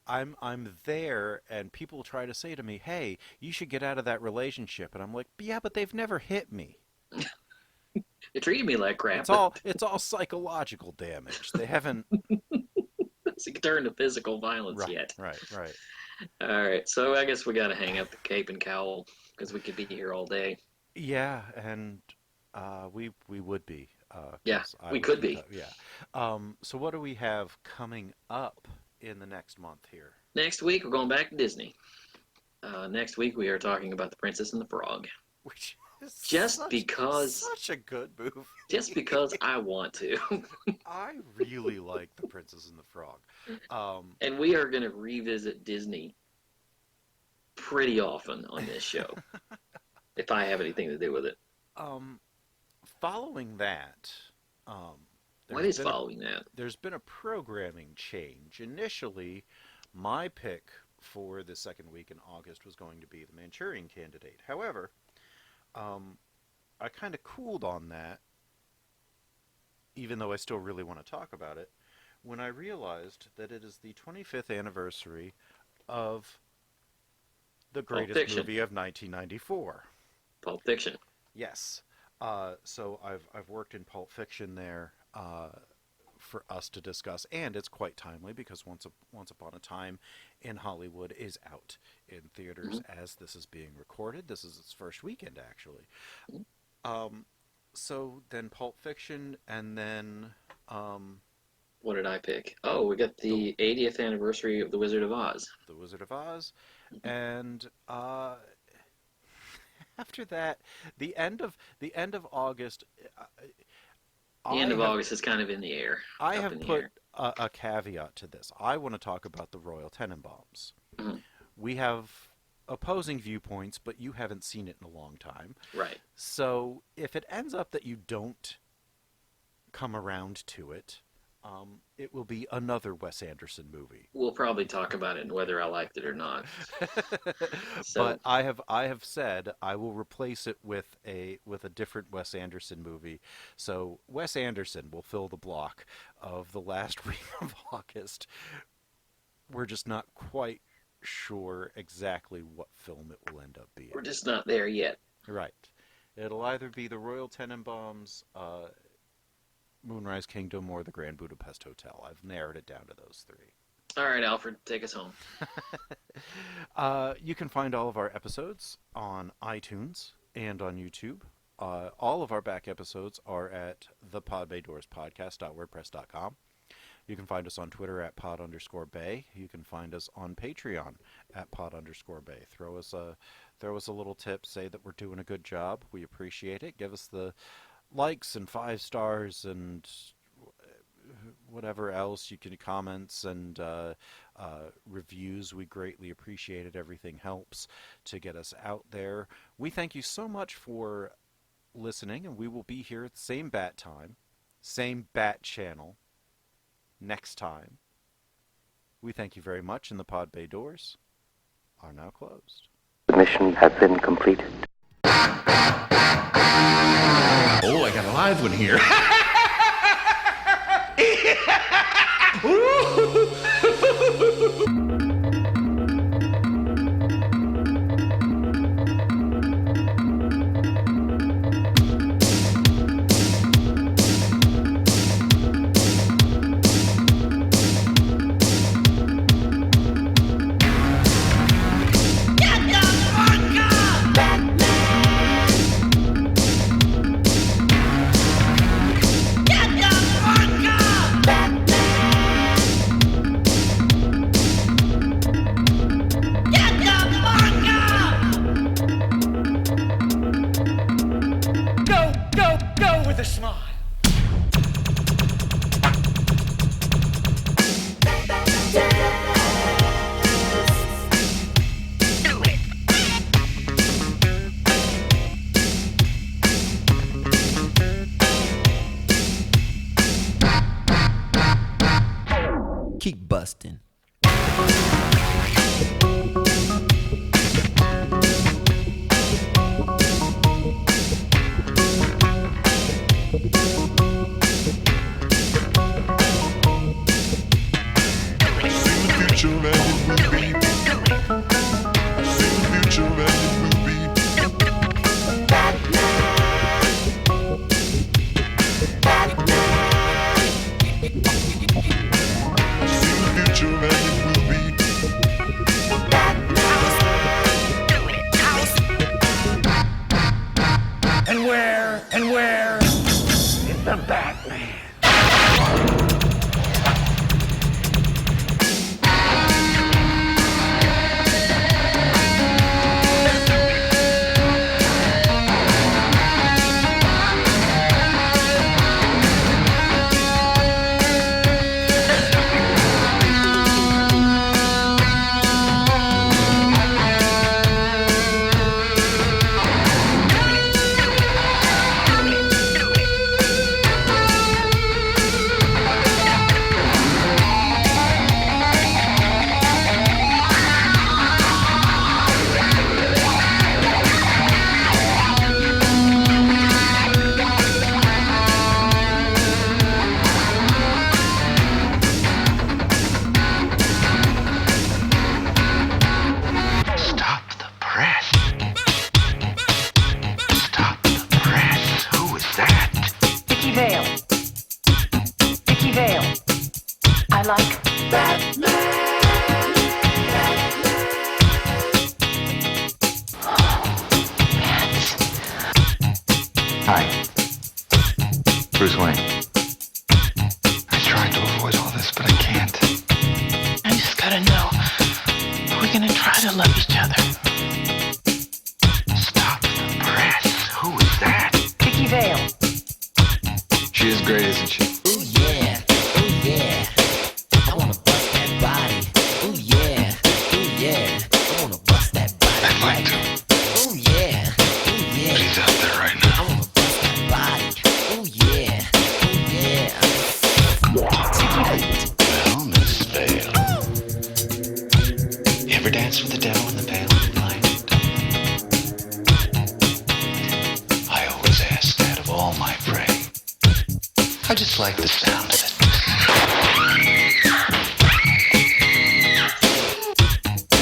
I'm there, and people try to say to me, "Hey, you should get out of that relationship," and I'm like, "Yeah, but they've never hit me. they treated me like crap. It's all psychological damage. They haven't turned to physical violence yet." Right. All right, so I guess we got to hang up the cape and cowl because we could be here all day. Yeah, and we would be. We could be. So what do we have coming up in the next month here? Next week, we're going back to Disney. Next week, we are talking about The Princess and the Frog. Which is such a good movie. Just because I want to. I really like The Princess and the Frog. And we are going to revisit Disney pretty often on this show. If I have anything to do with it. Following that... What is following that? There's been a programming change. Initially, my pick for the second week in August was going to be The Manchurian Candidate. However, I kind of cooled on that, even though I still really want to talk about it, when I realized that it is the 25th anniversary of the greatest movie of 1994. Pulp Fiction. Yes. So I've worked in Pulp Fiction there for us to discuss, and it's quite timely because Once Upon a Time in Hollywood is out in theaters as this is being recorded. This is its first weekend, actually. So then Pulp Fiction, and then... what did I pick? Oh, we got the 80th anniversary of The Wizard of Oz. The Wizard of Oz, and... after that, the end of August. The end of August is kind of in the air. I have put a caveat to this. I want to talk about the Royal Tenenbaums. Mm-hmm. We have opposing viewpoints, but you haven't seen it in a long time. Right. So if it ends up that you don't come around to it, it will be another Wes Anderson movie. We'll probably talk about it and whether I liked it or not. But I have said I will replace it with a different Wes Anderson movie. So Wes Anderson will fill the block of the last week of August. We're just not quite sure exactly what film it will end up being. We're just not there yet. Right. It'll either be the Royal Tenenbaums, Moonrise Kingdom, or the Grand Budapest Hotel. I've narrowed it down to those three. All right, Alfred, take us home. You can find all of our episodes on iTunes and on YouTube. All of our back episodes are at thepodbaydorspodcast.wordpress.com. You can find us on Twitter at pod_bay. You can find us on Patreon at pod_bay. Throw us a little tip. Say that we're doing a good job. We appreciate it. Give us the likes and 5 stars and whatever else you can, comments and reviews. We greatly appreciate it. Everything helps to get us out there. We thank you so much for listening, and we will be here at the same bat time, same bat channel next time. We thank you very much, and the Pod Bay doors are now closed. The mission has been completed. Oh, I got a live one here. Go with a smile. Keep busting. And where is the Batman? I like Hi. Bruce Wayne. I tried to avoid all this, but I can't. I just gotta know, are we gonna try to love each other? Stop the press. Who is that? Vicky Vale. She is great, isn't she? Ooh yeah, ooh yeah. I wanna bust that body. Ooh yeah, I wanna bust that body. I'd like to, Ooh yeah, but he's out there right now. I wanna bust that body. Ooh yeah, Well, Miss Vale. You ever dance with the devil in the pale moonlight? I always ask that of all my prey. I just like the sound of it.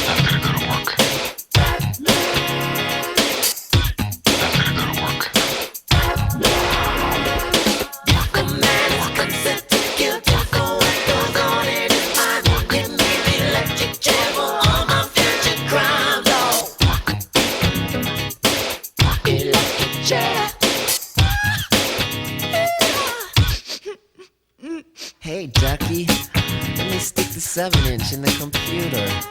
I've gotta go to work. The man is consented to guilty for what goes on in his mind. Give me 7-inch in the computer.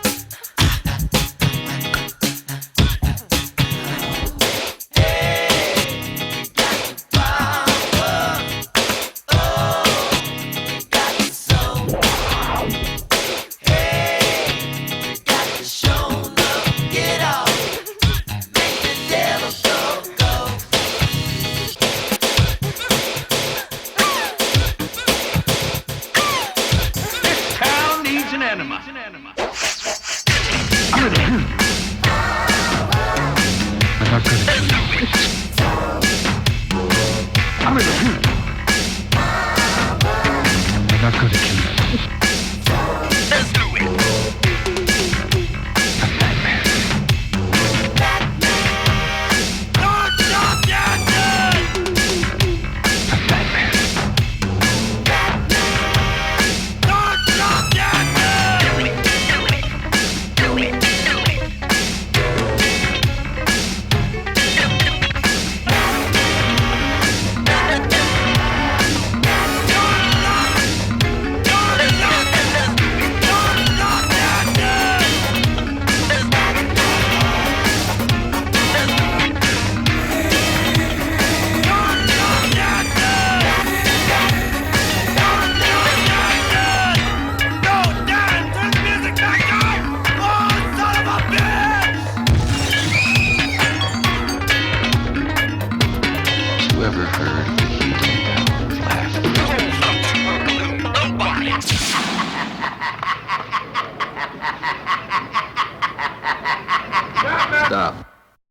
Stop.